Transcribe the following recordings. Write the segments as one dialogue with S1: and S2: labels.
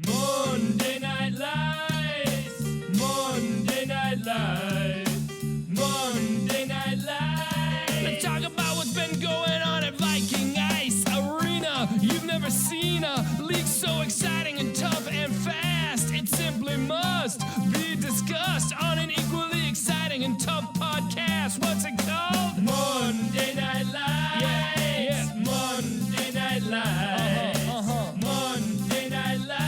S1: Monday Night Lights, Monday Night Lights, Monday Night Lights. Let's talk about what's been going on at Viking Ice Arena. You've never seen a league so exciting and tough and fast. It simply must be discussed on an equally exciting and tough podcast. What's it called? Monday Night Lights. Yeah. Monday Night Lights. Monday Night Lights.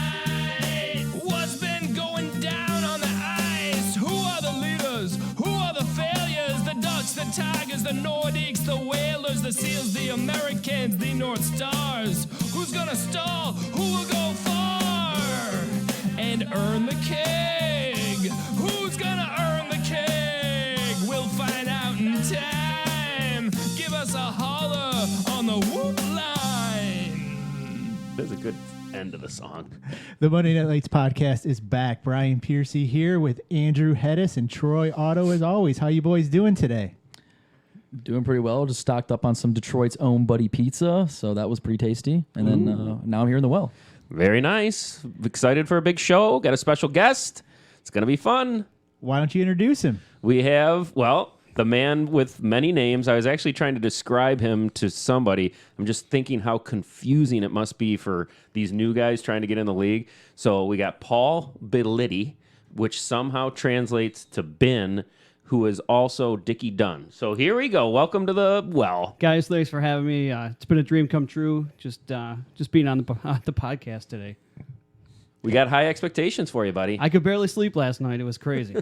S1: What's been going down on the ice? Who are the leaders? Who are the failures? The Ducks, the Tigers, the Nordiques, the Whalers, the Seals, the Americans, the North Stars. Who's gonna stall? Who will go far and earn the keg? Who's gonna earn the keg? We'll find out in time. Give us a holler on the whoop line.
S2: That's a good end of the song.
S3: The Monday Night Lights podcast is back. Brian Piercy here with Andrew Hedis and Troy Otto as always. How you boys doing today?
S4: Doing pretty well. Just stocked up on some Detroit's own Buddy Pizza, so that was pretty tasty. And then now I'm here in the well.
S2: Very nice. Excited for a big show. Got a special guest. It's going to be fun.
S3: Why don't you introduce him?
S2: We have, the man with many names. I was actually trying to describe him to somebody. I'm just thinking how confusing it must be for these new guys trying to get in the league. So we got Paul Bilitti, which somehow translates to Ben, who is also Dickie Dunn. So here we go. Welcome to the well.
S5: Guys, thanks for having me. It's been a dream come true. Just being on the podcast today.
S2: We got high expectations for you, buddy.
S5: I could barely sleep last night. It was crazy.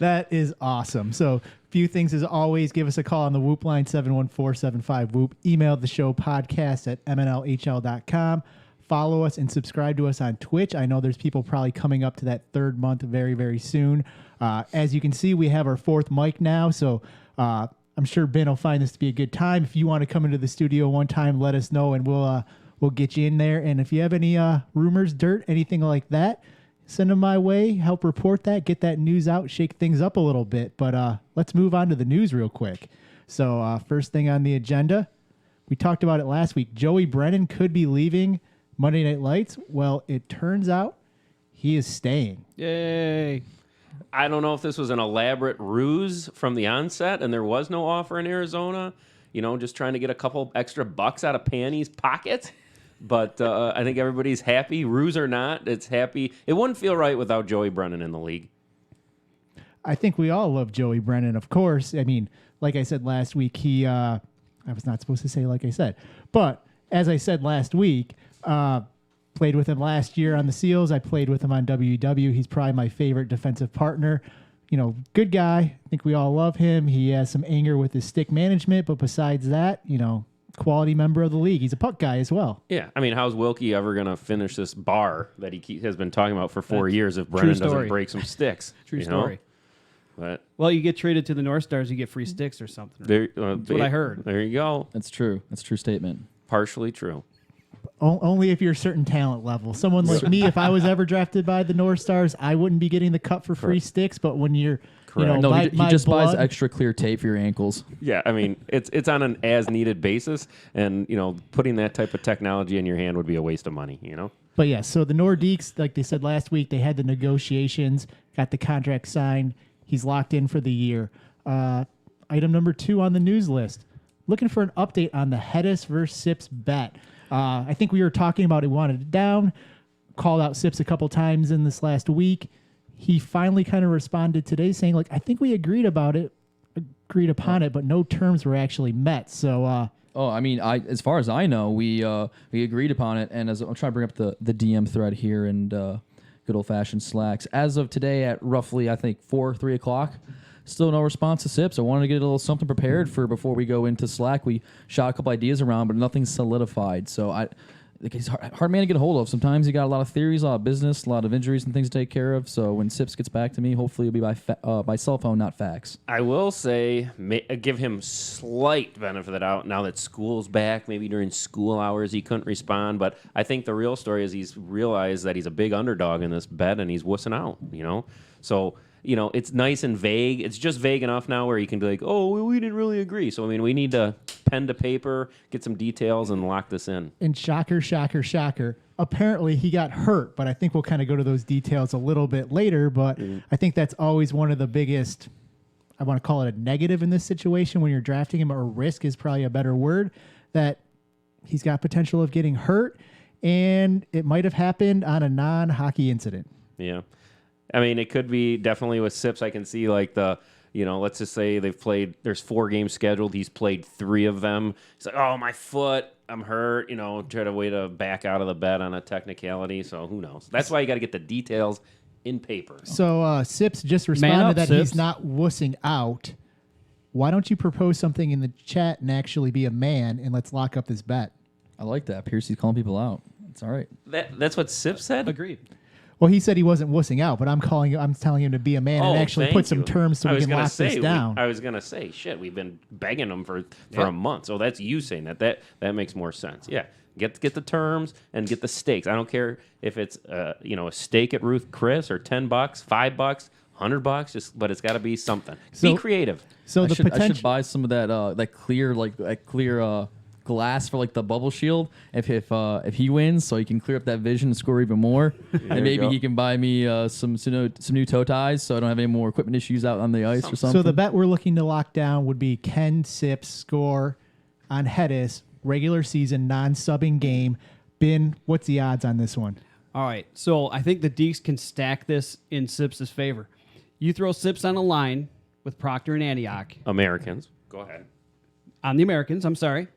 S3: That is awesome. So, few things as always. Give us a call on the Whoop line, 714-75-WHOOP. Email the show podcast at mnlhl.com. Follow us and subscribe to us on Twitch. I know there's people probably coming up to that third month very, very soon. As you can see, we have our fourth mic now, so I'm sure Ben will find this to be a good time. If you want to come into the studio one time, let us know, and we'll get you in there. And if you have any rumors, dirt, anything like that, send them my way. Help report that, get that news out, shake things up a little bit. But let's move on to the news real quick. So first thing on the agenda, we talked about it last week. Joey Brennan could be leaving Monday Night Lights. Well, it turns out he is staying.
S5: Yay.
S2: I don't know if this was an elaborate ruse from the onset and there was no offer in Arizona, just trying to get a couple extra bucks out of Panny's pocket. But I think everybody's happy, ruse or not, it's happy. It wouldn't feel right without Joey Brennan in the league.
S3: I think we all love Joey Brennan, of course. I mean, like I said last week, I was not supposed to say like I said, but as I said last week, played with him last year on the Seals. I played with him on WW. He's probably my favorite defensive partner. Good guy. I think we all love him. He has some anger with his stick management, but besides that, quality member of the league. He's a puck guy as well.
S2: Yeah, I mean, how's Wilkie ever going to finish this bar that he has been talking about for 4 years if Brennan doesn't break some sticks?
S5: True story.
S2: But
S5: Well, you get traded to the North Stars, you get free sticks or something. That's what I heard.
S2: There you go.
S4: That's true. That's a true statement.
S2: Partially true.
S3: Only if you're a certain talent level. Someone like me, if I was ever drafted by the North Stars, I wouldn't be getting the cut for free sticks. But when you're,
S4: No, he just buys
S3: blood,
S4: extra clear tape for your ankles.
S2: Yeah, I mean, it's on an as-needed basis, and, putting that type of technology in your hand would be a waste of money,
S3: But yeah, so the Nordiques, like they said last week, they had the negotiations, got the contract signed. He's locked in for the year. Item number 2 on the news list, looking for an update on the Hedis versus Sips bet. I think we were talking about he wanted it down, called out Sips a couple times in this last week. He finally kind of responded today saying, I think we agreed upon it, but no terms were actually met. So,
S4: as far as I know, we agreed upon it. And as I'm trying to bring up the DM thread here and good old fashioned Slacks, as of today at roughly, I think 3 o'clock, still no response to Sips. I wanted to get a little something prepared for before we go into Slack. We shot a couple ideas around, but nothing's solidified. So he's hard man to get a hold of. Sometimes you got a lot of theories, a lot of business, a lot of injuries and things to take care of. So when Sips gets back to me, hopefully it'll be by cell phone, not fax.
S2: I will say, give him slight benefit of the doubt now that school's back. Maybe during school hours he couldn't respond. But I think the real story is he's realized that he's a big underdog in this bet and he's wussing out, So it's nice and vague. It's just vague enough now where you can be like, oh, we didn't really agree. So, we need to pen to paper, get some details, and lock this in.
S3: And shocker, apparently he got hurt, but I think we'll kind of go to those details a little bit later. But I think that's always one of the biggest, I want to call it a negative in this situation when you're drafting him, or risk is probably a better word, that he's got potential of getting hurt, and it might have happened on a non-hockey incident.
S2: Yeah. I mean, it could be definitely with Sips. I can see like let's just say they've played, there's 4 games scheduled. He's played 3 of them. He's like, oh, my foot, I'm hurt, try to way to back out of the bet on a technicality. So who knows? That's why you got to get the details in paper.
S3: So Sips just responded that he's not wussing out. Why don't you propose something in the chat and actually be a man, and let's lock up this bet?
S4: I like that. Piercy's calling people out. It's all right.
S2: That's what Sips said?
S5: Agreed.
S3: Well, he said he wasn't wussing out, but I'm telling him to be a man and actually put some terms so we can lock this down.
S2: I was gonna say, shit, we've been begging him for a month. So that's you saying that. That makes more sense. Yeah, get the terms and get the stakes. I don't care if it's a steak at Ruth Chris or $10, $5, $100, but it's got to be something. Be creative.
S3: So
S4: I
S3: potential.
S4: should buy some of that clear glass for like the bubble shield if he wins, so he can clear up that vision and score even more. And maybe he can buy me some new toe ties, so I don't have any more equipment issues out on the ice or something.
S3: So the bet we're looking to lock down would be Ken Sips score on Hedis regular season non-subbing game. Ben, what's the odds on this one?
S5: All right, so I think the Deeks can stack this in Sips' favor. You throw Sips on a line with Proctor and Antioch.
S2: Americans. Go ahead.
S5: On the Americans, I'm sorry.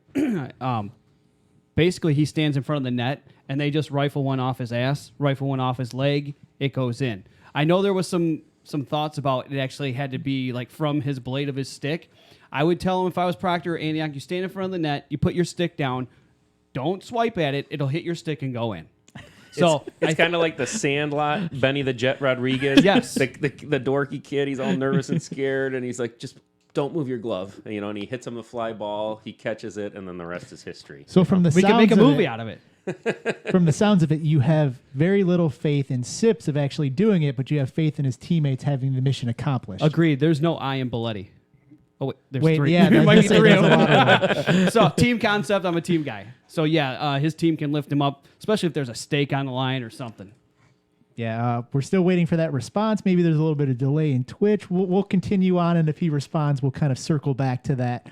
S5: Basically, he stands in front of the net, and they just rifle one off his ass, rifle one off his leg. It goes in. I know there was some thoughts about it actually had to be like from his blade of his stick. I would tell him if I was Proctor or Antioch, you stand in front of the net, you put your stick down, don't swipe at it, it'll hit your stick and go in. So
S2: it's kind of like the Sandlot, Benny the Jet Rodriguez.
S5: Yes.
S2: The dorky kid, he's all nervous and scared, and he's like, just don't move your glove. And he hits him the fly ball, he catches it, and then the rest is history.
S3: So from the
S5: we can make a movie out of it.
S3: From the sounds of it, you have very little faith in Sips of actually doing it, but you have faith in his teammates having the mission accomplished.
S5: Agreed. There's no I in Belletti. Oh, wait, there's
S3: Wait,
S5: 3.
S3: yeah,
S5: there might be 3 of
S3: there's
S5: them. So, team concept, I'm a team guy. So, yeah, his team can lift him up, especially if there's a stake on the line or something.
S3: Yeah, we're still waiting for that response. Maybe there's a little bit of delay in Twitch. We'll continue on, and if he responds, we'll kind of circle back to that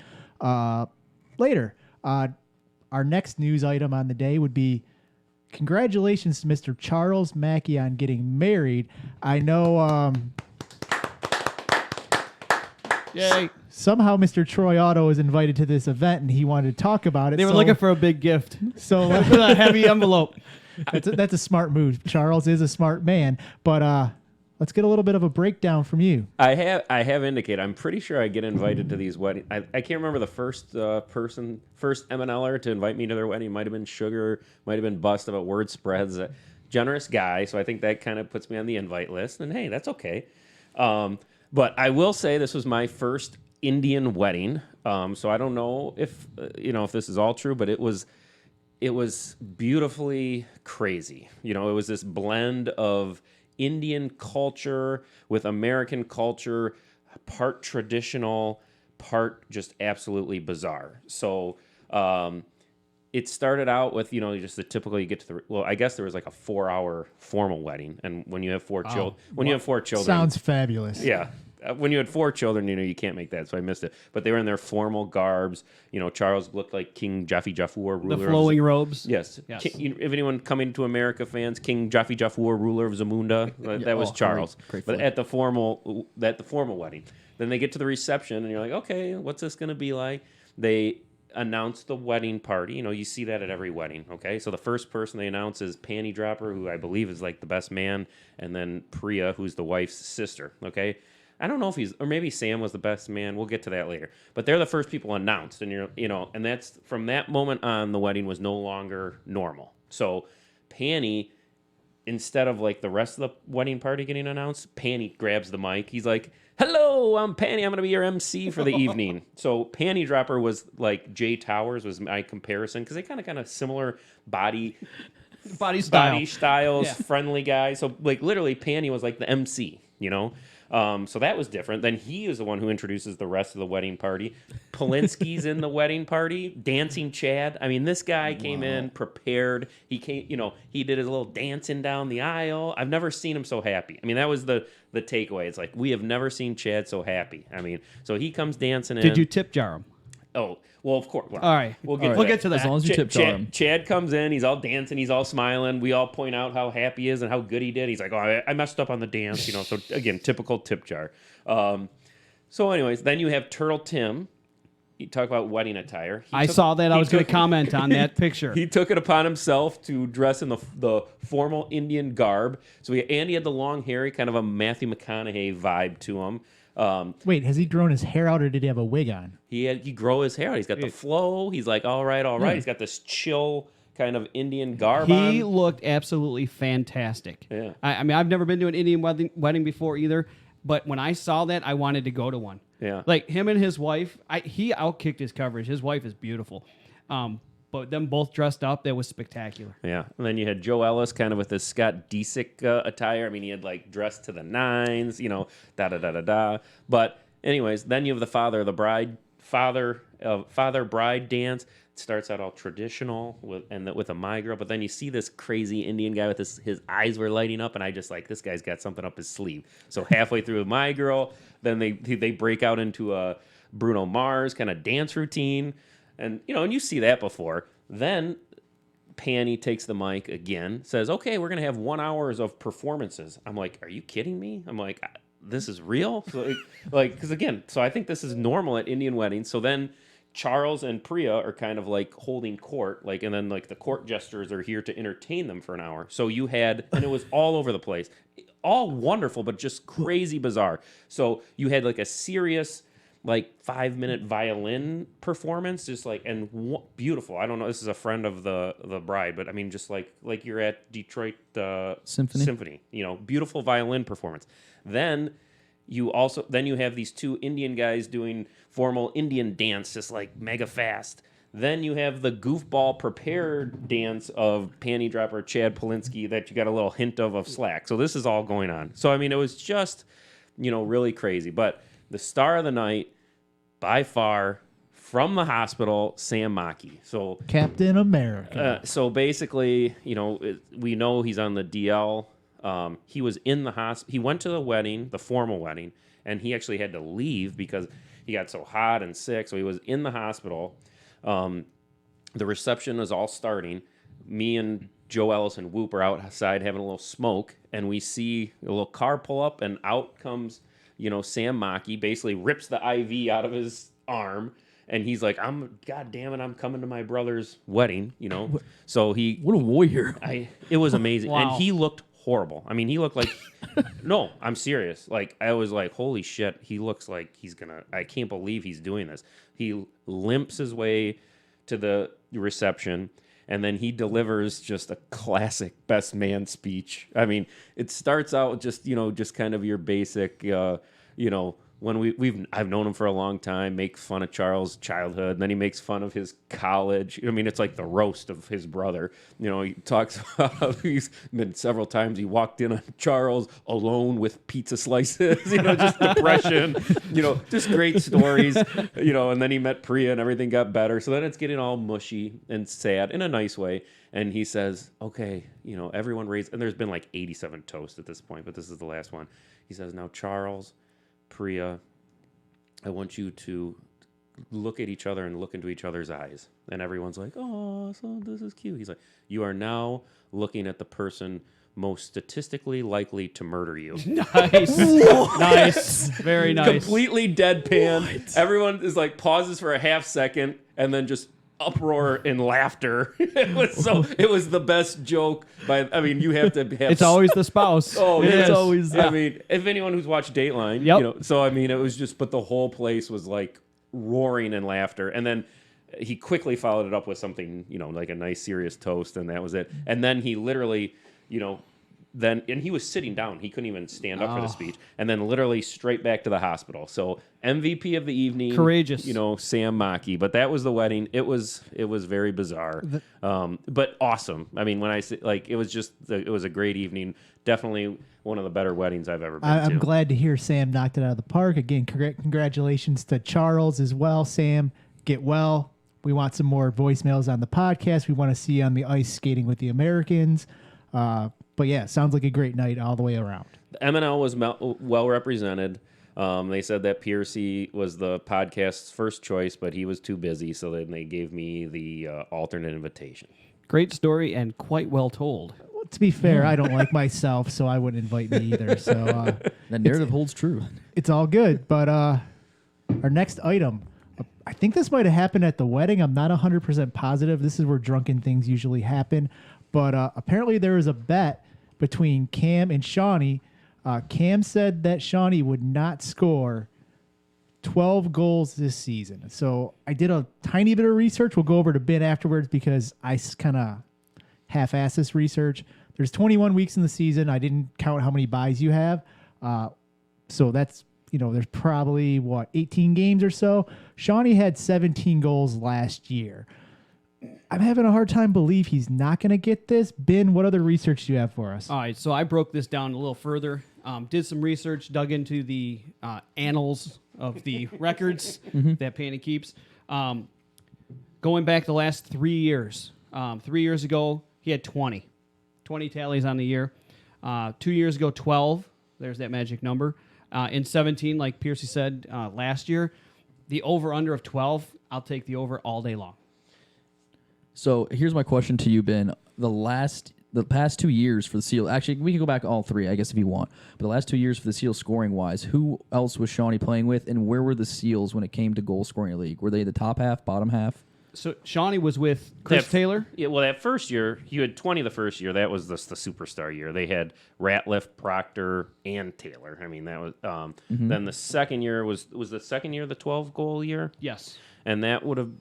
S3: later. Our next news item on the day would be congratulations to Mr. Charles Mackey on getting married. I know
S5: Yay.
S3: somehow Mr. Troy Otto is invited to this event, and he wanted to talk about it.
S5: They were looking for a big gift.
S3: So
S5: With a heavy envelope.
S3: that's a smart move. Charles is a smart man, but let's get a little bit of a breakdown from you.
S2: I have indicated. I'm pretty sure I get invited to these weddings. I can't remember the first MNLer to invite me to their wedding. Might have been Sugar. Might have been Bust about word spreads. A generous guy, so I think that kind of puts me on the invite list. And hey, that's okay. But I will say this was my first Indian wedding. So I don't know if if this is all true, but it was beautifully crazy. It was this blend of Indian culture with American culture, part traditional, part just absolutely bizarre. So it started out with, just the typical, you get to I guess there was like a 4-hour formal wedding. And when you have 4 children, you have 4 children.
S3: Sounds fabulous.
S2: Yeah. When you had 4 children, you can't make that, so I missed it. But they were in their formal garbs. Charles looked like King Jaffe Jafur, ruler.
S5: The flowing robes.
S2: Yes. If anyone coming to America fans, King Jaffe Jafur, ruler of Zamunda, that was Charles.
S4: Great
S2: but at the formal wedding, then they get to the reception, and you're like, okay, what's this going to be like? They announce the wedding party. You see that at every wedding. Okay, so the first person they announce is Panty Dropper, who I believe is like the best man, and then Priya, who's the wife's sister. Okay. I don't know if or maybe Sam was the best man. We'll get to that later. But they're the first people announced, and and that's from that moment on, the wedding was no longer normal. So Panny, instead of like the rest of the wedding party getting announced, Panny grabs the mic. He's like, "Hello, I'm Panny. I'm going to be your MC for the evening." So Panty Dropper was like Jay Towers was my comparison, because they kind of similar body
S5: Body styles,
S2: friendly guys. So like literally, Panny was like the MC. So that was different. Then he is the one who introduces the rest of the wedding party. Polinsky's in the wedding party, dancing Chad. I mean, this guy came in prepared. He came, he did his little dancing down the aisle. I've never seen him so happy. I mean, that was the takeaway. It's like, we have never seen Chad so happy. I mean, so he comes dancing in.
S5: Did you tip jar him?
S2: Oh, well, of course. Well,
S5: All right.
S2: We'll get to that.
S4: As long as you tip jar him.
S2: Chad comes in. He's all dancing. He's all smiling. We all point out how happy he is and how good he did. He's like, oh, I messed up on the dance. So, again, typical tip jar. So, anyways, then you have Turtle Tim. You talk about wedding attire.
S5: I saw that. I was going to comment on that picture.
S2: He took it upon himself to dress in the formal Indian garb. So, he had the long hair, kind of a Matthew McConaughey vibe to him.
S3: Wait, has he grown his hair out or did he have a wig on?
S2: He grow his hair out. He's got the flow. He's like, all right. He's got this chill kind of Indian garb on.
S5: He looked absolutely fantastic.
S2: Yeah.
S5: I mean, I've never been to an Indian wedding before either, but when I saw that, I wanted to go to one.
S2: Yeah.
S5: Like him and his wife, he outkicked his coverage. His wife is beautiful. But them both dressed up, that was spectacular.
S2: Yeah. And then you had Joe Ellis kind of with his Scott Disick attire. I mean, he had like dressed to the nines, da-da-da-da-da. But anyways, then you have the father-bride dance. It starts out all traditional with a my girl, but then you see this crazy Indian guy with his eyes were lighting up, and I just like, this guy's got something up his sleeve. So halfway through my girl, then they break out into a Bruno Mars kind of dance routine. And, and you see that before. Then Panny takes the mic again, says, okay, we're going to have 1 hour of performances. I'm like, are you kidding me? I'm like, this is real? So, because again, so I think this is normal at Indian weddings. So then Charles and Priya are kind of like holding court, and then like the court jesters are here to entertain them for an hour. So you had, and it was all over the place. All wonderful, but just crazy bizarre. So you had like a serious 5-minute violin performance, just beautiful. I don't know. This is a friend of the bride, but I mean, just like you're at Detroit Symphony. Beautiful violin performance. Then you have these two Indian guys doing formal Indian dance, just like mega fast. Then you have the goofball prepared dance of panty dropper Chad Polinsky that you got a little hint of slack. So this is all going on. So I mean, it was just really crazy. But the star of the night, by far, from the hospital, Sam Maki. So
S3: Captain America.
S2: So basically, we know he's on the DL. He was in the hospital. He went to the wedding, the formal wedding, and he actually had to leave because he got so hot and sick. So he was in the hospital. The reception was all starting. Me and Joe Ellis and Whoop are outside having a little smoke, and we see a little car pull up, and out comes Sam Maki, basically rips the IV out of his arm, and he's like, God damn it, I'm coming to my brother's wedding, So
S4: What a warrior.
S2: It was amazing.
S5: Wow.
S2: And he looked horrible. I mean, he looked like, no, I'm serious. I was like, holy shit, he looks like I can't believe he's doing this. He limps his way to the reception, and then he delivers just a classic best man speech. I mean, it starts out just kind of your basic, when I've known him for a long time, make fun of Charles' childhood, and then he makes fun of his college. I mean, it's like the roast of his brother. He talks about how he's been several times. He walked in on Charles alone with pizza slices, just depression, just great stories, and then he met Priya and everything got better. So then it's getting all mushy and sad in a nice way. And he says, okay, everyone raise, and there's been 87 toasts at this point, but this is the last one. He says, now Charles, Priya, I want you to look at each other and look into each other's eyes. And everyone's like, oh, so this is cute. He's like, you are now looking at the person most statistically likely to murder you.
S5: Nice. Nice. Very nice.
S2: Completely deadpan. What? Everyone is pauses for a half second and then just uproar and laughter. It was the best joke. You have to have.
S5: It's always the spouse.
S2: Oh,
S5: it
S2: it's
S5: is.
S2: always. Yeah. I mean, if anyone who's watched Dateline,
S5: Yep.
S2: So I mean, it was just, but the whole place was roaring in laughter, and then he quickly followed it up with something, like a nice serious toast, and that was it. And then he literally, then and he was sitting down. He couldn't even stand up for the speech, and then literally straight back to the hospital. So MVP of the evening,
S5: Courageous.
S2: Sam Mackey. But that was the wedding. It was very bizarre, but awesome. I mean, when I say it was a great evening. Definitely one of the better weddings I've ever been to.
S3: I'm glad to hear Sam knocked it out of the park. Again, congratulations to Charles as well. Sam, get well. We want some more voicemails on the podcast. We want to see you on the ice skating with the Americans. But yeah, sounds like a great night all the way around.
S2: The MNL was well represented. They said that Piercy was the podcast's first choice, but he was too busy, so then they gave me the alternate invitation.
S5: Great story and quite well told.
S3: Well, to be fair, I don't like myself, so I wouldn't invite me either. So
S4: That narrative holds true.
S3: it's all good. But our next item, I think this might have happened at the wedding. I'm not 100% positive. This is where drunken things usually happen. But apparently there was a bet between Cam and Shawnee. Cam said that Shawnee would not score 12 goals this season. So I did a tiny bit of research. We'll go over to Ben afterwards because I kind of half-assed this research. There's 21 weeks in the season. I didn't count how many buys you have. So that's, there's probably, 18 games or so. Shawnee had 17 goals last year. I'm having a hard time believe he's not going to get this. Ben, what other research do you have for us?
S5: All right, so I broke this down a little further. Did some research, dug into the annals of the records that Panty keeps. Going back the last 3 years. 3 years ago, he had 20 tallies on the year. 2 years ago, 12. There's that magic number. In 17, like Piercy said last year, the over-under of 12, I'll take the over all day long.
S4: So here's my question to you, Ben. The past 2 years for the Seal, actually, we can go back all three, I guess, if you want. But the last 2 years for the Seals scoring-wise, who else was Shawnee playing with, and where were the Seals when it came to goal-scoring in the league? Were they the top half, bottom half?
S5: So Shawnee was with Chris Taylor.
S2: Yeah, well, that first year, you had 20 the first year. That was the superstar year. They had Ratliff, Proctor, and Taylor. I mean, that was then the second year was the second year the 12-goal year?
S5: Yes.
S2: And that would have...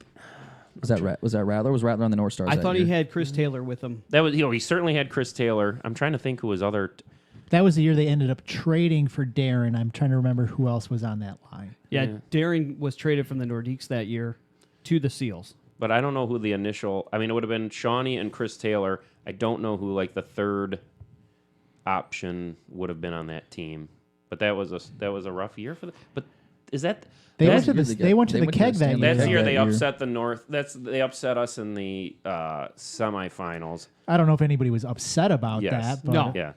S4: Was that Rattler? Was Rattler on the North Stars?
S5: I
S4: that
S5: thought
S4: year?
S5: he had Chris Taylor with him.
S2: That was, he certainly had Chris Taylor. I'm trying to think who his other...
S3: That was the year they ended up trading for Darren. I'm trying to remember who else was on that line.
S5: Yeah, Darren was traded from the Nordiques that year to the Seals.
S2: But I don't know who the initial... I mean, it would have been Shawnee and Chris Taylor. I don't know who, the third option would have been on that team. But that was a rough year for them. But is that...
S3: They went to the
S4: the
S3: keg that year.
S2: That's the
S4: Keg
S2: year
S4: that
S2: they
S4: year.
S2: upset the North. They upset us in the semifinals.
S3: I don't know if anybody was upset about
S2: Yes.
S3: that. But
S5: No.
S2: Yeah.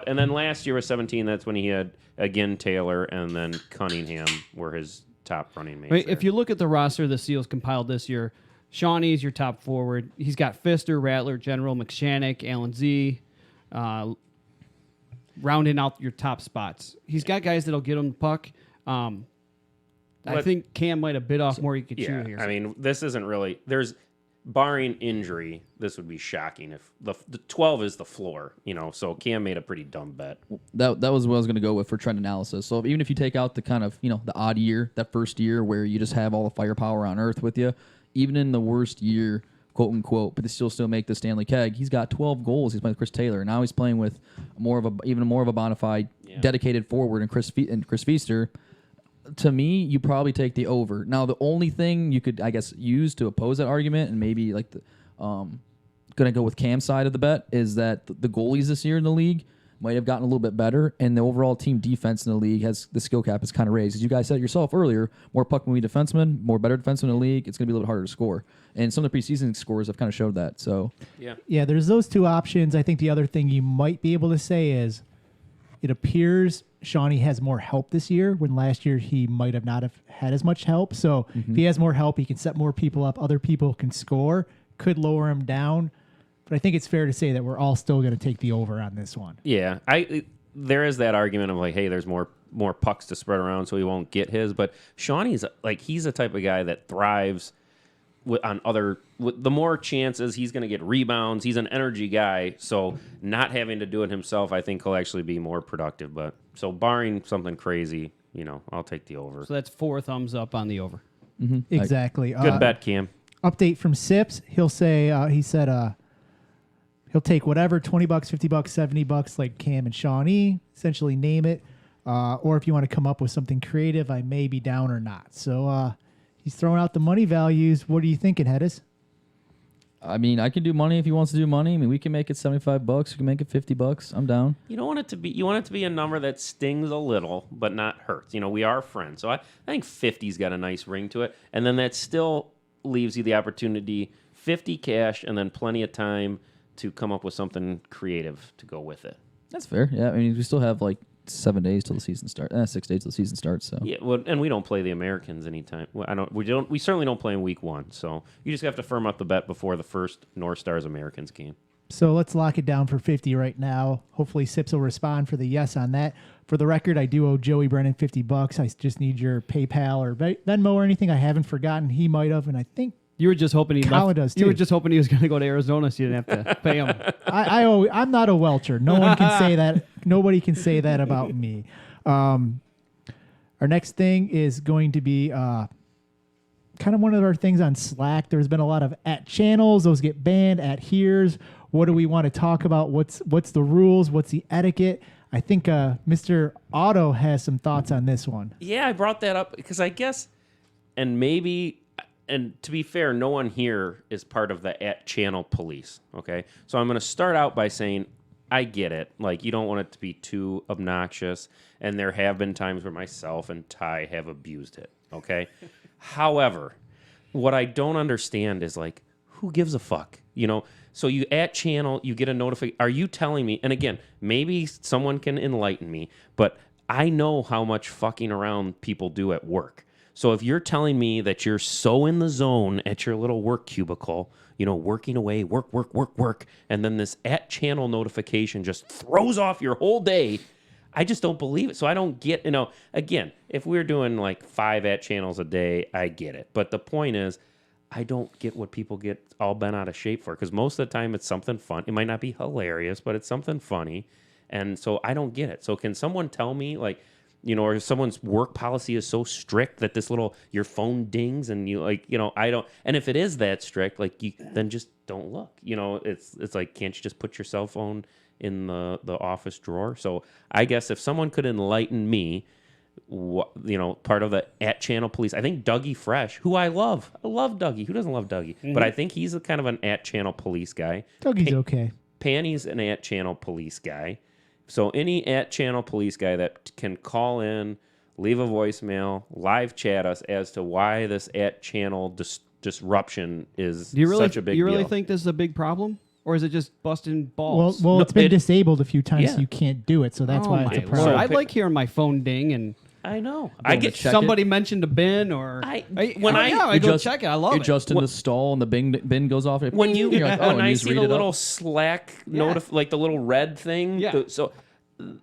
S2: And then last year was 17. That's when he had, again, Taylor and then Cunningham were his top running mates.
S5: If you look at the roster the Seals compiled this year, Shawnee's your top forward. He's got Pfister, Rattler, General, McShannock, Allen Z, rounding out your top spots. He's got guys that'll get him the puck. I think Cam might have bit off more he could chew here.
S2: I mean, this isn't really... barring injury, this would be shocking if the 12 is the floor, so Cam made a pretty dumb bet.
S4: That was what I was going to go with for trend analysis. So even if you take out the kind of, the odd year, that first year where you just have all the firepower on earth with you, even in the worst year, quote unquote, but they still make the Stanley Keg, he's got 12 goals. He's playing with Chris Taylor. Now he's playing with even more of a bona fide, dedicated forward in Chris Pfister. To me, you probably take the over. Now, the only thing you could, I guess, use to oppose that argument, and maybe going to go with Cam's side of the bet, is that the goalies this year in the league might have gotten a little bit better, and the overall team defense in the league the skill cap is kind of raised. As you guys said yourself earlier, more puck-moving defensemen, more better defensemen in the league, it's going to be a little bit harder to score. And some of the preseason scores have kind of showed that. So,
S3: yeah, there's those two options. I think the other thing you might be able to say is it appears Shawnee has more help this year when last year he might have not have had as much help. So if he has more help, he can set more people up. Other people can score, could lower him down. But I think it's fair to say that we're all still going to take the over on this one.
S2: Yeah, there is that argument of hey, there's more pucks to spread around, so he won't get his. But Shawnee's he's the type of guy that thrives on other. The more chances he's going to get rebounds. He's an energy guy, so not having to do it himself, I think he'll actually be more productive. But so barring something crazy, I'll take the over.
S5: So that's 4 thumbs up on the over.
S3: Exactly.
S2: Good bet, Cam.
S3: Update from Sips. He said He'll take whatever, $20, $50, $70, like Cam and Shawnee, essentially name it. Or if you want to come up with something creative, I may be down or not. So he's throwing out the money values. What are you thinking, Hedis?
S4: I mean, I can do money if he wants to do money. I mean, we can make it $75. We can make it $50. I'm down.
S2: You don't want it to be. You want it to be a number that stings a little, but not hurts. You know, we are friends, so I think 50's got a nice ring to it, and then that still leaves you the opportunity 50 cash, and then plenty of time to come up with something creative to go with it.
S4: That's fair. Yeah, I mean, we still have like 7 days till the season starts. 6 days till the season starts. So
S2: Yeah, well, and we don't play the Americans anytime. Well, We certainly don't play in week 1. So you just have to firm up the bet before the first North Stars Americans game.
S3: So let's lock it down for 50 right now. Hopefully Sips will respond for the yes on that. For the record, I do owe Joey Brennan $50. I just need your PayPal or Venmo or anything. I haven't forgotten. He might have, and I think
S5: You were just hoping he
S3: Colin
S5: left.
S3: does,
S5: You were
S3: too.
S5: just hoping he was going to go to Arizona, so you didn't have to pay him.
S3: I'm not a welcher. No one can say that. Nobody can say that about me. Our next thing is going to be kind of one of our things on Slack. There's been a lot of @channels. Those get banned. @here's. What do we want to talk about? What's the rules? What's the etiquette? I think Mr. Otto has some thoughts on this one.
S2: Yeah, I brought that up because I guess, and maybe, and to be fair, no one here is part of the @channel police. Okay, so I'm going to start out by saying I get it. Like, you don't want it to be too obnoxious, and there have been times where myself and Ty have abused it. Okay, however, what I don't understand is, like, who gives a fuck? You know, so you @channel, you get a notification. Are you telling me? And again, maybe someone can enlighten me, but I know how much fucking around people do at work. So if you're telling me that you're so in the zone at your little work cubicle, you know, working away, work, and then this @channel notification just throws off your whole day, I just don't believe it. So I don't get, you know, again, if we're doing like 5 @channels a day, I get it. But the point is, I don't get what people get all bent out of shape for, because most of the time it's something fun. It might not be hilarious, but it's something funny. And so I don't get it. So can someone tell me, like, you know, or someone's work policy is so strict that this little, your phone dings and you, like, you know, I don't, and if it is that strict, like, you then just don't look, you know, it's like, can't you just put your cell phone in the office drawer? So I guess if someone could enlighten me, you know, part of the @channel police, I think Dougie Fresh, who I love Dougie. Who doesn't love Dougie? But I think he's a kind of an @channel police guy.
S3: Dougie's okay.
S2: Panny's an @channel police guy. So any @channel police guy that can call in, leave a voicemail, live chat us as to why this @channel disruption is such a big deal.
S5: Do you really think this is a big problem? Or is it just busting balls?
S3: Well, it's been disabled a few times,
S2: Yeah.
S3: so you can't do it. So that's why it's a
S5: my
S3: problem.
S5: Lord. I like hearing my phone ding and
S2: I know. I get
S4: check
S5: somebody mentioned a bin or
S2: I
S5: go
S4: just-
S5: check it. I love
S4: You're
S5: it.
S4: just in the stall and the bin goes off.
S2: when you
S4: You're like, oh,
S2: when
S4: and
S2: I
S4: you just
S2: see
S4: read
S2: the
S4: it up.
S2: little Slack like the little red thing,
S5: Yeah.
S2: so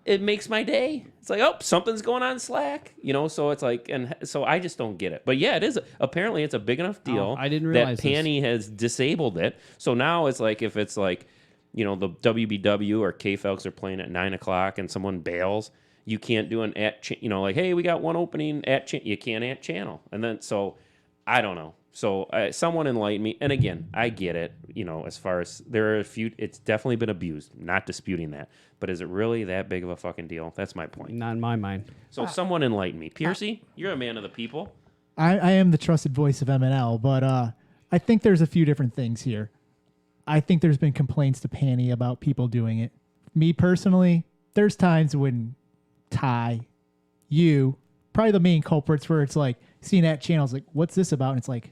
S2: it makes my day. It's like, oh, something's going on Slack, you know. So it's like, and so I just don't get it. But yeah, it is. Apparently, it's a big enough deal.
S5: I didn't realize
S2: that
S5: this.
S2: Panny has disabled it. So now it's like, if it's like, you know, the WBW or K-Felks are playing at 9:00 and someone bails, you can't do an you know, like, hey, we got one opening you can't @channel. And then, so I don't know. So someone enlighten me. And again, I get it. You know, as far as there are a few, it's definitely been abused. Not disputing that. But is it really that big of a fucking deal? That's my point.
S5: Not in my mind.
S2: So someone enlighten me. Piercy, you're a man of the people.
S3: I am the trusted voice of MNL, but I think there's a few different things here. I think there's been complaints to Panny about people doing it. Me personally, there's times when Ty, you, probably the main culprits, where it's like, seeing @channels, like, what's this about? And it's like,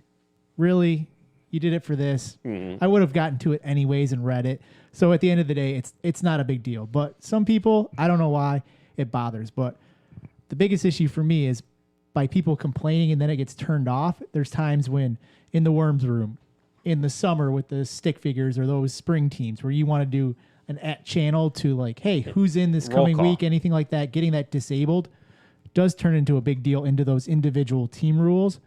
S3: really? You did it for this? I would have gotten to it anyways and read it. So at the end of the day, it's not a big deal. But some people, I don't know why it bothers. But the biggest issue for me is by people complaining and then it gets turned off. There's times when in the Worms room, in the summer with the stick figures or those spring teams, where you want to do an @channel to, like, hey, who's in this
S2: Roll
S3: coming
S2: call.
S3: week, anything like that, getting that disabled does turn into a big deal into those individual team rules.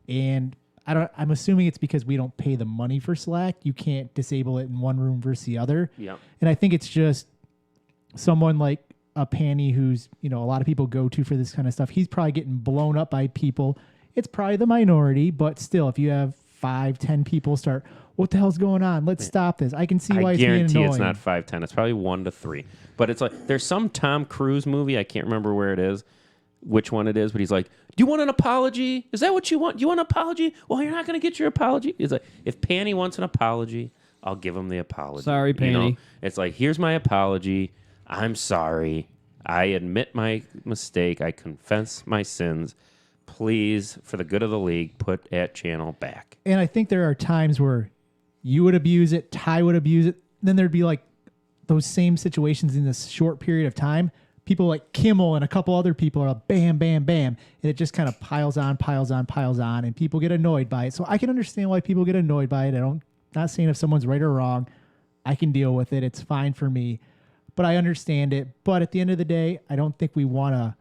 S3: And I'm assuming it's because we don't pay the money for Slack. You can't disable it in one room versus the other.
S2: Yeah.
S3: And I think it's just someone like a Panny, who's, you know, a lot of people go to for this kind of stuff. He's probably getting blown up by people. It's probably the minority, but still, if you have 5-10 people start what the hell's going on? Let's stop this. I can see why
S2: I
S3: it's being
S2: guarantee
S3: annoying.
S2: it's not 5'10". It's probably 1 to 3. But it's like there's some Tom Cruise movie. I can't remember where it is, which one it is. But he's like, "Do you want an apology? Is that what you want? Do you want an apology? Well, you're not going to get your apology." It's like, if Panny wants an apology, I'll give him the apology.
S5: Sorry, Panny.
S2: It's like, here's my apology. I'm sorry. I admit my mistake. I confess my sins. Please, for the good of the league, put @channel back.
S3: And I think there are times where you would abuse it, Ty would abuse it. Then there'd be like those same situations in this short period of time. People like Kimmel and a couple other people are like, bam, bam, bam. And it just kind of piles on, and people get annoyed by it. So I can understand why people get annoyed by it. Not saying if someone's right or wrong. I can deal with it. It's fine for me. But I understand it. But at the end of the day, I don't think we want to,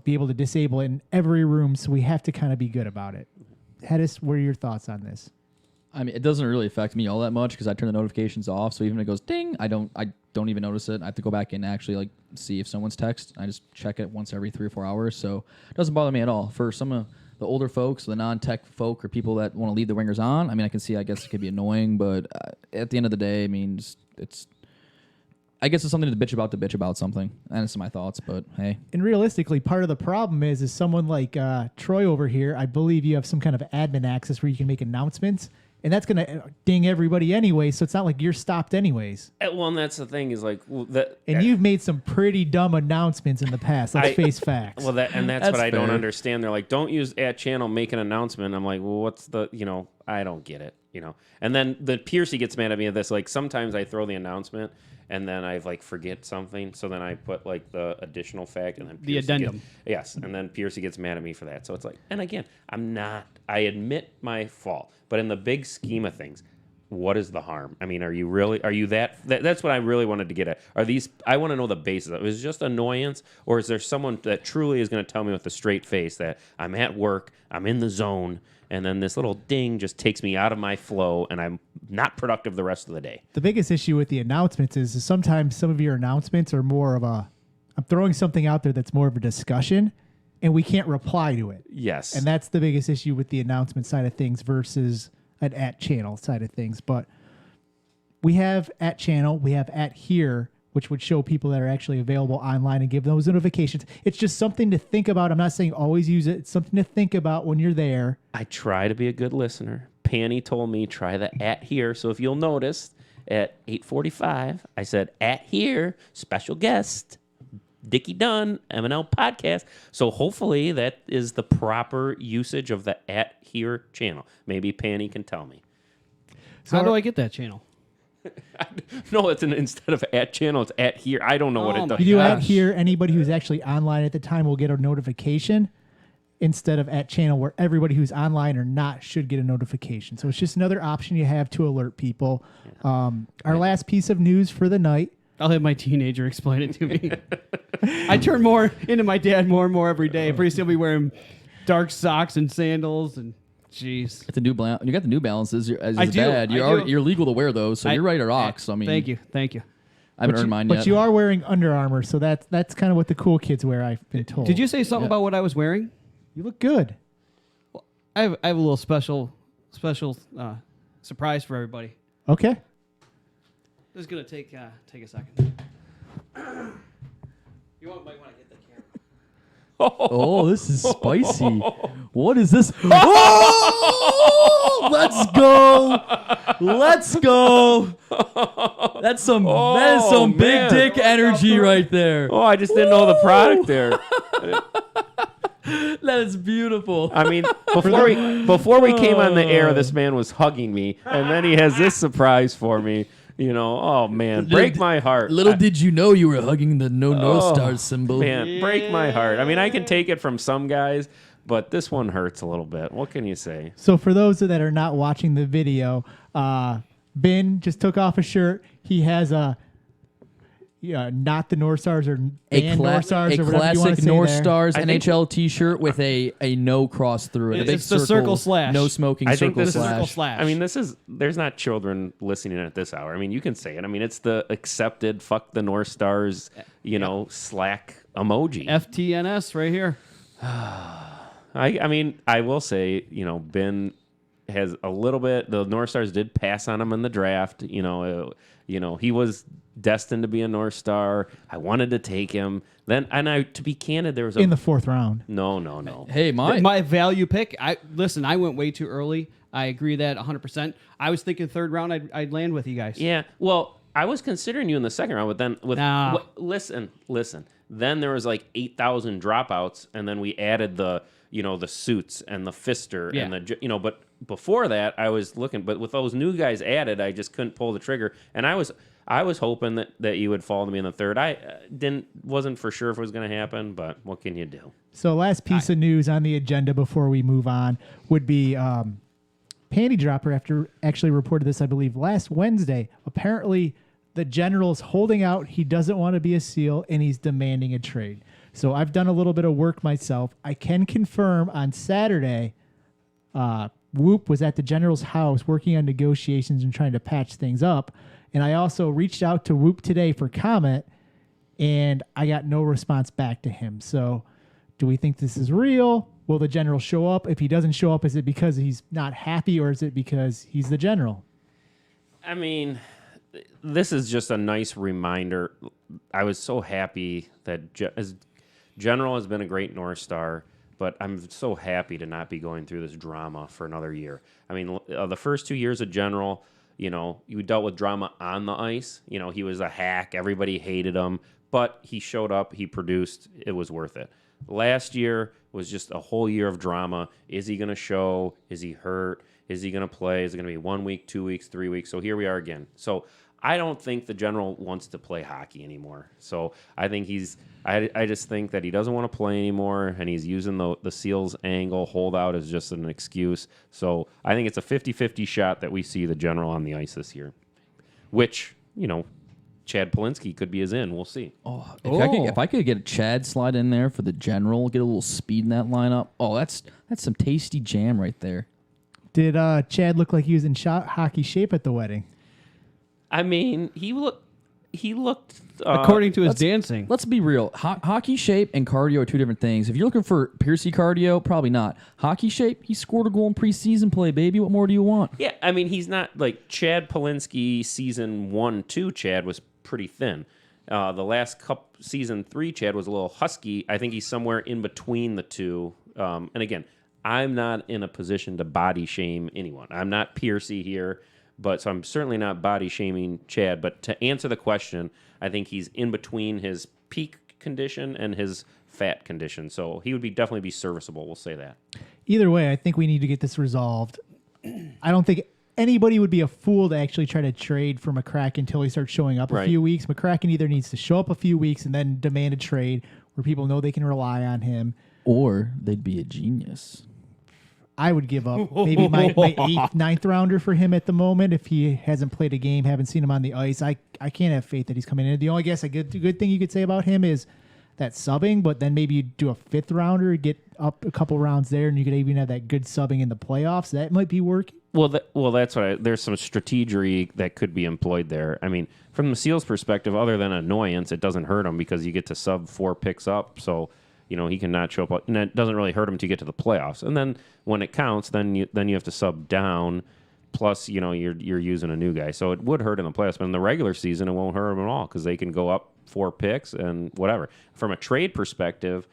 S3: be able to disable it in every room. So we have to kind of be good about it. Hedis, what are your thoughts on this?
S4: I mean, it doesn't really affect me all that much because I turn the notifications off. So even if it goes ding, I don't even notice it. I have to go back and actually like see if someone's text. I just check it once every 3 or 4 hours. So it doesn't bother me at all. For some of the older folks, the non-tech folk, or people that want to leave the ringers on, I mean, I can see. I guess it could be annoying, but at the end of the day, I mean, I guess it's something to bitch about something. And it's my thoughts, but hey.
S3: And realistically, part of the problem is someone like Troy over here, I believe you have some kind of admin access where you can make announcements, and that's going to ding everybody anyway, so it's not like you're stopped anyways.
S2: Well, and that's the thing is like
S3: And you've made some pretty dumb announcements in the past. Let's face facts.
S2: Well, that's
S4: That's
S2: what I don't
S4: fair.
S2: understand. They're like, don't use @channel, make an announcement. I'm like, well, what's the, I don't get it, And then the Piercy gets mad at me at this. Like, sometimes I throw the announcement and then I like forget something. So then I put like the additional fact and then
S5: The addendum.
S2: Yes. And then Piercy gets mad at me for that. So it's like, and again, I admit my fault, but in the big scheme of things, what is the harm? I mean, are you that's what I really wanted to get at. I want to know the basis of it. Is it just annoyance, or is there someone that truly is going to tell me with a straight face that I'm at work, I'm in the zone, and then this little ding just takes me out of my flow and I'm not productive the rest of the day?
S3: The biggest issue with the announcements is sometimes some of your announcements are more of I'm throwing something out there that's more of a discussion, and we can't reply to it.
S2: Yes.
S3: And that's the biggest issue with the announcement side of things versus an @channel side of things. But we have @channel, we have @here, which would show people that are actually available online and give those notifications. It's just something to think about. I'm not saying always use it. It's something to think about when you're there.
S2: I try to be a good listener. Panny told me try the @here. So if you'll notice, at 8:45, I said @here, special guest, Dickie Dunn, MNL podcast. So hopefully that is the proper usage of the @here channel. Maybe Panny can tell me.
S5: How do I get that channel?
S2: No, instead of @channel, it's @here. I don't know what
S5: Oh
S2: it
S5: my
S2: does.
S3: You do
S5: Gosh.
S3: @here, anybody who's actually online at the time will get a notification instead of @channel, where everybody who's online or not should get a notification. So it's just another option you have to alert people. Our last piece of news for the night.
S5: I'll have my teenager explain it to me. I turn more into my dad more and more every day. Pretty soon I'll be wearing dark socks and sandals, and jeez.
S4: It's a you got the New Balances as
S5: I
S4: a
S5: do,
S4: dad.
S5: I
S4: You're
S5: do.
S4: you're legal to wear those, so you're right at Ox. I mean,
S5: Thank you.
S4: I haven't earned mine yet.
S3: But you are wearing Under Armour, so that's kind of what the cool kids wear, I've been told.
S5: Did you say something about what I was wearing?
S3: You look good.
S5: I have a little special surprise for everybody.
S3: Okay.
S5: This is gonna take a second. You might want to get the camera.
S4: Oh, this is spicy. What is this? Oh, let's go. Let's go. That is some big
S2: man.
S4: dick energy right there.
S2: Oh, I just didn't know the product there.
S4: That is beautiful.
S2: I mean, before we came on the air, this man was hugging me, and then he has this surprise for me. Oh man, break my heart.
S4: Little did you know you were hugging the North Star symbol.
S2: Man, break my heart. I mean, I can take it from some guys, but this one hurts a little bit. What can you say?
S3: So for those that are not watching the video, Ben just took off a shirt. He has not the North Stars or band North Stars or whatever you want
S4: classic
S3: to say
S4: North
S3: there.
S4: Stars
S2: I think-
S4: NHL T-shirt with a no cross through it. A big
S5: It's the circle slash.
S4: No smoking
S2: I think
S4: circle
S2: this is-
S4: slash.
S5: Circle slash.
S2: I mean, there's not children listening at this hour. I mean, you can say it. I mean, it's the accepted fuck the North Stars, Slack emoji.
S5: FTNS right here.
S2: I mean, I will say, Ben has a little bit. The North Stars did pass on him in the draft. He was destined to be a North Star. I wanted to take him. Then, to be candid, there was
S3: in the 4th round.
S2: No.
S4: Hey,
S5: My value pick. I went way too early. I agree that 100%. I was thinking 3rd round. I'd land with you guys.
S2: Yeah. Well, I was considering you in the 2nd round, but then listen. Then there was like 8,000 dropouts, and then we added the suits and the fister and the But before that, I was looking. But with those new guys added, I just couldn't pull the trigger, and I was hoping that you would fall to me in the 3rd. I wasn't for sure if it was going to happen, but what can you do?
S3: So last piece of news on the agenda before we move on would be Panty Dropper actually reported this, I believe, last Wednesday. Apparently, the General's holding out. He doesn't want to be a SEAL, and he's demanding a trade. So I've done a little bit of work myself. I can confirm on Saturday, Whoop was at the General's house working on negotiations and trying to patch things up. And I also reached out to Whoop today for comment, and I got no response back to him. So do we think this is real? Will the General show up? If he doesn't show up, is it because he's not happy, or is it because he's the General?
S2: I mean, this is just a nice reminder. I was so happy that General has been a great North Star, but I'm so happy to not be going through this drama for another year. I mean, the first 2 years of General, you dealt with drama on the ice. He was a hack. Everybody hated him, but he showed up. He produced. It was worth it. Last year was just a whole year of drama. Is he going to show? Is he hurt? Is he going to play? Is it going to be 1 week, 2 weeks, 3 weeks? So here we are again. So I don't think the General wants to play hockey anymore. So I think I just think that he doesn't want to play anymore, and he's using the Seals angle holdout as just an excuse. So I think it's a 50-50 shot that we see the General on the ice this year, which, Chad Polinsky could be his in. We'll see.
S4: If I could get a Chad slide in there for the General, get a little speed in that lineup. Oh, that's some tasty jam right there.
S3: Did Chad look like he was in hockey shape at the wedding?
S2: I mean, he looked
S5: According to his dancing.
S4: Let's be real. Hockey shape and cardio are two different things. If you're looking for Piercy cardio, probably not. Hockey shape, he scored a goal in preseason play, baby. What more do you want?
S2: Yeah, I mean, he's not like Chad Polinsky season 1-2. Chad was pretty thin. The last season 3, Chad was a little husky. I think he's somewhere in between the two. And again, I'm not in a position to body shame anyone. I'm not Piercy here. So I'm certainly not body shaming Chad. But to answer the question, I think he's in between his peak condition and his fat condition. So he would definitely be serviceable. We'll say that.
S3: Either way, I think we need to get this resolved. I don't think anybody would be a fool to actually try to trade for McCracken until he starts showing up a few weeks. McCracken either needs to show up a few weeks and then demand a trade where people know they can rely on him.
S4: Or they'd be a genius.
S3: I would give up maybe my 8th, 9th rounder for him at the moment if he hasn't played a game, haven't seen him on the ice. I can't have faith that he's coming in. The only good thing you could say about him is that subbing, but then maybe you do a 5th rounder, get up a couple rounds there, and you could even have that good subbing in the playoffs. That might be working.
S2: Well, that's what there's some strategery that could be employed there. I mean, from the Seals' perspective, other than annoyance, it doesn't hurt them because you get to sub 4 picks up. So he cannot show up, and it doesn't really hurt him to get to the playoffs. And then when it counts, then you have to sub down. Plus, you're using a new guy, so it would hurt in the playoffs. But in the regular season, it won't hurt them at all because they can go up 4 picks and whatever. From a trade perspective,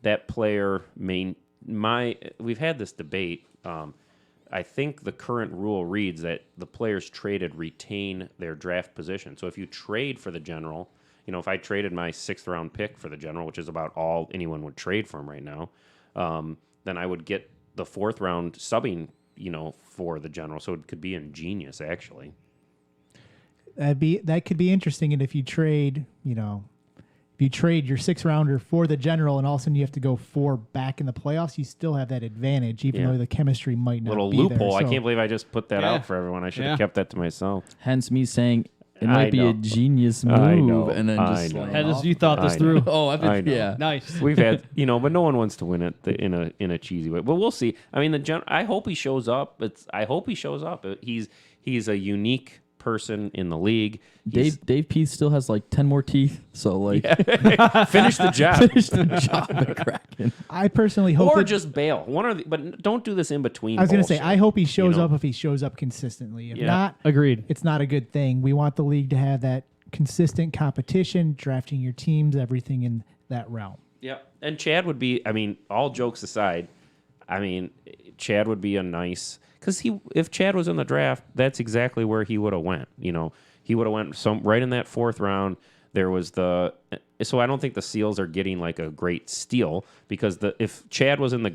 S2: that player we've had this debate. I think the current rule reads that the players traded retain their draft position. So if you trade for the General. If I traded my 6th round pick for the General, which is about all anyone would trade for him right now, then I would get the 4th round subbing, for the General. So it could be ingenious, actually.
S3: That could be interesting. And if you trade, your 6th rounder for the General, and all of a sudden you have to go 4 back in the playoffs, you still have that advantage, even though the chemistry might not
S2: Little
S3: be
S2: loophole.
S3: there.
S2: I can't believe I just put that out for everyone. I should have kept that to myself.
S4: Hence me saying it might be a genius move.
S2: I know.
S4: And then just
S5: You thought this through.
S4: Oh,
S2: I know.
S4: yeah.
S5: Nice.
S2: We've had, but no one wants to win it in a cheesy way. But we'll see. I mean, I hope he shows up. I hope he shows up. He's a unique person in the league.
S4: Dave Peace still has like 10 more teeth, so like
S2: Finish the job.
S4: finish the job at Kraken.
S3: I personally hope
S2: Or
S3: that-
S2: just bail. But don't do this in between.
S3: I was going to say,
S2: bullshit.
S3: I hope he shows
S2: You know?
S3: up if he shows up consistently. If
S2: Yeah.
S3: not,
S5: Agreed.
S3: it's not a good thing. We want the league to have that consistent competition, drafting your teams, everything in that realm.
S2: Yeah, and Chad would be. I mean, all jokes aside, I mean, Chad would be a nice because if Chad was in the draft, that's exactly where he would have went. You know, he would have went right in that 4th round. There was so I don't think the Seals are getting like a great steal because if Chad was in the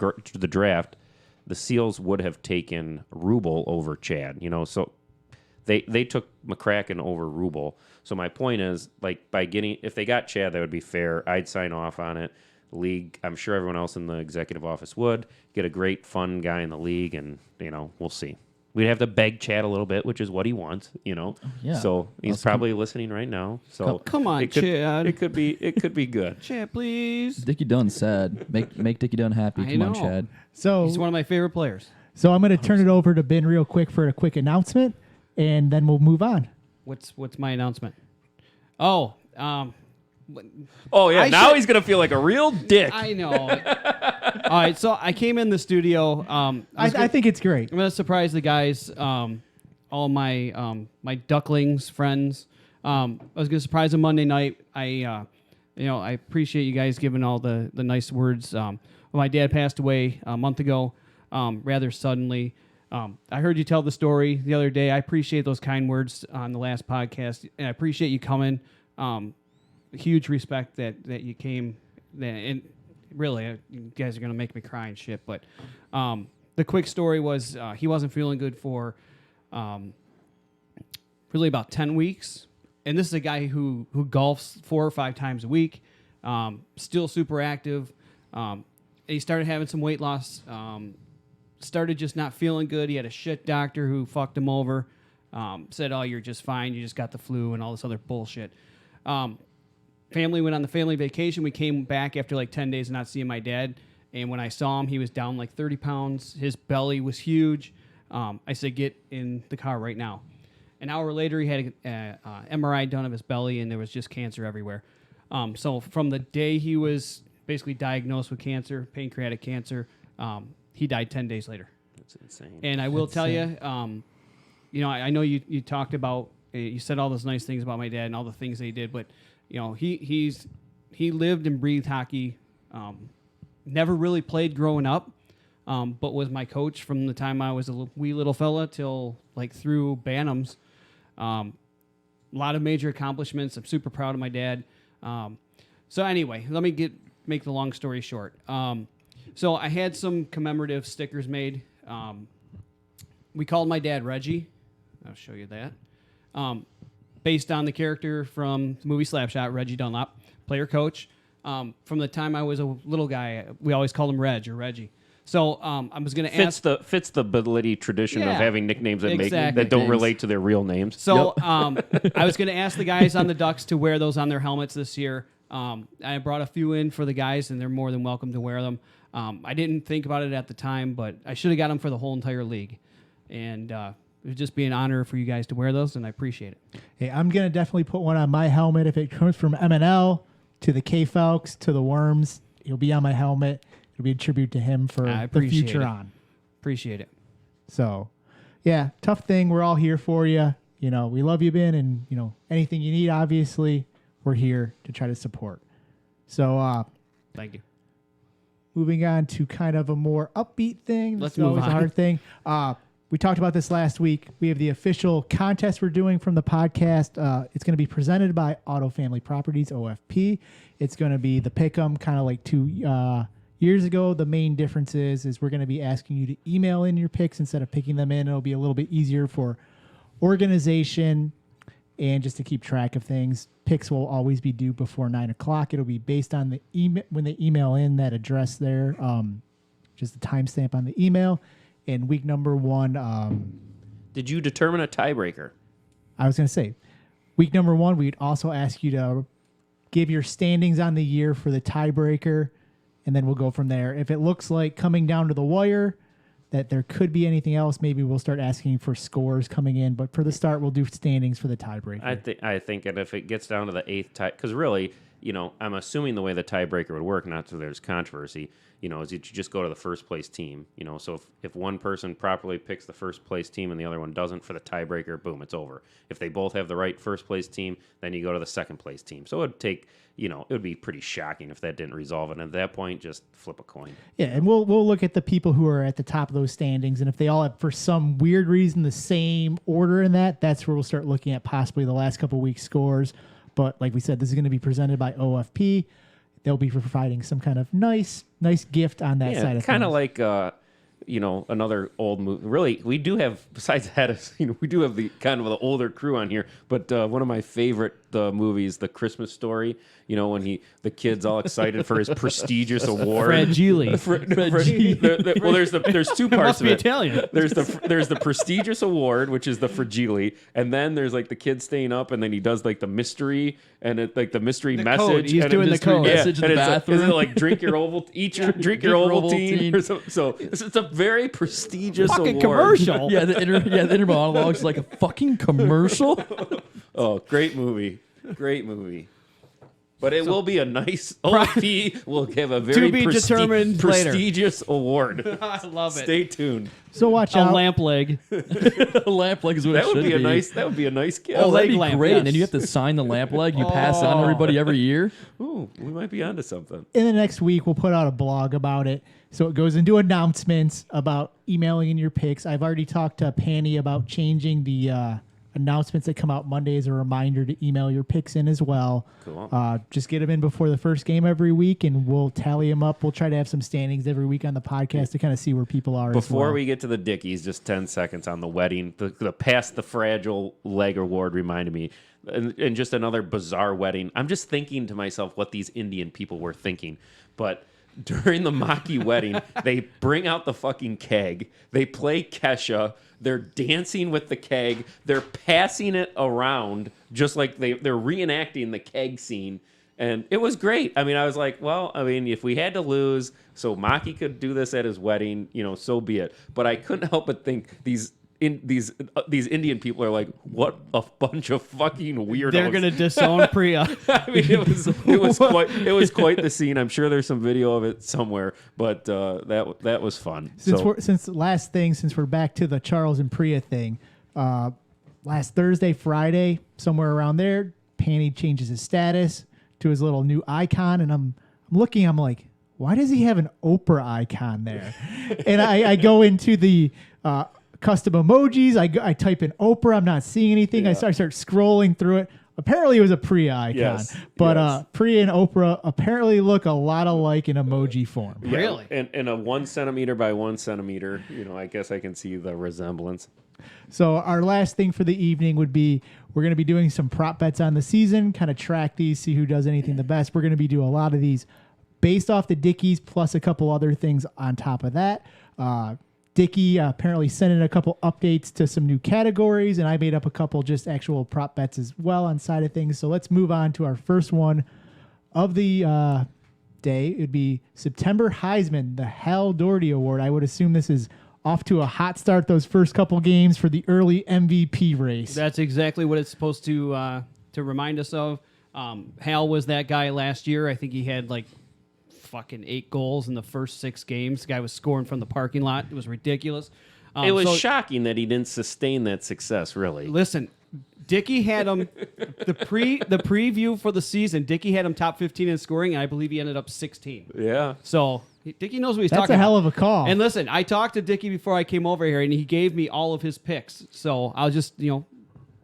S2: draft, the Seals would have taken Rubel over Chad. You know, so they took McCracken over Rubel. So my point is, like, if they got Chad, that would be fair. I'd sign off on it. League, I'm sure everyone else in the executive office would get a great, fun guy in the league, and we'll see. We'd have to beg Chad a little bit, which is what he wants,
S4: yeah.
S2: So he's probably listening right now. So
S5: Come on, Chad.
S2: It could be good.
S5: Chad, please.
S4: Dickie Dunn said, make Dickie Dunn happy.
S5: I
S4: Come on,
S5: know.
S4: Chad.
S3: So,
S5: He's one of my favorite players.
S3: I'm going to turn it over to Ben real quick for a quick announcement, and then we'll move on.
S5: What's my announcement? Oh,
S2: Oh yeah,
S5: I
S2: now
S5: should-
S2: he's gonna feel like a real dick.
S5: I know. All right, so I came in the studio.
S3: I think it's great.
S5: I'm gonna surprise the guys. All my my ducklings friends. I was gonna surprise them Monday night. I appreciate you guys giving all the nice words. My dad passed away a month ago, rather suddenly. I heard you tell the story the other day. I appreciate those kind words on the last podcast, and I appreciate you coming. Huge respect that you came. And really, you guys are gonna make me cry and shit. But the quick story was he wasn't feeling good for really about 10 weeks. And this is a guy who golfs 4 or 5 times a week, still super active. He started having some weight loss. Started just not feeling good. He had a shit doctor who fucked him over. Said, "Oh, you're just fine. You just got the flu," and all this other bullshit. Family went on the family vacation. We came back after like 10 days of not seeing my dad. And when I saw him, he was down like 30 pounds. His belly was huge. I said, "Get in the car right now." An hour later, he had an MRI done of his belly, and there was just cancer everywhere. So from the day he was basically diagnosed with cancer, pancreatic cancer, he died 10 days later.
S2: That's insane.
S5: And I will tell you, I know you talked about, you said all those nice things about my dad and all the things that he did, but he lived and breathed hockey. Never really played growing up, but was my coach from the time I was a wee little fella till like through Bantams. A lot of major accomplishments. I'm super proud of my dad. So anyway, let me make the long story short. So I had some commemorative stickers made. We called my dad Reggie. I'll show you that. Based on the character from the movie Slapshot, Reggie Dunlop, player coach. From the time I was a little guy, we always called him Reg or Reggie. So I was going to ask.
S2: Fits the Bility tradition of
S5: Yeah,
S2: having nicknames that
S5: exactly.
S2: that don't relate to their real names.
S5: So I was going to ask the guys on the Ducks to wear those on their helmets this year. I brought a few in for the guys, and they're more than welcome to wear them. I didn't think about it at the time, but I should have got them for the whole entire league. And it would just be an honor for you guys to wear those, and I appreciate it.
S3: Hey, I'm going to definitely put one on my helmet. If it comes from MNL to the K-Falks to the Worms, it'll be on my helmet. It'll be a tribute to him for
S5: I
S3: the
S5: appreciate
S3: future
S5: it.
S3: on.
S5: Appreciate it.
S3: So, yeah, tough thing. We're all here for you. We love you, Ben, and, anything you need, obviously, we're here to try to support. So,
S5: Thank you.
S3: moving on to kind of a more upbeat thing.
S5: Let's
S3: This is
S5: move
S3: always
S5: on.
S3: a hard thing. We talked about this last week. We have the official contest we're doing from the podcast. It's going to be presented by Auto Family Properties, OFP. It's going to be the pick'em, kind of like 2 years ago. The main difference is we're going to be asking you to email in your picks instead of picking them in. It'll be a little bit easier for organization and just to keep track of things. Picks will always be due before 9 o'clock. It'll be based on the email when they email in that address there, just the timestamp on the email. In week number 1,
S2: Did you determine a tiebreaker?
S3: I was going to say, week number 1, we'd also ask you to give your standings on the year for the tiebreaker, and then we'll go from there. If it looks like coming down to the wire, that there could be anything else, maybe we'll start asking for scores coming in. But for the start, we'll do standings for the tiebreaker.
S2: I think, and if it gets down to the 8th tie, because really, I'm assuming the way the tiebreaker would work, not that there's controversy, is that you just go to the first place team. So if one person properly picks the first place team and the other one doesn't for the tiebreaker, boom, it's over. If they both have the right first place team, then you go to the second place team. So it would take, it would be pretty shocking if that didn't resolve it. And at that point, just flip a coin.
S3: Yeah, and we'll look at the people who are at the top of those standings, and if they all have, for some weird reason, the same order in that's where we'll start looking at possibly the last couple weeks' scores. But like we said, this is going to be presented by OFP. They'll be providing some kind of nice gift on that side of things.
S2: Kind of like, another old movie. Really, we do have, besides that, we do have the kind of the older crew on here. But one of my favorite movies, The Christmas Story. When the kid's all excited for his prestigious award.
S5: Fragile.
S2: Well, there's two parts
S5: Must
S2: of
S5: be
S2: it.
S5: Italian.
S2: There's the prestigious award, which is the Fragile, and then there's like the kid staying up, and then he does like the mystery and the mystery
S5: The
S2: message.
S5: code. He's
S2: and
S5: doing the code.
S4: Message in the bathroom.
S2: Is it like drink your Ovaltine or something? So it's a very prestigious
S5: Fucking
S2: award.
S5: commercial.
S4: Yeah, the inner monologue's like a fucking commercial.
S2: Oh, great movie. But it will be a nice OFP will give a very
S5: To be determined later.
S2: prestigious award.
S5: I love it.
S2: Stay tuned.
S3: So watch
S5: A
S3: out.
S5: lamp leg.
S4: Lamp leg is what
S2: That
S4: it
S2: would
S4: should
S2: be a
S4: be.
S2: nice. That would be a nice gift.
S4: Oh, that'd
S5: leg
S4: be
S5: lamp,
S4: great.
S5: yes.
S4: And then you have to sign the lamp leg. You pass it on to everybody every year.
S2: Ooh, we might be onto something.
S3: In the next week, we'll put out a blog about it. So it goes into announcements about emailing in your picks. I've already talked to Panny about changing the announcements that come out Monday as a reminder to email your picks in as well.
S2: Cool.
S3: Just get them in before the first game every week, and we'll tally them up. We'll try to have some standings every week on the podcast to kind of see where people are.
S2: Before
S3: as well.
S2: we get to the Dickies, just 10 seconds on the wedding. The Pass the Fragile Leg Award reminded me. And just another bizarre wedding. I'm just thinking to myself what these Indian people were thinking. But during the Maki wedding, they bring out the fucking keg. They play Kesha. They're dancing with the keg. They're passing it around just like they're reenacting the keg scene. And it was great. I mean, I was like, well, if we had to lose so Maki could do this at his wedding, so be it. But I couldn't help but think these Indian people are like, what a bunch of fucking weirdos.
S5: They're gonna disown Priya.
S2: I mean, it was quite the scene. I'm sure there's some video of it somewhere, but that was fun.
S3: Since we're back to the Charles and Priya thing, last Thursday, Friday, somewhere around there, Panny changes his status to his little new icon, and I'm looking, I'm like, why does he have an Oprah icon there? And I go into the custom emojis. I type in Oprah. I'm not seeing anything. I start scrolling through it. Apparently, it was a Priya icon.
S2: Yes,
S3: But
S2: yes.
S3: Priya and Oprah apparently look a lot alike in emoji form.
S2: Yeah,
S5: Really?
S2: and a 1 centimeter by 1 centimeter. I guess I can see the resemblance.
S3: So our last thing for the evening would be we're going to be doing some prop bets on the season, kind of track these, see who does anything the best. We're going to be doing a lot of these based off the Dickies plus a couple other things on top of that. Dickie apparently sent in a couple updates to some new categories, and I made up a couple just actual prop bets as well on side of things. So let's move on to our first one of the day. It would be September Heisman, the Hal Doherty Award. I would assume this is off to a hot start those first couple games for the early MVP race.
S5: That's exactly what it's supposed to remind us of. Hal was that guy last year. I think he had like fucking 8 goals in the first 6 games. The guy was scoring from the parking lot. It was ridiculous.
S2: It was shocking that he didn't sustain that success, really.
S5: Listen, Dickie had him the preview for the season. Dickie had him top 15 in scoring, and I believe he ended up 16.
S2: Yeah.
S5: So Dickie knows what he's
S3: That's
S5: talking
S3: a
S5: about.
S3: hell of a call.
S5: And listen, I talked to Dickie before I came over here, and he gave me all of his picks. So I'll just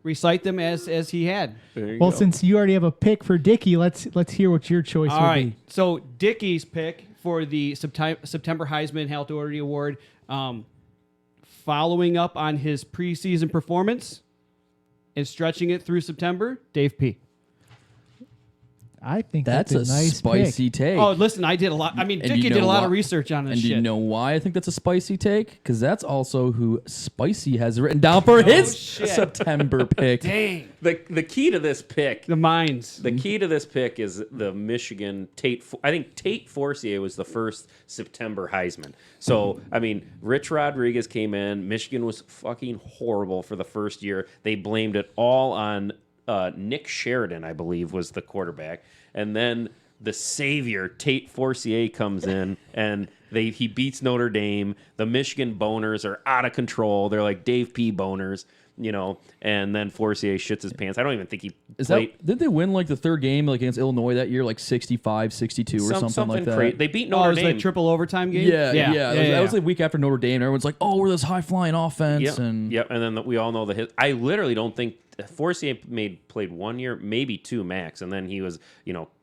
S5: recite them as he had.
S2: There you
S3: Well,
S2: go.
S3: since you already have a pick for Dickie, let's hear what your choice
S5: All
S3: would
S5: right.
S3: be.
S5: So Dickie's pick for the September Heisman Hal Doherty Award, following up on his preseason performance and stretching it through September, Dave P.
S3: I think
S4: That's a
S3: nice
S4: spicy
S3: pick.
S4: take.
S5: Oh, listen, I did a lot. I mean,
S4: And
S5: Dickie
S4: you
S5: did a
S4: know
S5: lot
S4: why-
S5: of research on this
S4: And
S5: shit.
S4: do you know why I think that's a spicy take? Because that's also who Spicy has written down for his
S5: shit.
S4: September pick.
S5: Dang.
S2: The key to this pick.
S5: The mines.
S2: The key to this pick is the Michigan Tate. I think Tate Forcier was the first September Heisman. So, I mean, Rich Rodriguez came in. Michigan was fucking horrible for the first year. They blamed it all on Nick Sheridan, I believe, was the quarterback. And then the savior, Tate Forcier, comes in, and he beats Notre Dame. The Michigan boners are out of control. They're like Dave P. boners. And then Forcier shits his pants. I don't even think he played.
S4: Did they win like the third game like against Illinois that year, like 65-62 or something like that?
S2: crazy. They beat
S5: Oh, it
S2: Notre
S5: was
S2: Dame.
S5: that triple overtime game?
S4: Yeah. That was the week after Notre Dame. Everyone's like, "Oh, we're this high flying offense."
S2: Yep,
S4: And
S2: yep. And then we all know the hit. I literally don't think Forcier played 1 year, maybe 2 max, and then he was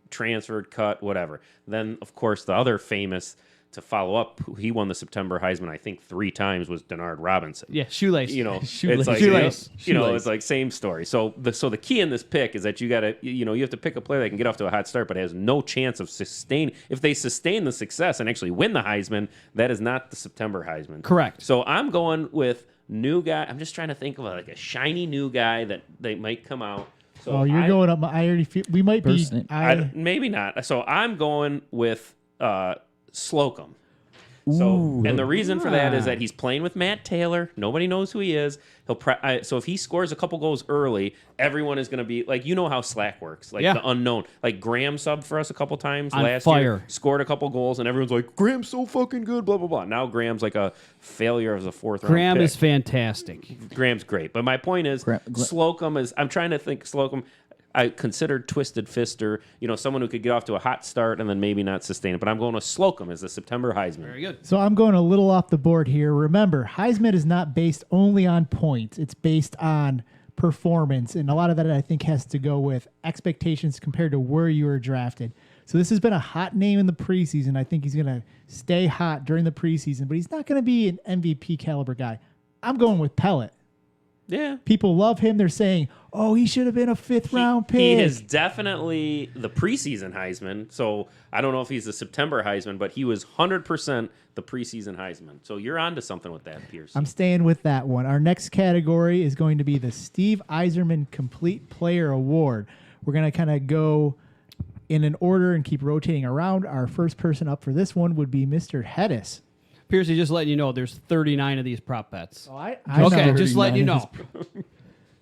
S2: transferred, cut, whatever. Then of course the other famous to follow up, he won the September Heisman I think 3 times, was Denard Robinson.
S5: Yeah, shoelace.
S2: It's like
S5: Shoelace.
S2: it's like same story. So the key in this pick is that you got to you have to pick a player that can get off to a hot start but has no chance of sustain. If they sustain the success and actually win the Heisman, that is not the September Heisman.
S5: Correct.
S2: So I'm going with new guy. I'm just trying to think of like a shiny new guy that they might come out. So
S3: you're going up. I already feel we might be.
S4: Person-
S2: maybe not. So I'm going with Slocum. So, and the reason for that is that he's playing with Matt Taylor. Nobody knows who he is. So if he scores a couple goals early, everyone is going to be like, how Slack works, like the unknown. Like Graham subbed for us a couple times
S5: On
S2: last
S5: fire.
S2: year, scored a couple goals, and everyone's like, Graham's so fucking good, blah blah blah. Now Graham's like a failure as a 4th round
S5: Graham
S2: pick.
S5: is fantastic.
S2: Graham's great, but my point is, Slocum is. I'm trying to think Slocum. I considered Twisted Fister, someone who could get off to a hot start and then maybe not sustain it. But I'm going with Slocum as the September Heisman.
S5: Very good.
S3: So I'm going a little off the board here. Remember, Heisman is not based only on points. It's based on performance. And a lot of that, I think, has to go with expectations compared to where you were drafted. So this has been a hot name in the preseason. I think he's going to stay hot during the preseason, but he's not going to be an MVP caliber guy. I'm going with Pellet.
S2: Yeah.
S3: People love him. They're saying, oh, he should have been a 5th round pick.
S2: He is definitely the preseason Heisman. So I don't know if he's the September Heisman, but he was 100% the preseason Heisman. So you're onto something with that, Pierce.
S3: I'm staying with that one. Our next category is going to be the Steve Yzerman Complete Player Award. We're going to kind of go in an order and keep rotating around. Our first person up for this one would be Mr. Hedis.
S5: Piercy, just letting you know, there's 39 of these prop bets.
S3: Oh, I
S5: Okay,
S3: know.
S5: just letting you know.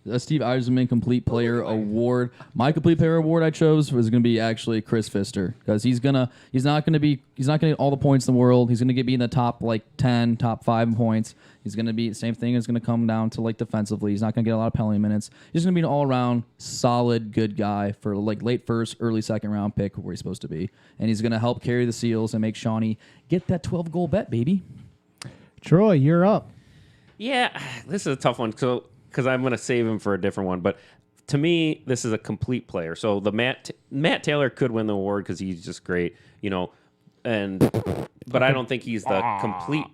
S4: The Steve Yzerman Complete Player Award. My Complete Player Award I chose was going to be actually Chris Pfister because he's not going to get all the points in the world. He's going to be in the top 10, top 5 in points. He's going to be the same thing. It's going to come down to defensively. He's not going to get a lot of penalty minutes. He's going to be an all around solid good guy for late first, early second round pick where he's supposed to be, and he's going to help carry the Seals and make Shawnee get that 12-goal bet, baby.
S3: Troy, you're up.
S2: Yeah, this is a tough one. So because I'm going to save him for a different one, but to me, this is a complete player. So the Matt Taylor could win the award because he's just great, but I don't think he's the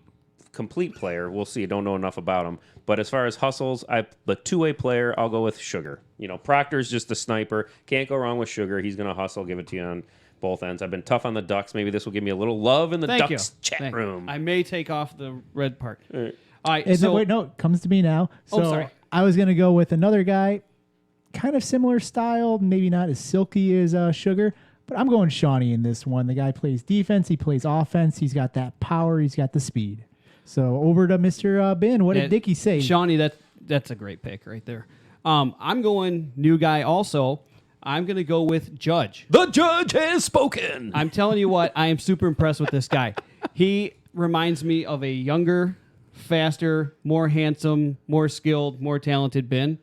S2: complete player. We'll see. I don't know enough about him. But as far as hustles, the two-way player, I'll go with Sugar. Proctor's just a sniper. Can't go wrong with Sugar. He's going to hustle, give it to you on both ends. I've been tough on the Ducks. Maybe this will give me a little love in the
S5: Thank
S2: Ducks
S5: you.
S2: chat
S5: Thank
S2: room.
S5: you. I may take off the red part.
S2: All right.
S5: All right.
S3: Wait, no, it comes to me now. So
S5: Oh, sorry.
S3: I was going to go with another guy, kind of similar style, maybe not as silky as Sugar, but I'm going Shawnee in this one. The guy plays defense. He plays offense. He's got that power. He's got the speed. So over to Mr. Ben. What did Dickie say?
S5: Shawnee, that's a great pick right there. I'm going new guy also. I'm going to go with Judge.
S2: The judge has spoken.
S5: I'm telling you what, I am super impressed with this guy. He reminds me of a younger, faster, more handsome, more skilled, more talented Ben.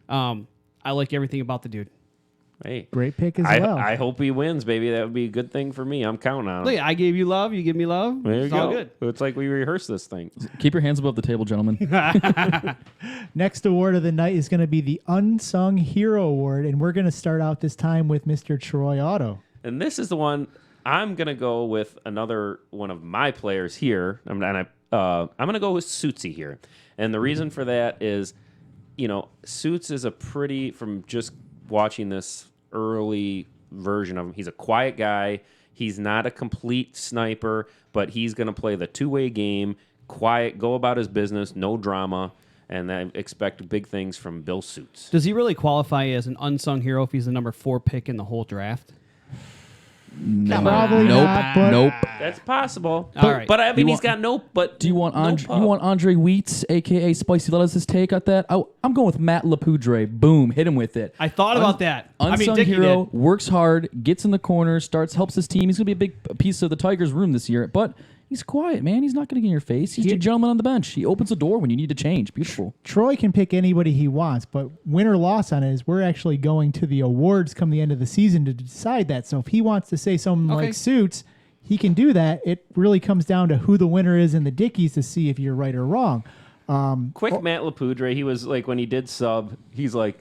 S5: I like everything about the dude.
S2: Hey,
S3: Great pick as well.
S2: I hope he wins, baby. That would be a good thing for me. I'm counting on him.
S5: Look, I gave you love. You give me love.
S2: There you
S5: It's
S2: go.
S5: all good.
S2: It's like we rehearsed this thing.
S4: Keep your hands above the table, gentlemen.
S3: Next award of the night is going to be the Unsung Hero Award, and we're going to start out this time with Mr. Troy Otto.
S2: And this is the one I'm going to go with another one of my players here. I'm going to go with Suitsy here. And the reason for that is, Suits is from just watching this early version of him. He's a quiet guy. He's not a complete sniper, but he's going to play the two-way game, quiet, go about his business, no drama, and I expect big things from Bill Suits.
S5: Does he really qualify as an unsung hero if he's the number 4 pick in the whole draft?
S4: No.
S3: Probably
S4: nope.
S3: not, but-
S4: Nope.
S2: That's possible.
S5: All right.
S2: But I mean,
S4: You
S2: he's got no. But
S4: Do you want
S2: no
S4: you want Andre Wheats, aka Spicy Lettuce's take at that? I'm going with Matt Lapudre. Boom, hit him with it.
S5: I thought about that.
S4: Unsung
S5: Dickie
S4: hero,
S5: did.
S4: works hard, gets in the corner, helps his team. He's gonna be a big piece of the Tigers' room this year, but he's quiet, man. He's not gonna get in your face. He's a gentleman on the bench. He opens the door when you need to change. Beautiful.
S3: Troy can pick anybody he wants, but win or loss on it is we're actually going to the awards come the end of the season to decide that. So if he wants to say someone
S5: Okay.
S3: like Suits, he can do that. It really comes down to who the winner is in the Dickies to see if you're right or wrong.
S2: quick, Matt Lapudre. He was like when he did sub. He's like.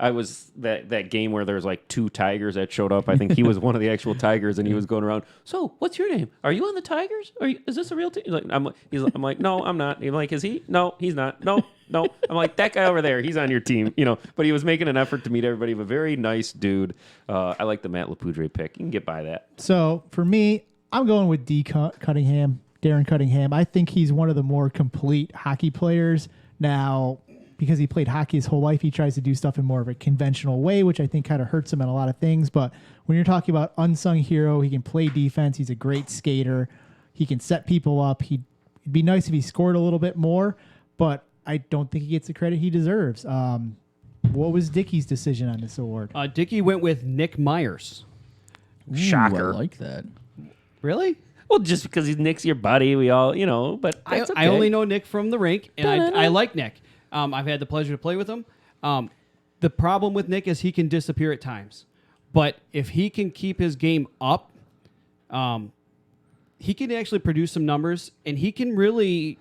S2: I was that game where there's like 2 Tigers that showed up. I think he was one of the actual Tigers, and he was going around. So, what's your name? Are you on the Tigers? Is this a real team? I'm like, no, I'm not. He's like, is he? No, he's not. No. I'm like, that guy over there, he's on your team, But he was making an effort to meet everybody. A very nice dude. I like the Matt Lapudre pick. You can get by that.
S3: So for me, I'm going with Cunningham, Darren Cunningham. I think he's one of the more complete hockey players. Now, because he played hockey his whole life, he tries to do stuff in more of a conventional way, which I think kind of hurts him in a lot of things. But when you're talking about unsung hero, he can play defense. He's a great skater. He can set people up. It'd be nice if he scored a little bit more, but I don't think he gets the credit he deserves. What was Dickie's decision on this award?
S5: Dickie went with Nick Myers.
S2: Shocker.
S4: Ooh, I like that.
S5: Really?
S2: Well, just because he's Nick's your buddy, we all, but
S5: I
S2: that's okay.
S5: only know Nick from the rink, and I like Nick. I've had the pleasure to play with him. The problem with Nick is he can disappear at times. But if he can keep his game up, he can actually produce some numbers, and he can really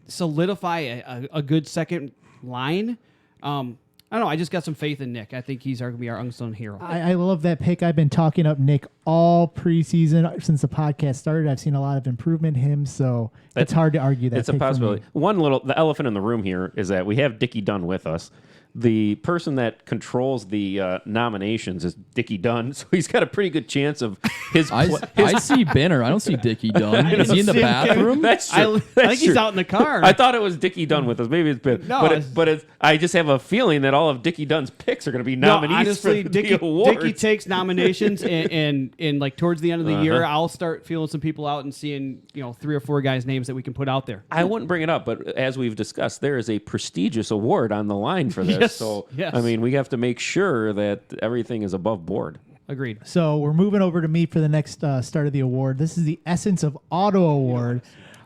S5: solidify a good second line. I don't know. I just got some faith in Nick. I think he's going to be our unsung hero.
S3: I love that pick. I've been talking up Nick all preseason since the podcast started. I've seen a lot of improvement in him, so it's hard to argue that.
S2: It's a
S3: pick for me.
S2: possibility. The elephant in the room here is that we have Dickie Dunn with us. The person that controls the nominations is Dickie Dunn, so he's got a pretty good chance of his.
S4: I see Benner. I don't see Dickie Dunn. Is he in the
S5: see him
S4: bathroom?
S2: That's true.
S5: I think he's out in the car.
S2: I thought it was Dickie Dunn with us. Maybe it's Ben.
S5: No,
S2: but I just have a feeling that all of Dickie Dunn's picks are going to be nominees
S5: honestly,
S2: for
S5: Dickie,
S2: the awards.
S5: Dickie takes nominations, and like towards the end of the year, I'll start feeling some people out and seeing 3 or 4 guys' names that we can put out there.
S2: I wouldn't bring it up, but as we've discussed, there is a prestigious award on the line for this.
S5: Yes,
S2: So,
S5: yes.
S2: I mean, we have to make sure that everything is above board.
S5: Agreed.
S3: So we're moving over to me for the next start of the award. This is the Essence of Auto Award.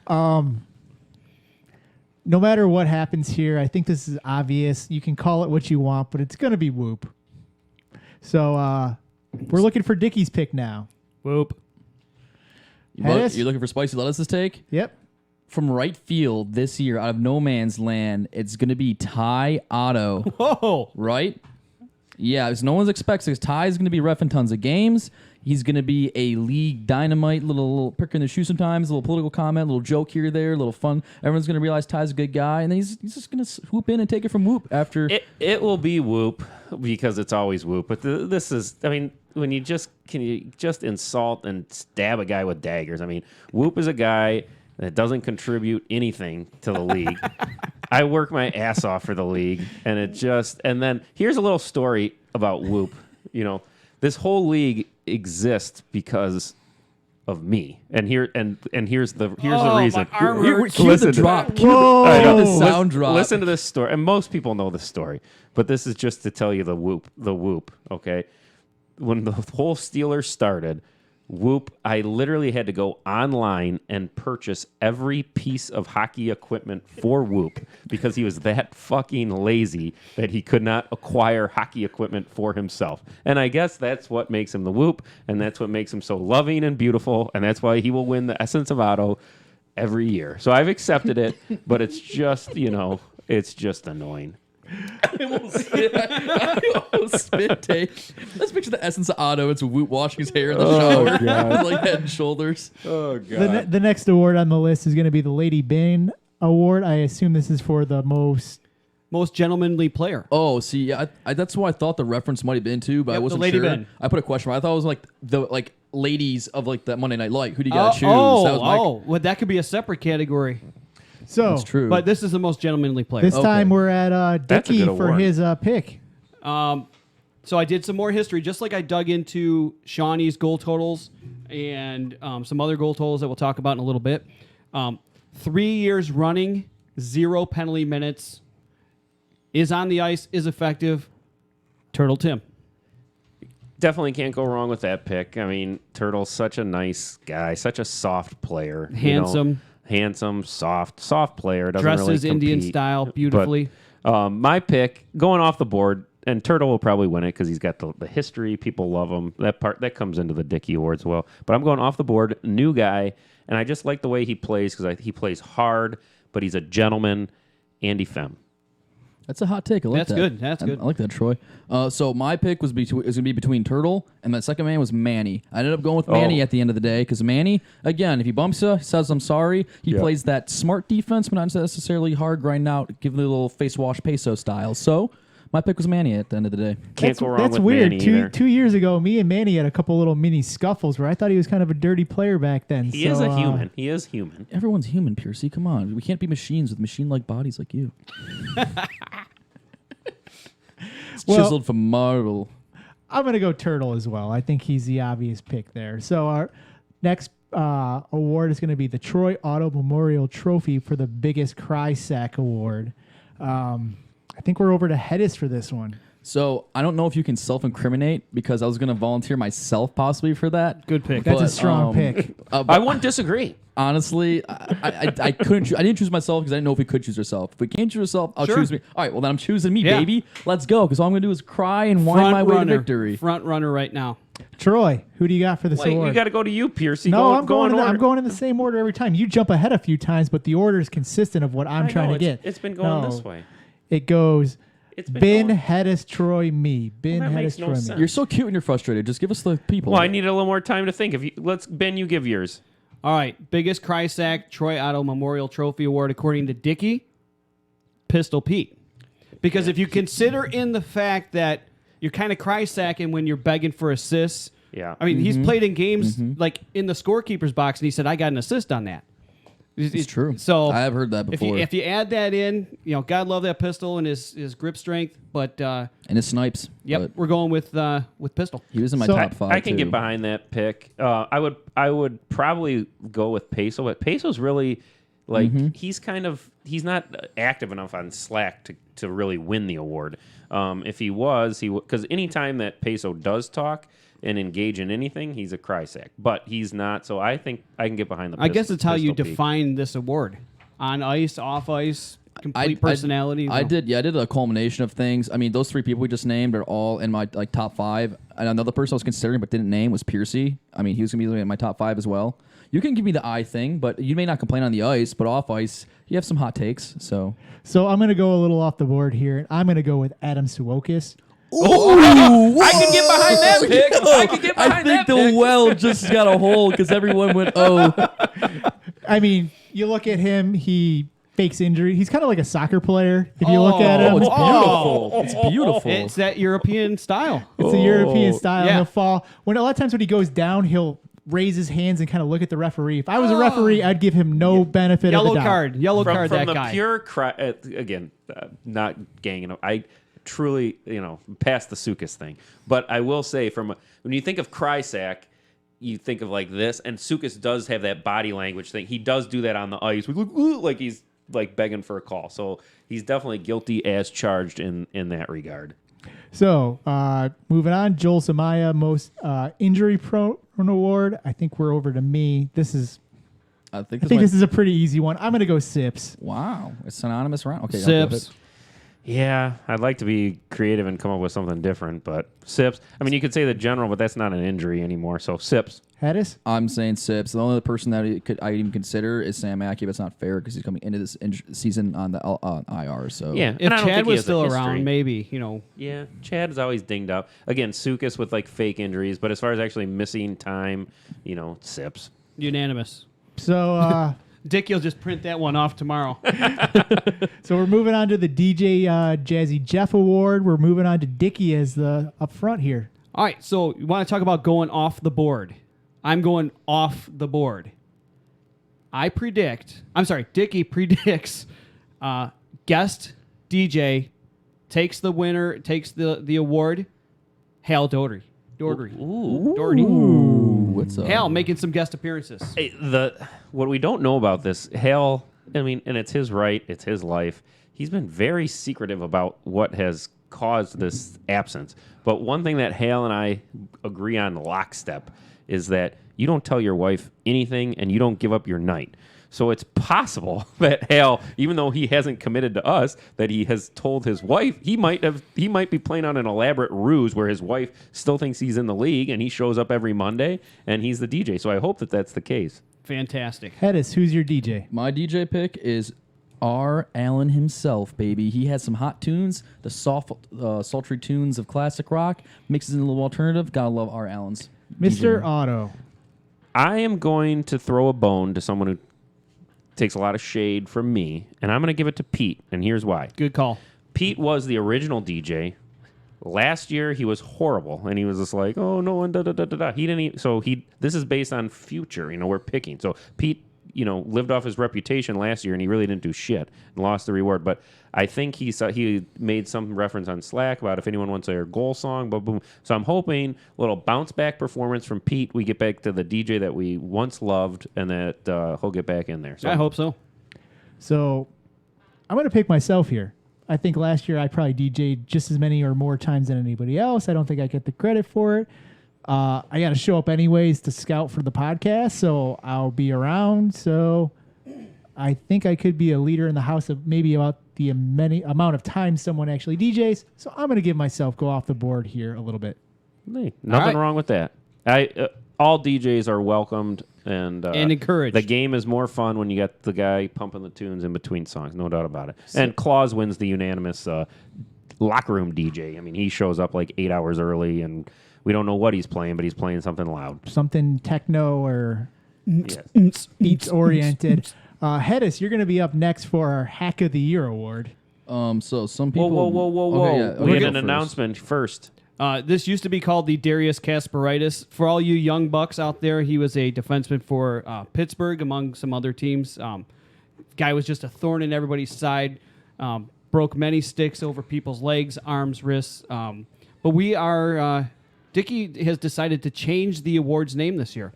S3: No matter what happens here, I think this is obvious. You can call it what you want, but it's going to be Whoop. So we're looking for Dickie's pick now.
S5: Whoop.
S3: Hedis?
S4: You're looking for Spicy Lettuce's take?
S3: Yep.
S4: From right field this year, out of no man's land, it's going to be Ty Otto.
S5: Whoa.
S4: Right? Yeah, as no one expects this. Ty's going to be reffing tons of games. He's going to be a league dynamite, little prick in the shoe sometimes, a little political comment, a little joke here or there, a little fun. Everyone's going to realize Ty's a good guy, and then he's just going to swoop in and take it from Whoop after.
S2: It will be Whoop because it's always Whoop. But this is, I mean, can you just insult and stab a guy with daggers? I mean, Whoop is a guy that doesn't contribute anything to the league. I work my ass off for the league, and then here's a little story about Whoop. This whole league exists because of me, and here's the reason.
S5: my arm hurts.
S4: Cue the drop. Cue
S2: I know.
S4: the sound drop.
S2: Listen to this story, and most people know this story, but this is just to tell you the Whoop. Okay, when the whole Steelers started, Whoop, I literally had to go online and purchase every piece of hockey equipment for Whoop because he was that fucking lazy that he could not acquire hockey equipment for himself. And I guess that's what makes him the Whoop, and that's what makes him so loving and beautiful, and that's why he will win the Essence of Otto every year. So I've accepted it, but it's just, it's just annoying.
S4: I almost spit take. Let's picture the Essence of Otto. It's Whoop washing his hair in the shower. With like head and shoulders.
S2: Oh, God.
S3: The next award on the list is going to be the Lady Bane Award. I assume this is for the most
S5: most gentlemanly player.
S4: Oh, see, yeah, that's what I thought the reference might have been to, but I
S5: Yep, the
S4: wasn't
S5: Lady
S4: sure.
S5: Ben.
S4: I put a question mark. I thought it was like the ladies of like that Monday Night Light. Who do you gotta choose? That was my,
S5: well, that could be a separate category.
S3: So
S4: That's true.
S5: But this is the most gentlemanly player.
S3: this
S4: Okay.
S3: time we're at
S2: That's a
S3: Dickey
S2: good
S3: for
S2: award.
S3: his pick.
S5: So I did some more history, just like I dug into Shawnee's goal totals and some other goal totals that we'll talk about in a little bit. 3 years running, 0 penalty minutes, is on the ice, is effective. Turtle Tim.
S2: Definitely can't go wrong with that pick. I mean, Turtle's such a nice guy, such a soft player.
S5: Handsome.
S2: Handsome, soft player. Doesn't
S5: Dresses
S2: really
S5: Indian
S2: compete.
S5: style beautifully.
S2: But, my pick, going off the board, and Turtle will probably win it because he's got the history. People love him. That comes into the Dickey Award as well. But I'm going off the board, new guy, and I just like the way he plays because he plays hard, but he's a gentleman. Andy Fem.
S4: That's a hot take. I like
S5: That's
S4: that.
S5: good. That's good.
S4: I like that, Troy. So my pick was going to be between Turtle and my second man was Manny. I ended up going with Manny at the end of the day because Manny, again, if he bumps you, he says I'm sorry. He plays that smart defense, but not necessarily hard grind out, give it a little face wash peso style. So my pick was Manny at the end of the day.
S2: Can't go wrong
S3: That's
S2: with
S3: weird.
S2: Manny either.
S3: Two years ago, me and Manny had a couple little mini scuffles where I thought he was kind of a dirty player back then.
S2: He is a human. He is human.
S4: Everyone's human, Piercy. Come on. We can't be machines with machine-like bodies like you. It's
S3: Well-
S4: chiseled from marble.
S3: I'm going to go Turtle as well. I think he's the obvious pick there. So our next award is going to be the Troy Auto Memorial Trophy for the biggest cry sack award. I think we're over to Hedis for this one.
S4: So I don't know if you can self-incriminate because I was going to volunteer myself possibly for that.
S5: Good pick.
S3: That's a
S4: But,
S3: strong pick.
S2: I wouldn't disagree.
S4: Honestly, I couldn't. I didn't choose myself because I didn't know if we could choose ourselves. If we can't choose ourselves, I'll
S5: Sure.
S4: choose me. All right, well then I'm choosing me,
S5: Yeah.
S4: baby. Let's go. Because all I'm gonna do is cry and whine my way to victory.
S5: Front runner right now.
S3: Troy, who do you got for this
S2: Like,
S3: award?
S2: you got to go to you, Piercy.
S3: No,
S2: go,
S3: I'm
S2: go
S3: going.
S2: in order.
S3: I'm going in the same order every time. You jump ahead a few times, but the order is consistent of what I'm
S2: I
S3: trying
S2: know,
S3: to get.
S2: It's been going
S3: No,
S2: this way.
S3: It goes
S2: It's been
S3: Ben,
S2: going.
S3: Hedis, Troy, me. Ben,
S2: Well, that
S3: Hedis,
S2: makes no
S3: Troy, me.
S2: sense.
S4: You're so cute and you're frustrated. Just give us the people.
S2: Well, I need a little more time to think. Ben, you give yours.
S5: All right. Biggest cry sack Troy Otto Memorial Trophy Award according to Dickey, Pistol Pete. Because if you consider in the fact that you're kind of cry sacking when you're begging for assists.
S2: Yeah.
S5: I mean, he's played in games like in the scorekeeper's box, and he said, I got an assist on that.
S4: It's true.
S5: So
S4: I have heard that before.
S5: If you add that in, God love that pistol and his grip strength. But
S4: and his snipes.
S5: yep,
S4: but
S5: we're going with pistol.
S4: he was in my
S3: So-
S4: top five.
S2: I can
S4: too.
S2: get behind that pick. I would probably go with Peso, but Peso's really like he's not active enough on Slack to really win the award. If he was, because anytime that Peso does talk and engage in anything, he's a cry sack. But he's not, so I think I can get behind the.
S5: I guess it's how you
S2: Pistol Pete.
S5: define this award: on ice, off ice, complete personality.
S4: I did a culmination of things. I mean, those three people we just named are all in my top five. And another person I was considering but didn't name was Piercy. I mean, he was gonna be in my top five as well. You can give me the eye thing, but you may not complain on the ice, but off ice, you have some hot takes. So
S3: So I'm going to go a little off the board here. I'm going to go with Adam Suwokis.
S2: I can get behind that pick. I can get behind
S4: I think
S2: that
S4: the
S2: pick.
S4: well just got a hole because everyone went, oh.
S3: I mean, you look at him, he fakes injury. He's kind of like a soccer player if you look at him.
S4: Oh, it's
S3: It's,
S4: beautiful. It's beautiful.
S5: It's that European style.
S3: a European style.
S5: Yeah.
S3: He'll fall. A lot of times when he goes down, he'll raise his hands and kind of look at the referee. If I was a referee, I'd give him no benefit
S5: Yellow
S3: of the doubt.
S5: card. Yellow
S2: from
S5: card. That
S2: the
S5: guy.
S2: pure cry again, not ganging. I truly, past the Sukas thing, but I will say when you think of Krysak, you think of like this, and Sukas does have that body language thing. He does do that on the ice. We look like he's like begging for a call. So he's definitely guilty as charged in that regard.
S3: So moving on, Joel Samaya, most injury prone award. I think we're over to me.
S4: I think
S3: This is a pretty easy one. I'm going to go Sips.
S4: wow. It's synonymous around. Okay. I'll go with
S5: Sips.
S4: it.
S2: Yeah, I'd like to be creative and come up with something different, but Sips. I mean, you could say the general, but that's not an injury anymore. So Sips.
S3: Hedis?
S4: I'm saying Sips. The only other person that I even consider is Sam Mackey, but it's not fair because he's coming into this season on the IR. So
S2: Yeah,
S5: If
S2: and I don't
S5: Chad
S2: think he
S5: was
S2: has a
S5: still
S2: history.
S5: around, maybe
S2: Yeah, Chad is always dinged up. Again, Sukas with like fake injuries, but as far as actually missing time, Sips.
S5: unanimous.
S3: So
S5: Dickie will just print that one off tomorrow.
S3: So we're moving on to the DJ Jazzy Jeff Award. We're moving on to Dickie as the up front here.
S5: All right, so you want to talk about going off the board. I'm going off the board. Dickie predicts guest DJ takes the winner, takes the award, Hal Doherty. Doherty.
S4: What's up?
S5: Hal making some guest appearances.
S2: Hey, what we don't know about this, Hale, I mean, and it's his right, it's his life. He's been very secretive about what has caused this absence. But one thing that Hale and I agree on lockstep is that you don't tell your wife anything and you don't give up your night. So it's possible that Hale, even though he hasn't committed to us, that he has told his wife he might be playing on an elaborate ruse where his wife still thinks he's in the league and he shows up every Monday and he's the DJ. So I hope that that's the case.
S5: Fantastic.
S3: Hedis, who's your DJ?
S4: My DJ pick is R. Allen himself, baby. He has some hot tunes, the soft, sultry tunes of classic rock, mixes in a little alternative. Gotta love R. Allen's.
S3: Mr.
S4: DJ.
S3: Otto.
S2: I am going to throw a bone to someone who takes a lot of shade from me, and I'm going to give it to Pete, and here's why.
S5: Good call.
S2: Pete was the original DJ. Last year, he was horrible, and he was just like, oh, no, and da-da-da-da-da. He didn't this is based on future, we're picking. So Pete, lived off his reputation last year, and he really didn't do shit and lost the reward. But I think he made some reference on Slack about if anyone wants their goal song, boom, boom. So I'm hoping a little bounce back performance from Pete. We get back to the DJ that we once loved, and that he'll get back in there. So
S5: I hope so.
S3: So I'm going to pick myself here. I think last year I probably DJ'd just as many or more times than anybody else. I don't think I get the credit for it. I got to show up anyways to scout for the podcast, so I'll be around. So I think I could be a leader in the house of maybe about the amount of time someone actually DJs. So I'm going to give myself go off the board here a little bit.
S2: Hey, nothing wrong with that. All DJs are welcomed and
S5: encouraged.
S2: The game is more fun when you got the guy pumping the tunes in between songs, no doubt about it. And Claus wins the unanimous locker room DJ. I mean, he shows up like 8 hours early, and we don't know what he's playing, but he's playing something loud.
S3: Something techno or
S2: Yes.
S3: beats oriented. Hedis, you're going to be up next for our Hack of the Year award.
S4: So some people.
S2: Whoa.
S4: Okay, yeah,
S2: We
S4: okay,
S2: get an
S4: first.
S2: announcement first.
S5: This used to be called the Darius Kasperitis. For all you young bucks out there, he was a defenseman for Pittsburgh, among some other teams. Guy was just a thorn in everybody's side. Broke many sticks over people's legs, arms, wrists. But we are... Dickie has decided to change the award's name this year.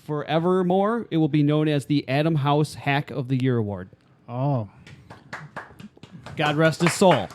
S5: Forevermore, it will be known as the Adam House Hack of the Year Award.
S3: Oh,
S5: God rest his soul.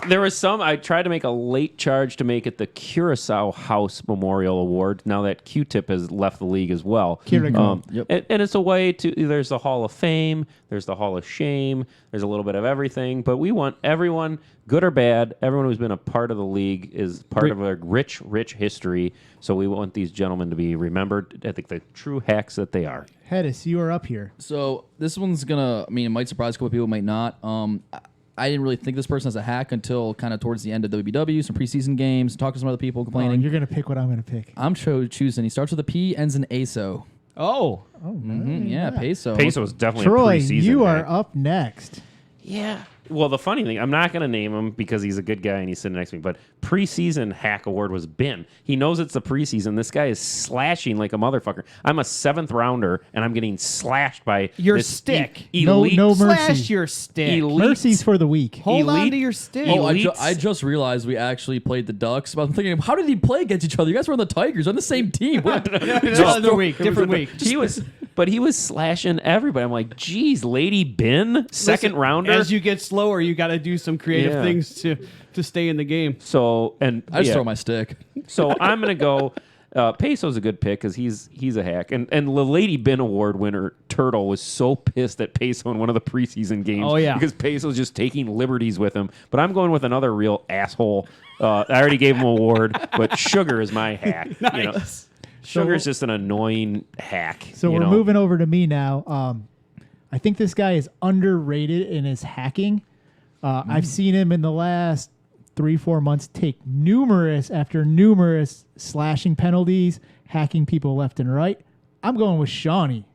S2: There was I tried to make a late charge to make it the Curacao House Memorial Award, now that Q-Tip has left the league as well.
S3: Curacao.
S4: Yep.
S2: And it's a way to, there's the Hall of Fame, there's the Hall of Shame, there's a little bit of everything, but we want everyone, good or bad, everyone who's been a part of the league is part of a rich, rich history, so we want these gentlemen to be remembered, I think, the true hacks that they are.
S3: Hedis, you are up here.
S4: So this one's gonna. I mean, it might surprise a couple people, might not. I didn't really think this person as a hack until kind of towards the end of WBW, some preseason games, talking to some other people
S3: Oh,
S4: complaining.
S3: you're going to pick what I'm going to pick.
S4: I'm choosing. He starts with a P, ends in ASO.
S5: Oh.
S4: Yeah, Peso.
S2: Peso is definitely
S3: Troy,
S2: a preseason
S3: you
S2: hack.
S3: are up next.
S2: Yeah. Well, the funny thing, I'm not going to name him because he's a good guy and he's sitting next to me, but preseason hack award was Ben. He knows it's the preseason. This guy is slashing like a motherfucker. I'm a 7th rounder and I'm getting slashed by
S5: Your
S2: this
S5: stick.
S2: Elite,
S3: No mercy.
S5: Slash your stick.
S2: Elite-
S3: Mercies for the week.
S5: Hold on
S2: elite-
S5: to your stick.
S4: Oh,
S2: Elites.
S4: I just realized we actually played the Ducks. But I'm thinking, how did he play against each other? You guys were on the Tigers. On the same team. What?
S5: Another week. Different week.
S2: He was slashing everybody. I'm like, geez, Lady Ben, second rounder.
S5: As you get slower, you got to do some creative
S2: Yeah.
S5: things to stay in the game.
S2: So, and
S4: I just
S2: yeah.
S4: throw my stick.
S2: So I'm gonna go. Peso's a good pick because he's a hack, and the Lady Ben Award winner Turtle was so pissed at Peso in one of the preseason games.
S5: Oh, yeah.
S2: because Peso's just taking liberties with him. But I'm going with another real asshole. I already gave him an award, but Sugar is my hack. You know, Sugar's just an annoying hack.
S3: So we're moving over to me now. I think this guy is underrated in his hacking. I've seen him in the last 3-4 months take numerous slashing penalties, hacking people left and right. I'm going with Shawnee.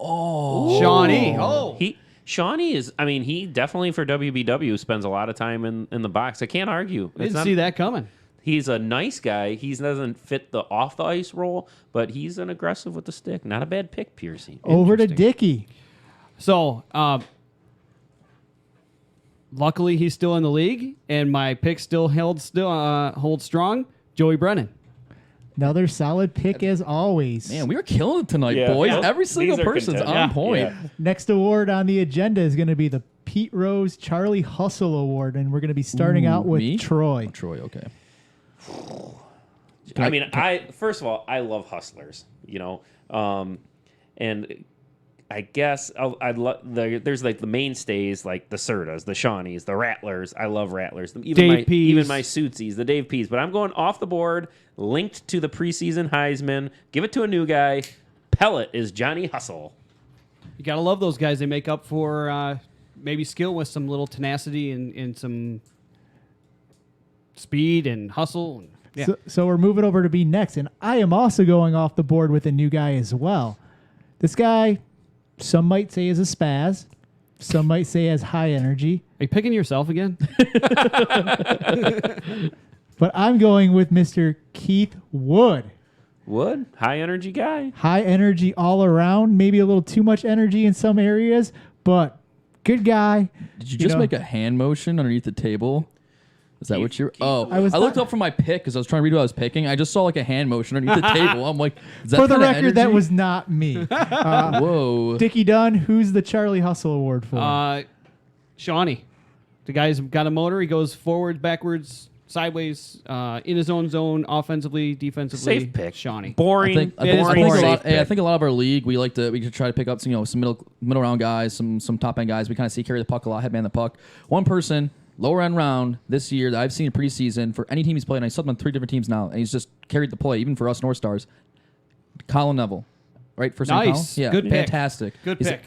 S5: Shawnee. Oh.
S2: Shawnee is, I mean, he definitely for WBW spends a lot of time in the box. I can't argue.
S5: Didn't see that coming.
S2: He's a nice guy. He doesn't fit the off the ice role, but he's an aggressive with the stick. Not a bad pick, Piercy.
S3: Over to Dickey.
S5: So, luckily he's still in the league, and my pick still holds strong. Joey Brennan.
S3: Another solid pick as always.
S4: Man, we were killing it tonight,
S2: Yeah.
S4: boys.
S2: Yeah.
S4: Every single
S2: These are
S4: person's
S2: contenders.
S4: on point.
S2: Yeah.
S3: Next award on the agenda is going to be the Pete Rose Charlie Hustle Award, and we're going to be starting out with
S4: me?
S3: Troy.
S4: Oh, Troy, okay.
S2: I mean, first of all, I love hustlers, and I guess there's like the mainstays like the Sertas, the Shawnees, the Rattlers. I love Rattlers.
S5: Dave Pease.
S2: Even my Suitsies, the Dave Pease. But I'm going off the board, linked to the preseason Heisman. Give it to a new guy. Pellet is Johnny Hustle.
S5: You gotta love those guys. They make up for maybe skill with some little tenacity and some speed and hustle. Yeah.
S3: So we're moving over to be next, and I am also going off the board with a new guy as well. This guy, some might say is a spaz, some might say has high energy,
S5: Are you picking yourself again?
S3: but I'm going with Mr. Keith Wood.
S2: Wood, high energy guy.
S3: High energy all around, maybe a little too much energy in some areas, but good guy.
S4: Did you just make a hand motion underneath the table? Is that what you're? Oh,
S3: I was
S4: I looked
S3: not-
S4: up for my pick because I was trying to read what I was picking. I just saw like a hand motion underneath the table. I'm like, is that
S3: For the
S4: kinda
S3: record, that
S4: energy?
S3: was not me.
S4: Whoa.
S3: Dickie Dunn, who's the Charlie Hustle Award for?
S5: Shawnee. The guy's got a motor. He goes forwards, backwards, sideways, in his own zone, offensively, defensively.
S2: Safe pick.
S5: Shawnee.
S2: Boring.
S5: It is
S4: I think
S5: boring.
S4: a lot,
S2: Safe
S4: I
S2: pick.
S4: think a lot of our league, we could try to pick up some, some middle round guys, some top end guys. We kind of see carry the puck a lot, headman the puck. One person, lower end round this year that I've seen in preseason for any team he's played, and he's subbed on 3 different teams now, and he's just carried the play, even for us North Stars. Colin Neville, right? For St.
S5: Nice.
S4: Colin? Yeah,
S5: Good pick.
S4: fantastic.
S5: Good
S4: He's-
S5: pick.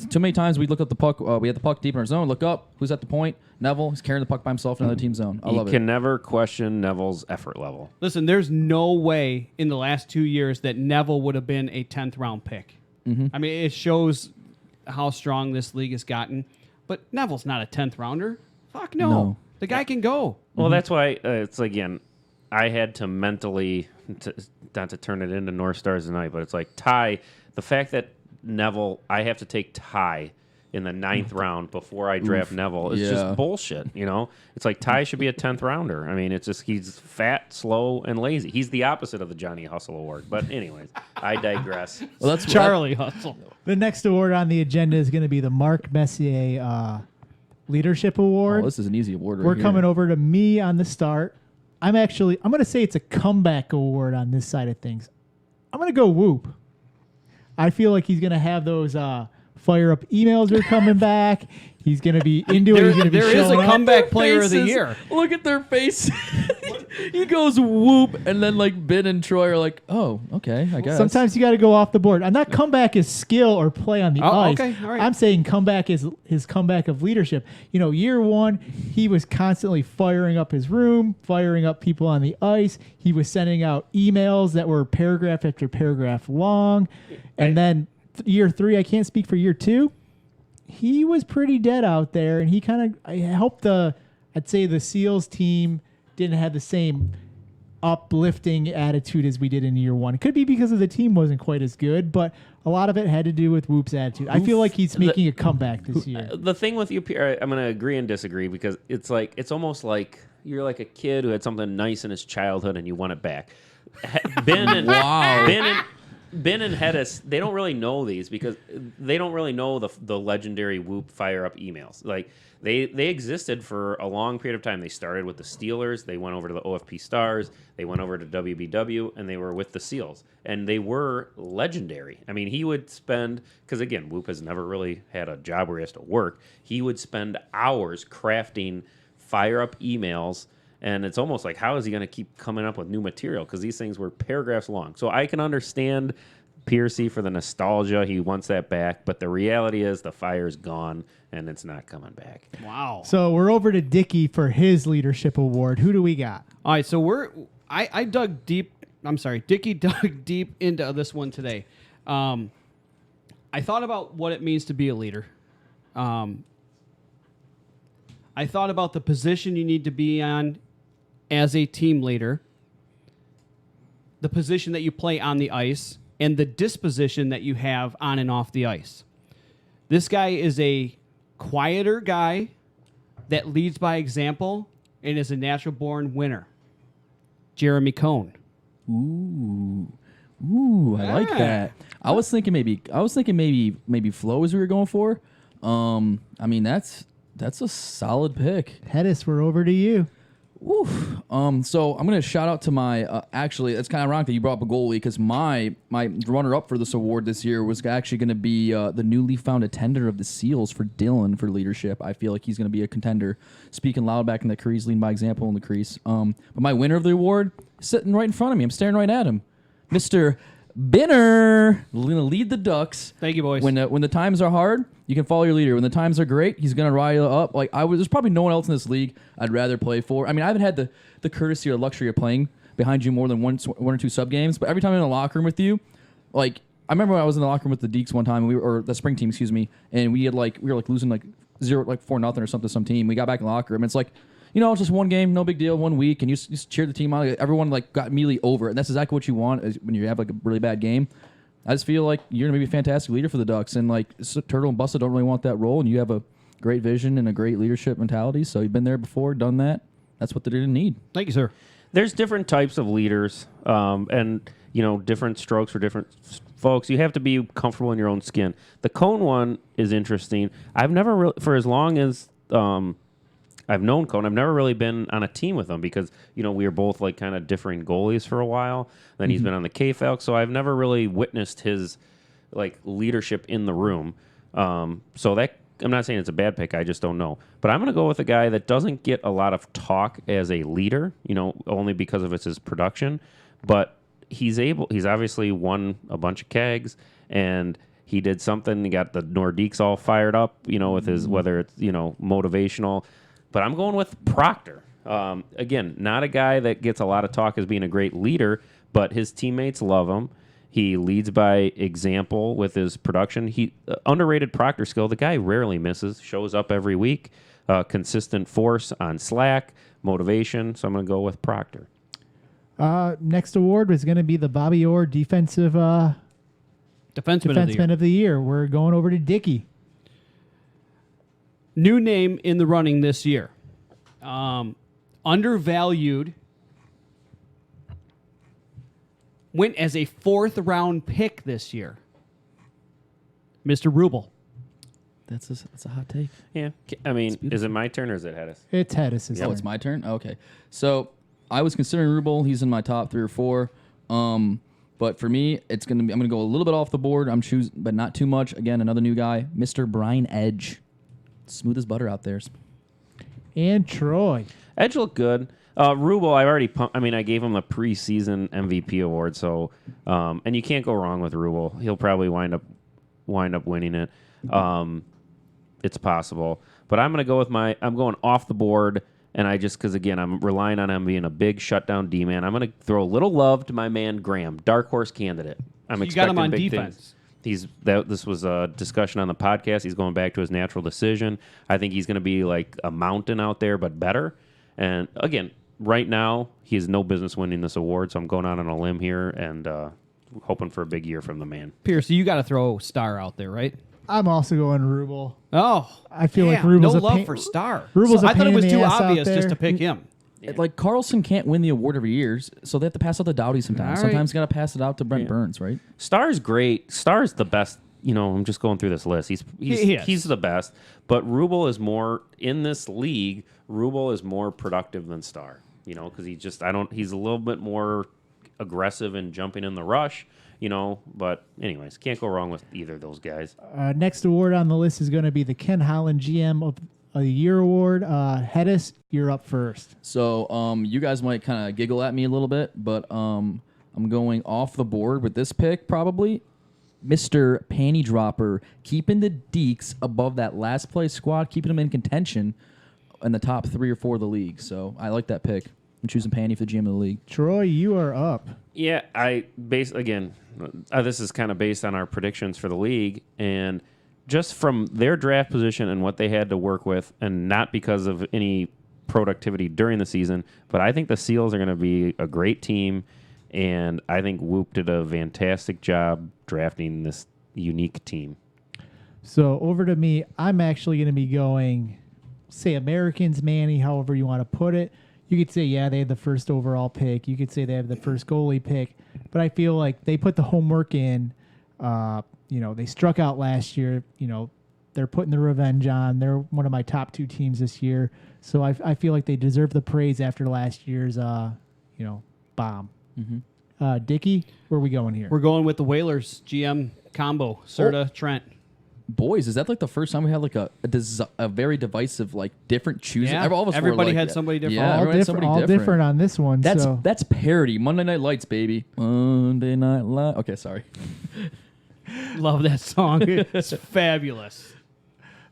S4: Too many times we look at the puck, we had the puck deep in our zone, look up, who's at the point? Neville, he's carrying the puck by himself in another team's zone. I love
S2: You
S4: it.
S2: can never question Neville's effort level.
S5: Listen, there's no way in the last 2 years that Neville would have been a 10th round pick. I mean, it shows how strong this league has gotten. But Neville's not a 10th rounder. Fuck no.
S4: No.
S5: The guy can go.
S2: Well, that's why it's again, I had to mentally, not to turn it into North Stars tonight, but it's like Ty, the fact that Neville, I have to take Ty in the 9th round before I draft Neville is
S4: Yeah.
S2: just bullshit. It's like Ty should be a 10th rounder. I mean, it's just he's fat, slow, and lazy. He's the opposite of the Johnny Hustle Award. But anyways, I digress.
S4: Well, that's
S5: Charlie Hustle.
S3: The next award on the agenda is going to be the Mark Messier Leadership Award.
S4: Oh, this is an easy award right
S3: We're
S4: here.
S3: coming over to me on the start. I'm going to say it's a comeback award on this side of things. I'm going to go Whoop. I feel like he's going to have those fire up emails are coming back. He's going to be into it. He's going to be
S5: There is a
S3: showing up.
S5: comeback player of the
S4: Faces.
S5: year.
S4: Look at their face. He goes whoop, and then like Ben and Troy are like, oh, okay, I guess.
S3: Sometimes you got to go off the board. I'm not comeback is skill or play on the
S5: Oh,
S3: ice.
S5: okay, all right.
S3: I'm saying comeback is his comeback of leadership. Year one, he was constantly firing up his room, firing up people on the ice. He was sending out emails that were paragraph after paragraph long. And then year 3, I can't speak for year 2. He was pretty dead out there, and he kind of helped I'd say the SEALs team didn't have the same uplifting attitude as we did in year 1. It could be because of the team wasn't quite as good, but a lot of it had to do with Whoop's attitude. I feel like he's making a comeback this year.
S2: The thing with you, Pierre, I'm going to agree and disagree because it's almost like you're like a kid who had something nice in his childhood and you want it back. Ben and
S4: Wow.
S2: Ben and Hedis, they don't really know these because they don't really know the legendary Whoop fire up emails. Like they existed for a long period of time. They started with the Steelers, they went over to the OFP Stars, they went over to WBW, and they were with the SEALs. And they were legendary. I mean, he would spend, because again, Whoop has never really had a job where he has to work. He would spend hours crafting fire up emails. And it's almost like, how is he going to keep coming up with new material? Because these things were paragraphs long. So I can understand Piercy for the nostalgia. He wants that back. But the reality is the fire's gone, and it's not coming back.
S5: Wow.
S3: So we're over to Dickey for his leadership award. Who do we got?
S5: All right, so I dug deep. I'm sorry, Dickie dug deep into this one today. I thought about what it means to be a leader. I thought about the position you need to be on as a team leader, the position that you play on the ice, and the disposition that you have on and off the ice. This guy is a quieter guy that leads by example and is a natural-born winner. Jeremy Cohn.
S4: Ooh, I like
S5: Yeah.
S4: that. I was thinking maybe Flo is what we were going for. I mean that's a solid pick.
S3: Hedis, we're over to you.
S4: Oof. So I'm gonna shout out to my. Actually, it's kind of ironic that you brought up a goalie because my runner up for this award this year was actually going to be the newly found attender of the Seals for Dylan for leadership. I feel like he's going to be a contender, speaking loud back in the crease, leading by example in the crease. But my winner of the award is sitting right in front of me. I'm staring right at him, Mr. Binner. Going to lead the Ducks.
S5: Thank you, boys.
S4: When the times are hard, you can follow your leader. When the times are great, he's going to rile up. There's probably no one else in this league I'd rather play for. I mean, I haven't had the courtesy or luxury of playing behind you more than one or two sub games, but every time I'm in the locker room with you, like I remember when I was in the locker room with the Deeks one time, or the spring team, excuse me, and we were losing 4-0 or something to some team. We got back in the locker room. It's like, it's just one game, no big deal, 1 week, and you just cheer the team on. Everyone got immediately over it, and that's exactly what you want is when you have a really bad game. I just feel like you're gonna be a fantastic leader for the Ducks, and Turtle and Busta don't really want that role, and you have a great vision and a great leadership mentality. So you've been there before, done that. That's what they're gonna need.
S5: Thank you, sir.
S2: There's different types of leaders, and different strokes for different folks. You have to be comfortable in your own skin. The Cone one is interesting. I've never really, for as long as I've known Cone, I've never really been on a team with him because we were both kind of differing goalies for a while. Then he's been on the K-Falcons, so I've never really witnessed his leadership in the room. So that I'm not saying it's a bad pick. I just don't know. But I'm going to go with a guy that doesn't get a lot of talk as a leader. Only because of his production, but he's obviously won a bunch of kegs and. He did something. He got the Nordiques all fired up, with his whether it's motivational. But I'm going with Proctor. Again, not a guy that gets a lot of talk as being a great leader, but his teammates love him. He leads by example with his production. He underrated Proctor skill. The guy rarely misses. Shows up every week. Consistent force on Slack, motivation. So I'm going to go with Proctor.
S3: Next award was going to be the Bobby Orr Defensive Defenseman of the Year. We're going over to Dickey.
S5: New name in the running this year. Undervalued. Went as a 4th round pick this year. Mr. Rubel.
S4: That's a hot take.
S2: Yeah. I mean, is it my turn or is it Hedis?
S3: It's Hedis'
S4: Oh, it's my turn? Okay. So I was considering Rubel. He's in my top 3 or 4. But for me, I'm gonna go a little bit off the board. I'm choosing, but not too much. Again, another new guy, Mr. Brian Edge, smooth as butter out there.
S3: And Troy.
S2: Edge looked good. Rubel, I gave him a preseason MVP award. So, and you can't go wrong with Rubel. He'll probably wind up winning it. It's possible, but I'm gonna go with I'm going off the board. And because again, I'm relying on him being a big shutdown D-man. I'm going to throw a little love to my man Graham, dark horse candidate.
S5: You got him on
S2: big
S5: defense.
S2: Things. This was a discussion on the podcast. He's going back to his natural decision. I think he's going to be like a mountain out there, but better. And again, right now, he has no business winning this award, so I'm going out on a limb here and hoping for a big year from the man.
S5: Pierce, you got to throw Star out there, right?
S3: I'm also going Rubel.
S5: Oh,
S3: I feel like
S5: damn,
S3: Rubel's
S5: no
S3: a
S5: love
S3: pain-
S5: for Star.
S3: Rubel's a
S5: I thought it
S3: pain
S5: was
S3: in the
S5: too
S3: ass out
S5: obvious just
S3: there.
S5: to pick him.
S4: Like Carlson can't win the award every year, so they have to pass out the Dowdy sometimes.
S5: All right.
S4: Sometimes got to pass it out to Brent Burns, right?
S2: Star's great. Star's the best. I'm just going through this list.
S5: He is.
S2: He's the best. But Rubel is more in this league. Rubel is more productive than Star. Because he's a little bit more aggressive and jumping in the rush. But anyways, can't go wrong with either of those guys.
S3: Next award on the list is going to be the Ken Holland GM of the Year award. Hedis, you're up first.
S4: So you guys might kind of giggle at me a little bit, but I'm going off the board with this pick probably. Mr. Panty Dropper, keeping the Deeks above that last place squad, keeping them in contention in the top 3 or 4 of the league. So I like that pick. I'm choosing Pandy for the GM of the league.
S3: Troy, you are up.
S2: Yeah, this is kind of based on our predictions for the league, and just from their draft position and what they had to work with, and not because of any productivity during the season, but I think the Seals are going to be a great team, and I think Whoop did a fantastic job drafting this unique team.
S3: So over to me, I'm actually going to be going, say, Americans, Manny, however you want to put it. You could say, yeah, they had the first overall pick. You could say they have the first goalie pick. But I feel like they put the homework in. They struck out last year. They're putting the revenge on. They're one of my top 2 teams this year. So I feel like they deserve the praise after last year's, bomb.
S4: Mm-hmm.
S3: Dickie, where are we going here?
S5: We're going with the Whalers GM combo, Serta, Trent.
S4: Boys, is that like the first time we had like a very divisive, like different choosing?
S5: Yeah,
S4: All of us
S5: everybody
S4: were like,
S5: had somebody different.
S4: Yeah,
S3: all
S4: everyone had
S3: different,
S4: somebody
S3: all different on this one.
S4: That's parody. Monday Night Lights, baby. Monday Night Lights. Okay, sorry.
S5: Love that song. It's fabulous.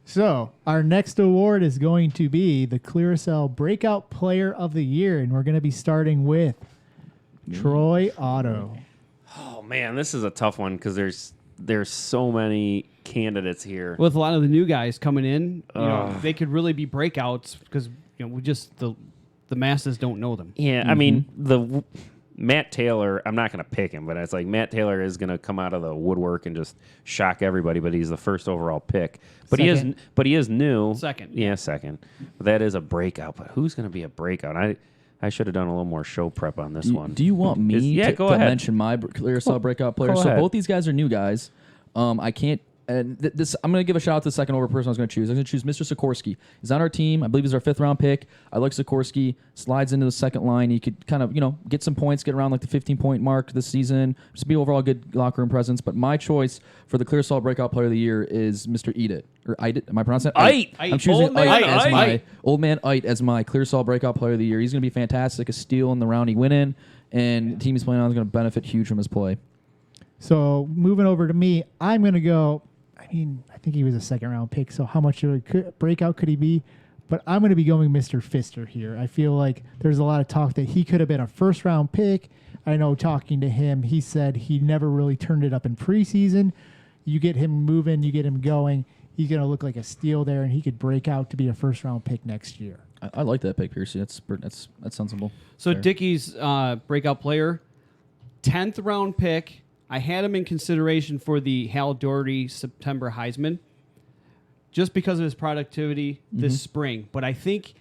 S3: So our next award is going to be the Clearasil Breakout Player of the Year, and we're going to be starting with Troy Otto.
S2: Oh man, this is a tough one because there's so many candidates here.
S5: With a lot of the new guys coming in, they could really be breakouts because we just the masses don't know them.
S2: Yeah, I mean Matt Taylor, I'm not going to pick him, but it's like Matt Taylor is going to come out of the woodwork and just shock everybody, but he's the first overall pick. But
S3: Second.
S2: he is new.
S5: Second.
S2: Yeah, second. But that is a breakout, but who's going to be a breakout? I should have done a little more show prep on this one.
S4: Do you want me
S2: go
S4: to
S2: ahead.
S4: mention my Clearasil breakout player?
S2: Go
S4: So
S2: ahead.
S4: both these guys are new guys. I can't. And this, I'm going to give a shout out to the second over person I was going to choose. I'm going to choose Mr. Sikorsky. He's on our team. I believe he's our 5th round pick. I like Sikorsky. Slides into the second line. He could kind of, get some points, get around like the 15-point mark this season. Just be overall good locker room presence. But my choice for the Clearasil breakout player of the year is Mr. Eat It. Or Eat It. Am I pronouncing it?
S2: Ite.
S4: I'm choosing
S5: Old man
S4: Ite as
S5: Ite.
S4: my old man Ite as my Clearasil breakout player of the year. He's going to be fantastic. A steal in the round he went in. And the team he's playing on is going to benefit huge from his play.
S3: So moving over to me, I'm going to go. I think he was a 2nd round pick. So how much of a breakout could he be? But I'm going to be going Mr. Pfister here. I feel like there's a lot of talk that he could have been a 1st round pick. I know talking to him, he said he never really turned it up in preseason. You get him moving, you get him going. He's going to look like a steal there, and he could break out to be a 1st round pick next year.
S4: I like that pick, Piercy. That's sensible.
S5: So
S4: Fair.
S5: Dickie's breakout player, 10th round pick. I had him in consideration for the Hal Doherty September Heisman just because of his productivity this spring. But I think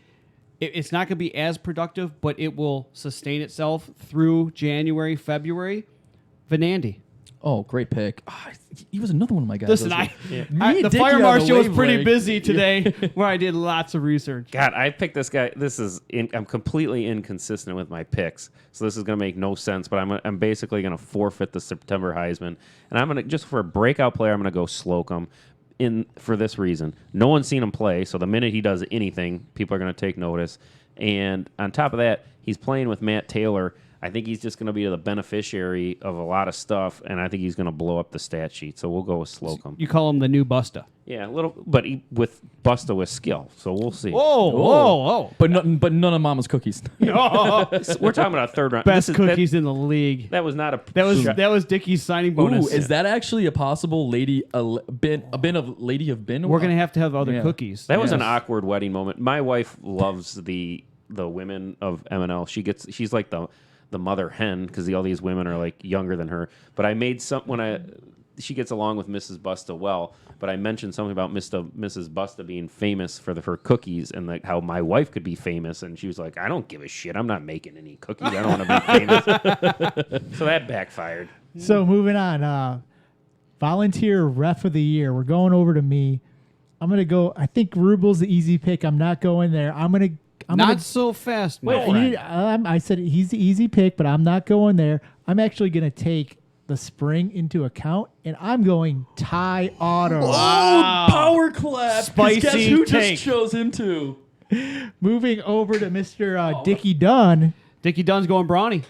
S5: it's not going to be as productive, but it will sustain itself through January, February. Venandy.
S4: Oh, great pick. He was another one of my guys.
S5: Listen, the fire marshal was pretty busy today where I did lots of research.
S2: God, I picked this guy. I'm completely inconsistent with my picks, so this is going to make no sense. But I'm basically going to forfeit the September Heisman, and I'm going to just for a breakout player, I'm going to go Slocum. For this reason, no one's seen him play, so the minute he does anything, people are going to take notice. And on top of that, he's playing with Matt Taylor. I think he's just going to be the beneficiary of a lot of stuff, and I think he's going to blow up the stat sheet. So we'll go with Slocum.
S5: You call him the new Busta.
S2: Yeah, a little, but with Busta with skill. So we'll see.
S5: Whoa.
S4: But none of Mama's cookies.
S2: We're talking about a 3rd round.
S5: Best cookies in the league.
S2: That was not a.
S5: That was Dickie's signing bonus.
S4: Ooh, is that actually a possible lady of bin?
S5: We're gonna have to have other cookies.
S2: That was
S5: Yes.
S2: an awkward wedding moment. My wife loves the women of MNL. She's like the mother hen because all these women are like younger than her. But I made she gets along with Mrs. Busta well, but I mentioned something about Mrs. Busta being famous for her cookies and like how my wife could be famous, and she was like, I don't give a shit. I'm not making any cookies. I don't want to be famous. So that backfired.
S3: So moving on, volunteer ref of the year. We're going over to me. I'm going to go. I think Rubel's the easy pick. I'm not going there. I'm
S5: Not so fast, my friend.
S3: I said he's the easy pick, but I'm not going there. I'm actually going to take the spring into account, and I'm going Ty Otto.
S4: Oh, power clap.
S5: Spicy
S4: Guess who
S5: take.
S4: just chose him too?
S3: Moving over to Mr. Dickie Dunn.
S5: Dickie Dunn's going Brawny.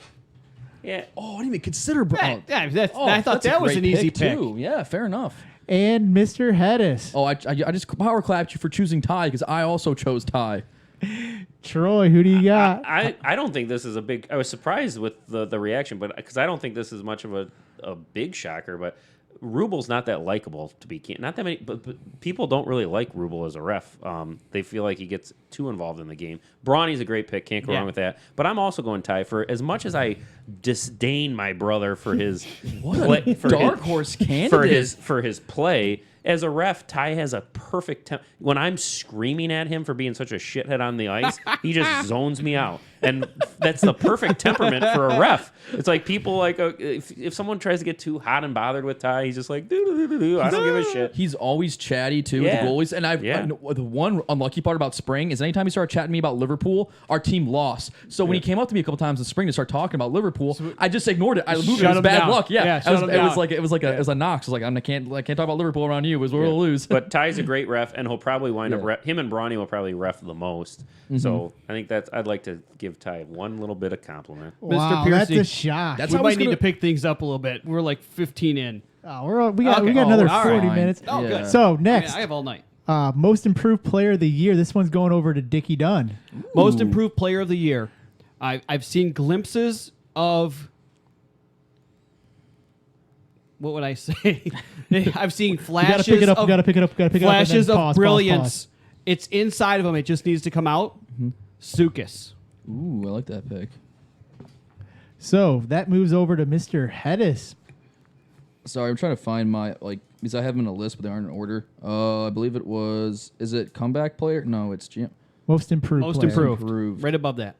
S2: Yeah.
S4: Oh, I didn't even consider Brown.
S5: I thought that was an easy pick.
S4: too. Yeah, fair enough.
S3: And Mr. Hedis.
S4: Oh, I just power clapped you for choosing Ty because I also chose Ty.
S3: Troy, who do you got?
S2: I don't think this is a big. I was surprised with the reaction, but because I don't think this is much of a big shocker. But Rubel's not that likable to be. Not that many, but people don't really like Rubel as a ref. They feel like he gets too involved in the game. Brawny's a great pick. Can't go wrong with that. But I'm also going Ty for as much as I disdain my brother for his
S4: Dark horse candidate
S2: for his play. As a ref, Ty has a perfect when I'm screaming at him for being such a shithead on the ice, he just zones me out. And that's the perfect temperament for a ref. It's like people like if someone tries to get too hot and bothered with Ty, he's just like, doo-doo-doo-doo-doo. I don't give a shit.
S4: He's always chatty too with the goalies. And the one unlucky part about spring is anytime he started chatting to me about Liverpool, our team lost. So when he came up to me a couple times in spring to start talking about Liverpool, I just ignored it. I moved it. It was bad luck. Yeah, it was a knock. I was like, I can't talk about Liverpool around you. We'll lose.
S2: But Ty's a great ref, and he'll probably wind up. Him and Brawny will probably ref the most. So I think I'd like to give Ty one little bit of compliment.
S3: Wow,
S5: Mr.
S3: that's
S5: Piercy,
S3: a shock.
S4: That's
S5: we
S4: how
S5: might need to pick things up a little bit. We're like 15 in.
S3: We got another
S5: all
S3: 40
S5: right.
S3: minutes.
S5: Oh, good.
S3: So next,
S5: I have all night.
S3: most improved player of the year. This one's going over to Dickie Dunn.
S5: Most improved player of the year. I've seen glimpses of. What would I say? I've seen flashes.
S3: You gotta pick it up.
S5: Flashes
S3: and then
S5: of
S3: pause,
S5: brilliance.
S3: pause.
S5: It's inside of him. It just needs to come out. Sukas.
S4: Ooh, I like that pick.
S3: So that moves over to Mr. Hedis.
S4: Sorry, I'm trying to find my because I have them in a list, but they aren't in order. I believe it was. Is it comeback player? No, it's GM.
S3: Most improved.
S5: Most
S3: player.
S5: improved. Right above that.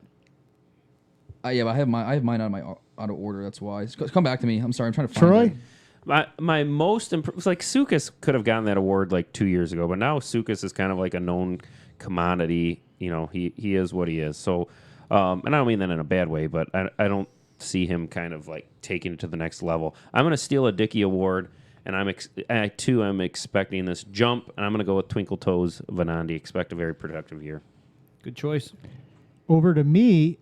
S4: Yeah, but I have mine out of order. That's why. Come back to me. I'm sorry. I'm trying to find
S3: Troy.
S4: it.
S2: My most improved, like Sukas could have gotten that award like 2 years ago, but now Sukas is kind of like a known commodity. You know, he is what he is. So, and I don't mean that in a bad way, but I don't see him kind of like taking it to the next level. I'm going to steal a Dickey award, and I too am expecting this jump, and I'm going to go with Twinkle Toes Venandi. Expect a very productive year.
S5: Good choice.
S3: Over to me.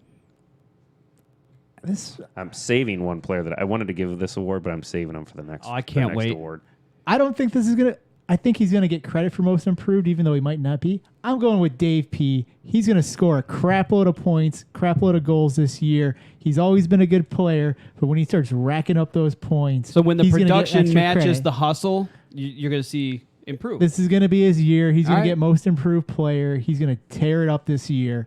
S2: I'm saving one player that I wanted to give this award, but I'm saving him for the next.
S5: Oh, I can't wait.
S2: Award.
S3: I don't think this is gonna. I think he's gonna get credit for most improved, even though he might not be. I'm going with Dave P. He's gonna score a crap load of points, crap load of goals this year. He's always been a good player, but when he starts racking up those points,
S5: So when the
S3: he's gonna get
S5: production
S3: extra
S5: matches
S3: credit.
S5: the hustle, you're going to see improve.
S3: This is gonna be his year. He's gonna
S5: All right.
S3: get most improved player. He's gonna tear it up this year.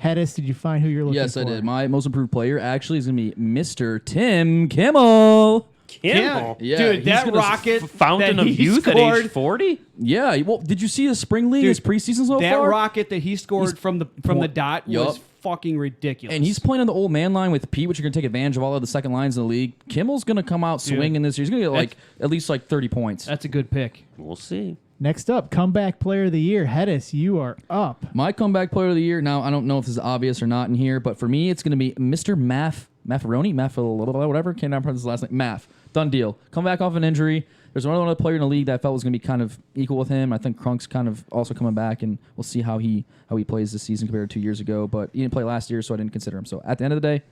S3: Hedis, did you find who you're looking
S4: Yes,
S3: for?
S4: I did. My most improved player actually is going to be Mr. Tim Kimmel.
S2: Kimmel.
S4: Yeah,
S5: Dude,
S4: he's
S5: that
S4: gonna
S5: rocket
S2: Fountain
S5: that
S2: of
S5: he
S2: youth
S5: scored,
S2: at age 40.
S4: Yeah. Well, did you see his spring league,
S5: Dude,
S4: his preseason so
S5: that
S4: far?
S5: rocket that he scored from the dot was fucking ridiculous.
S4: And he's playing on the old man line with Pete, which you're going to take advantage of all of the second lines in the league. Kimmel's going to come out swinging this year. He's going to get at least 30 points.
S5: That's a good pick.
S2: We'll see.
S3: Next up, comeback player of the year. Hedis, you are up.
S4: My comeback player of the year. Now, I don't know if this is obvious or not in here, but for me, it's going to be Mr. Maffaroni, whatever. Can't pronounce his last name. Maff. Done deal. Come back off an injury. There's one other player in the league that I felt was going to be kind of equal with him. I think Crunk's kind of also coming back, and we'll see how he plays this season compared to 2 years ago. But he didn't play last year, so I didn't consider him. So at the end of the day,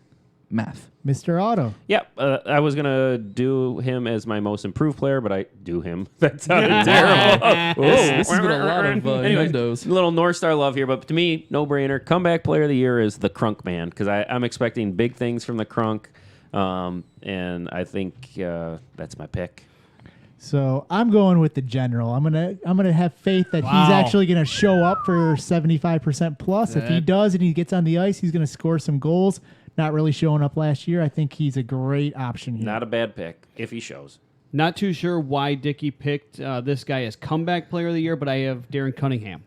S4: Math.
S3: Mr. Otto.
S2: Yeah, I was gonna do him as my most improved player, but I do him. That sounded terrible.
S4: This has been a lot of
S2: Anyways,
S4: innuendos.
S2: little North Star love here, but to me, no brainer. Comeback player of the year is the Crunk man because I'm expecting big things from the Crunk, and I think that's my pick.
S3: So I'm going with the general. I'm gonna have faith that he's actually gonna show up for 75% plus. If he does and he gets on the ice, he's gonna score some goals. Not really showing up last year. I think he's a great option here.
S2: Not a bad pick if he shows.
S5: Not too sure why Dickey picked this guy as comeback player of the year, but I have Darren Cunningham.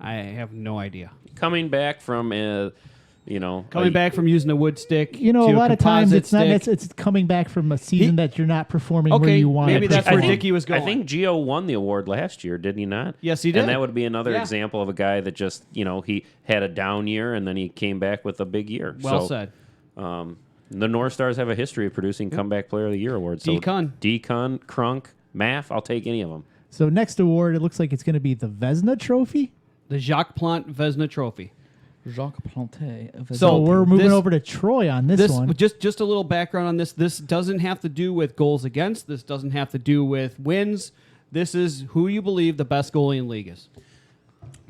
S5: I have no idea.
S2: Coming back from
S5: Coming back from using a wood stick.
S3: You know,
S5: to
S3: a lot of times
S5: composite
S3: it's not.
S5: stick.
S3: It's coming back from a season that you're not performing where
S5: Okay,
S3: you want.
S5: maybe
S3: to
S5: that's
S3: perform.
S5: where Dickey was going.
S2: I think Gio won the award last year, did he not?
S5: Yes, he did.
S2: And that would be another
S5: Yeah.
S2: example of a guy that just, he had a down year and then he came back with a big year.
S5: Well said.
S2: The North Stars have a history of producing comeback player of the year awards. So
S5: Decon,
S2: Crunk, Maff, I'll take any of them.
S3: So next award, it looks like it's going to be the Vezina Trophy.
S5: the Jacques Plante Vezina Trophy.
S4: Jacques Plante.
S3: So we're moving over to Troy on this one.
S5: Just a little background on this. This doesn't have to do with goals against. This doesn't have to do with wins. This is who you believe the best goalie in the league is.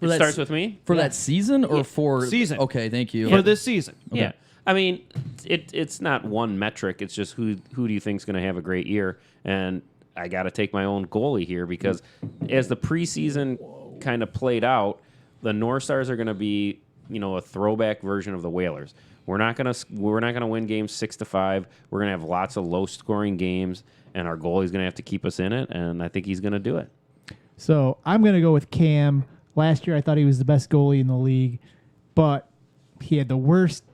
S2: It starts with me.
S4: For that season or for
S5: Season.
S4: Okay, thank you.
S5: For this season.
S2: Yeah. I mean, it's not one metric. It's just who do you think is going to have a great year? And I got to take my own goalie here because as the preseason kind of played out, the North Stars are going to be, a throwback version of the Whalers. We're not going to win games 6-5. We're going to have lots of low-scoring games, and our goalie's going to have to keep us in it, and I think he's going to do it.
S3: So I'm going to go with Cam. Last year, I thought he was the best goalie in the league, but he had the worst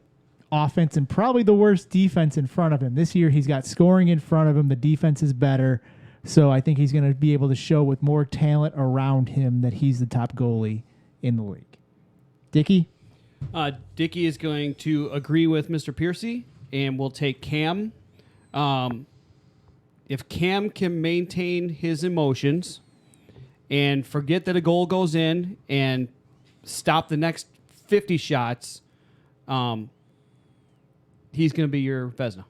S3: offense and probably the worst defense in front of him. This year, he's got scoring in front of him. The defense is better. So I think he's going to be able to show with more talent around him that he's the top goalie in the league. Dickie?
S5: Dickie is going to agree with Mr. Piercy, and we'll take Cam. If Cam can maintain his emotions and forget that a goal goes in and stop the next 50 shots, he's going to be your Vezina.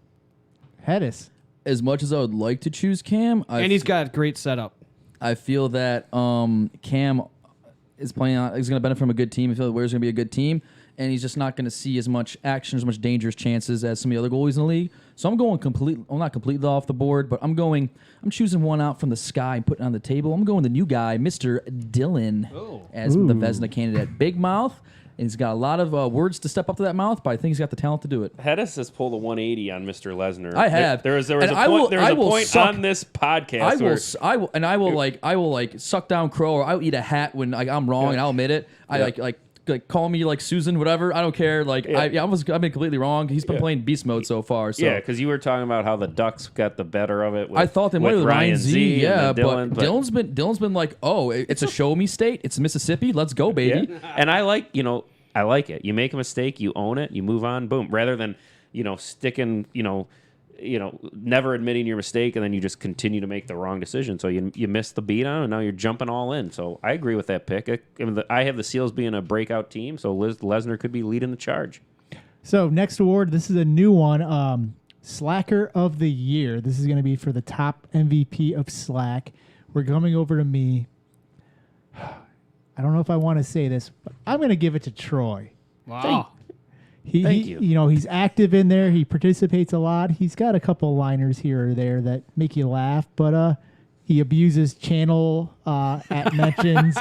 S3: Hedis.
S4: As much as I would like to choose Cam,
S5: And he's got a great setup.
S4: I feel that Cam is playing on. He's going to benefit from a good team. I feel that Where's going to be a good team, and he's just not going to see as much action, as much dangerous chances as some of the other goalies in the league. So I'm going not completely off the board, but I'm choosing one out from the sky and putting it on the table. I'm going the new guy, Mr. Dylan, as the Vezina candidate. Big mouth. And he's got a lot of words to step up to that mouth, but I think he's got the talent to do it.
S2: Hedis has pulled a 180 on Mr. Lesnar.
S4: I have.
S2: There was a point on this podcast
S4: I will suck down crow, or I'll eat a hat when I'm wrong, and I'll admit it. I call me like Susan, whatever. I don't care. I've been completely wrong. He's been playing beast mode so far. So.
S2: Yeah, because you were talking about how the Ducks got the better of it.
S4: I thought they might with Ryan Z. Yeah,
S2: Dylan,
S4: but Dylan's been like, oh, it's a show me state. It's Mississippi. Let's go, baby.
S2: Yeah. And I like it. You make a mistake, you own it, you move on, boom. Rather than sticking, never admitting your mistake, and then you just continue to make the wrong decision. So you missed the beat on, and now you're jumping all in. So I agree with that pick. I have the Seals being a breakout team, so Lesnar could be leading the charge.
S3: So next award, this is a new one, Slacker of the Year. This is going to be for the top MVP of Slack. We're coming over to me. I don't know if I want to say this, but I'm going to give it to Troy.
S5: Wow.
S3: Thank you. He's active in there. He participates a lot. He's got a couple liners here or there that make you laugh, but he abuses channel at mentions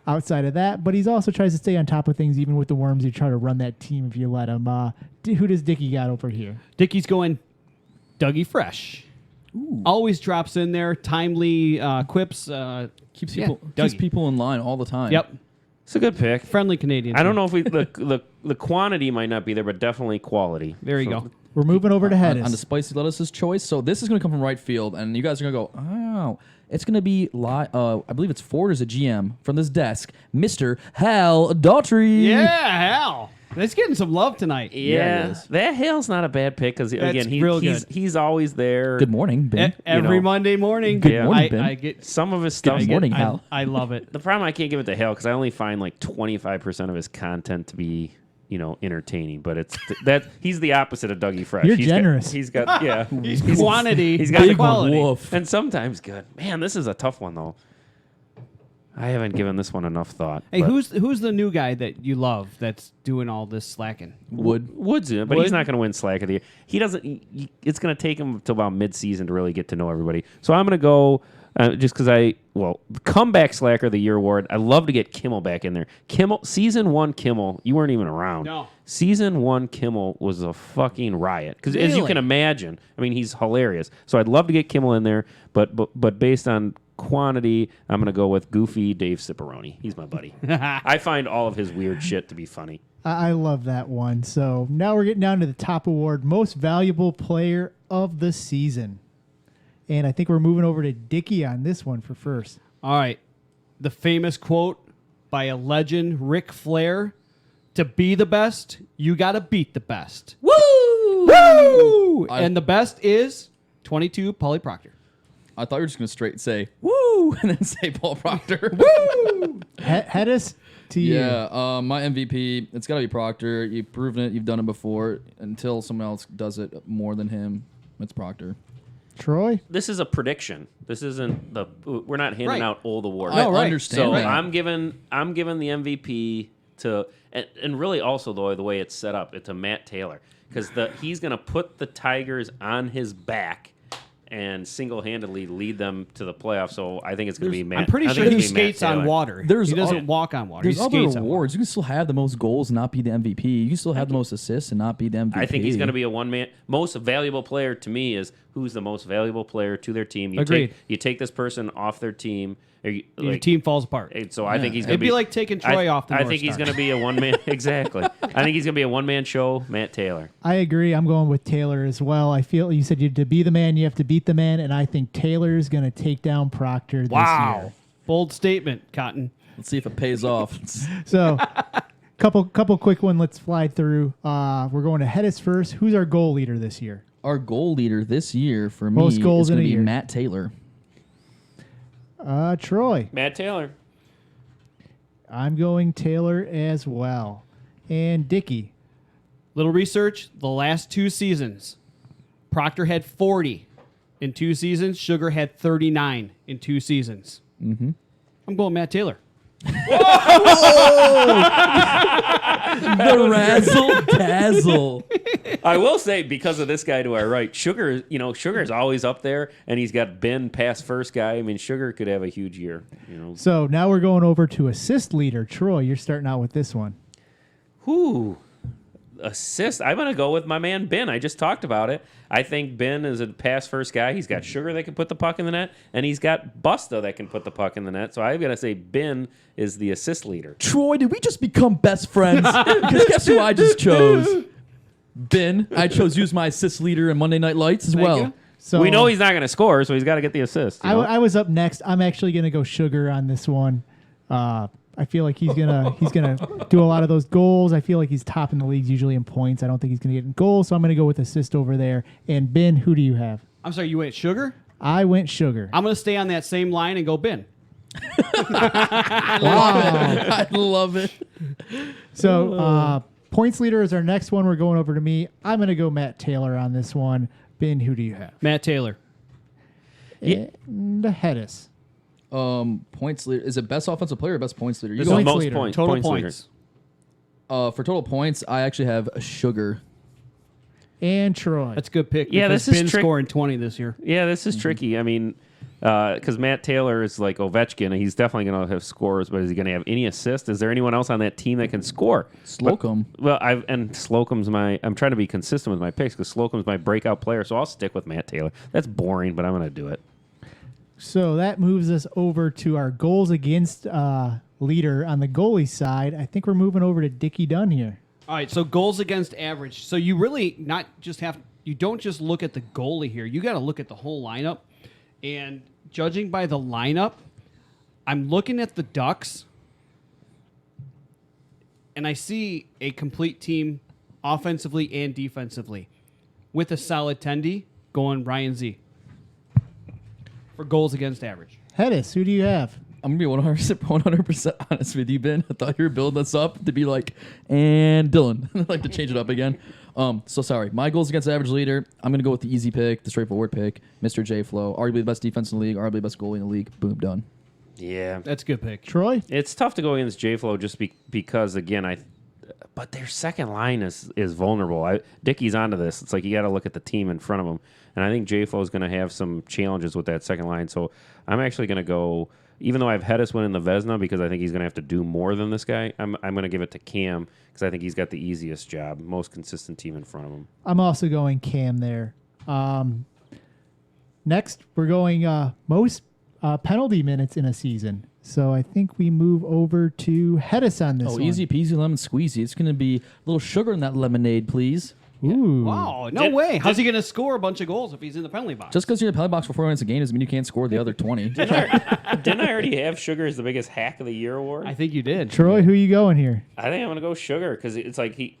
S3: outside of that. But he's also tries to stay on top of things, even with the Worms. You try to run that team if you let him. Who does Dickie got over here?
S5: Dickie's going Dougie Fresh. Ooh. Always drops in there, timely quips.
S4: Keeps people in line all the time.
S5: Yep.
S2: It's a good pick.
S5: Friendly Canadian.
S2: I don't know if the quantity might not be there, but definitely quality.
S5: There you go.
S3: We're moving over to Hedis.
S4: On the spicy lettuce's choice. So this is going to come from right field, and you guys are going to go, oh. It's going to be, I believe it's Ford as a GM from this desk, Mr. Hal Daughtry.
S5: Yeah, Hal. It's getting some love tonight.
S2: Yeah, that Hale's not a bad pick because again, he's always there.
S4: Good morning, Ben.
S5: Every Monday morning.
S4: Good morning, Ben.
S5: I get
S2: some of his stuff.
S4: Good morning, Hal.
S5: I love it.
S2: The problem I can't give it to Hale because I only find like 25% of his content to be entertaining. But it's that he's the opposite of Dougie Fresh.
S3: You're generous.
S2: He's got
S5: he's quantity.
S2: He's got the quality,
S4: wolf.
S2: and sometimes good. Man, this is a tough one though. I haven't given this one enough thought.
S5: Hey, who's the new guy that you love that's doing all this slacking?
S2: Wood's in it, but he's not going to win Slack of the Year. He doesn't. It's going to take him till about mid-season to really get to know everybody. So I'm going to go just because the comeback Slacker of the Year award. I love to get Kimmel back in there. Season 1 Kimmel, you weren't even around.
S5: No.
S2: Season 1 Kimmel was a fucking riot because as you can imagine, I mean he's hilarious. So I'd love to get Kimmel in there, but based on quantity, I'm going to go with Goofy Dave Ciparone. He's my buddy. I find all of his weird shit to be funny.
S3: I love that one. So now we're getting down to the top award, Most Valuable Player of the Season. And I think we're moving over to Dickie on this one for first.
S5: All right. The famous quote by a legend, Ric Flair, to be the best, you got to beat the best.
S4: Woo!
S5: Woo! And the best is 22 Paulie Proctor.
S4: I thought you were just going to straight say, woo, and then say Paul Proctor.
S3: Woo! Hedis, to you.
S4: Yeah, my MVP, it's got to be Proctor. You've proven it. You've done it before. Until someone else does it more than him, it's Proctor.
S3: Troy?
S2: This is a prediction. This isn't we're not handing
S5: Right.
S2: out old awards.
S4: I
S5: right.
S4: understand.
S2: So
S4: that.
S2: I'm giving the MVP to and really also the way it's set up, it's to Matt Taylor because he's going to put the Tigers on his back and single-handedly lead them to the playoffs. So I think it's going to be Matt.
S5: I'm pretty
S2: I think
S5: sure
S2: it's
S5: he
S2: gonna be Matt
S5: skates on
S2: Taylor.
S5: water. He doesn't walk on water.
S4: There's
S5: He
S4: other
S5: skates on water.
S4: awards. You can still have the most goals and not be the MVP. You can still have the most assists and not be the MVP.
S2: I think he's going to be a one-man. Most valuable player to me is who's the most valuable player to their team.
S5: Agreed.
S2: You take this person off their team.
S5: Your team falls apart.
S2: So I think he's going
S5: It'd
S2: to
S5: be like taking Troy off the
S2: I
S5: North
S2: think he's
S5: Star.
S2: going to be a one-man. Exactly. I think he's going to be a one-man show. Matt Taylor.
S3: I agree. I'm going with Taylor as well. I feel you said to be the man, you have to beat the man, and I think Taylor is going to take down Proctor this year.
S5: Bold statement, Cotton.
S4: Let's see if it pays off.
S3: So, couple quick one. Let's fly through. We're going to Hedis first. Who's our goal leader this year?
S4: Our goal leader this year for me
S3: Most goals
S4: is going
S3: in
S4: to
S3: a
S4: be
S3: year.
S4: Matt Taylor.
S3: Troy.
S2: Matt Taylor.
S3: I'm going Taylor as well. And Dicky.
S5: Little research. The last 2 seasons, Proctor had 40 in 2 seasons. Sugar had 39 in 2 seasons. Mm-hmm. I'm going Matt Taylor.
S4: The razzle dazzle.
S2: I will say because of this guy to our right, Sugar is always up there, and he's got Ben past first guy. I mean, Sugar could have a huge year.
S3: So now we're going over to assist leader. Troy, you're starting out with this one.
S2: Who assist? I'm going to go with my man Ben. I just talked about it. I think Ben is a pass first guy. He's got Sugar that can put the puck in the net, and he's got Busta that can put the puck in the net. So I'm going to say Ben is the assist leader.
S4: Troy, did we just become best friends? Because guess who I just chose? Ben. I chose you as my assist leader in Monday Night Lights as well.
S5: you.
S3: So
S2: We know he's not going to score, so he's got to get the assist.
S3: I was up next. I'm actually going to go Sugar on this one. I feel like he's gonna do a lot of those goals. I feel like he's top in the leagues usually in points. I don't think he's gonna get in goals, so I'm gonna go with assist over there. And Ben, who do you have?
S5: I'm sorry, you went Sugar?
S3: I went Sugar.
S5: I'm going to stay on that same line and go Ben.
S4: I love it.
S3: So points leader is our next one. We're going over to me. I'm gonna go Matt Taylor on this one. Ben, who do you have?
S5: Matt Taylor.
S2: Yeah.
S3: And Hedis.
S4: Points leader. Is it best offensive player or best points leader? You
S2: This
S4: go.
S2: is
S3: Points
S2: most
S3: leader.
S2: points.
S5: Total
S2: points leader.
S5: points.
S4: For total points, I actually have Sugar.
S3: And Troy.
S5: That's a good pick.
S2: Yeah,
S5: because
S2: this is
S5: Ben's scoring 20 this year.
S2: Yeah, this is tricky. I mean, because Matt Taylor is like Ovechkin, and he's definitely going to have scores, but is he going to have any assists? Is there anyone else on that team that can score?
S4: Slocum.
S2: Slocum's I'm trying to be consistent with my picks because Slocum's my breakout player, so I'll stick with Matt Taylor. That's boring, but I'm going to do it.
S3: So that moves us over to our goals against leader on the goalie side. I think we're moving over to Dickie Dunn here.
S5: All right, so goals against average. So you really you don't just look at the goalie here. You got to look at the whole lineup. And judging by the lineup, I'm looking at the Ducks, and I see a complete team offensively and defensively with a solid tendy going Ryan Z for goals against average.
S3: Hedis, who do you have?
S4: I'm going to be 100% honest with you, Ben. I thought you were building this up to be like, and Dylan. I'd like to change it up again. So sorry. My goals against average leader, I'm going to go with the easy pick, the straightforward pick, Mr. J Flow. Arguably the best defense in the league, arguably the best goalie in the league. Boom, done.
S2: Yeah.
S5: That's a good pick.
S3: Troy?
S2: It's tough to go against J-Flow just because, again, but their second line is vulnerable. Dickie's onto this. It's like you got to look at the team in front of them. And I think J-Flow is going to have some challenges with that second line. So I'm actually going to go, even though I have Hedis winning the Vezina because I think he's going to have to do more than this guy, I'm going to give it to Cam because I think he's got the easiest job, most consistent team in front of him.
S3: I'm also going Cam there. Next, we're going most penalty minutes in a season. So I think we move over to Hedis on this one.
S4: Easy peasy lemon squeezy. It's going to be a little sugar in that lemonade, please.
S3: Ooh.
S5: Wow, no way. How's he going to score a bunch of goals if he's in the penalty box?
S4: Just because you're in the penalty box for 4 minutes a game doesn't mean you can't score the other 20.
S2: Didn't I already have Sugar as the biggest hack of the year award?
S5: I think you did.
S3: Troy, who you going here?
S2: I think I'm going to go Sugar because it's like he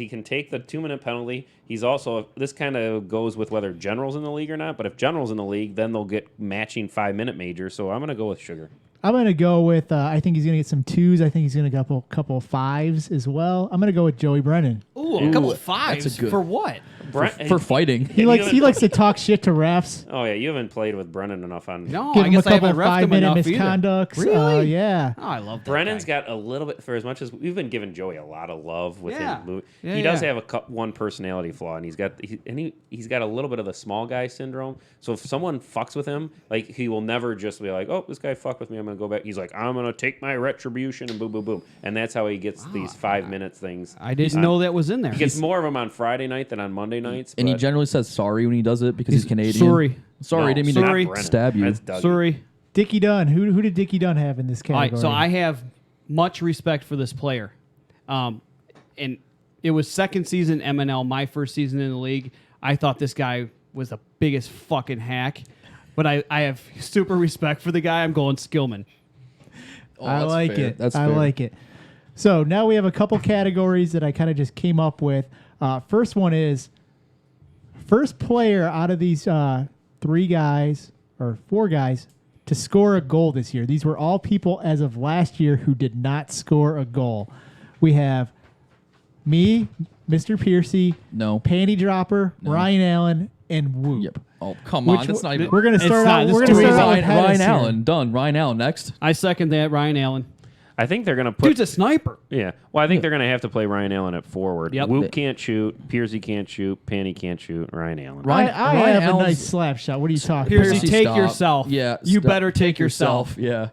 S2: can take the 2-minute penalty. He's also, this kind of goes with whether General's in the league or not, but if General's in the league, then they'll get matching 5-minute majors. So I'm going to go with Sugar.
S3: I'm going to go with, I think he's going to get some 2s. I think he's going to get a couple 5s as well. I'm going to go with Joey Brennan.
S5: Ooh, a couple fives
S4: that's a good-
S5: for what?
S4: for fighting.
S3: He likes to talk shit to refs.
S2: Oh yeah, you haven't played with Brennan enough on.
S5: No,
S3: Give
S5: I
S3: him a
S5: guess I
S3: couple
S5: haven't refed him
S3: 5-minute
S5: enough either.
S3: misconducts.
S5: Really?
S3: Yeah.
S5: Oh, I love that
S2: Brennan's
S5: guy.
S2: got a little bit for as much as we've been giving Joey a lot of love with
S5: Yeah.
S2: him.
S5: Yeah,
S2: He does
S5: yeah.
S2: have one personality flaw, and he's got a little bit of the small guy syndrome. So if someone fucks with him, like he will never just be like, "Oh, this guy fucked with me. I'm gonna go back." He's like, "I'm gonna take my retribution," and boom, boom, boom, and that's how he gets these 5 minutes things.
S5: I didn't know that was in there.
S2: He gets more of them on Friday night than on Monday nights.
S4: And he
S2: but-
S4: generally says sorry when he does it because he's Canadian.
S5: sorry.
S4: Sorry,
S2: No,
S4: I didn't mean
S5: sorry.
S4: to stab you.
S2: That's Dougie.
S5: Sorry.
S3: Dickie Dunn. Who did Dickie Dunn have in this
S5: All
S3: category?
S5: right, so I have much respect for this player. And it was second season MNL, my first season in the league. I thought this guy was the biggest fucking hack. But I have super respect for the guy. I'm going Skillman.
S4: Oh,
S3: I
S4: that's
S3: like
S4: fair.
S3: it.
S4: That's
S3: I
S4: fair.
S3: like it. So now we have a couple categories that I kind of just came up with. First one is first player out of these 3 guys or 4 guys to score a goal this year. These were all people as of last year who did not score a goal. We have me, Mr. Piercy,
S4: No.
S3: Panty Dropper,
S4: No.
S3: Ryan Allen, and Whoop.
S4: Yep. Oh, come
S3: Which
S4: on. That's not even.
S3: We're gonna
S5: It's
S3: start
S5: not.
S3: out.
S5: This
S3: We're
S5: is
S3: gonna
S5: too
S3: start
S5: easy.
S3: out with
S4: Ryan
S3: Hedis here.
S4: Allen. Done. Ryan Allen next.
S5: I second that, Ryan Allen.
S2: I think they're gonna put.
S5: Dude's a sniper.
S2: Yeah. Well, I think they're gonna have to play Ryan Allen at forward.
S5: Yep.
S2: Whoop can't shoot. Piercy can't shoot. Panty can't shoot. Ryan Allen.
S4: Ryan-
S3: I
S4: Ryan
S3: have a
S4: Allen's-
S3: nice slap shot. What are you talking
S5: Piercy,
S3: about?
S5: take
S4: stop.
S5: yourself.
S4: Yeah.
S5: You
S4: stop.
S5: better take yourself.
S4: Yeah.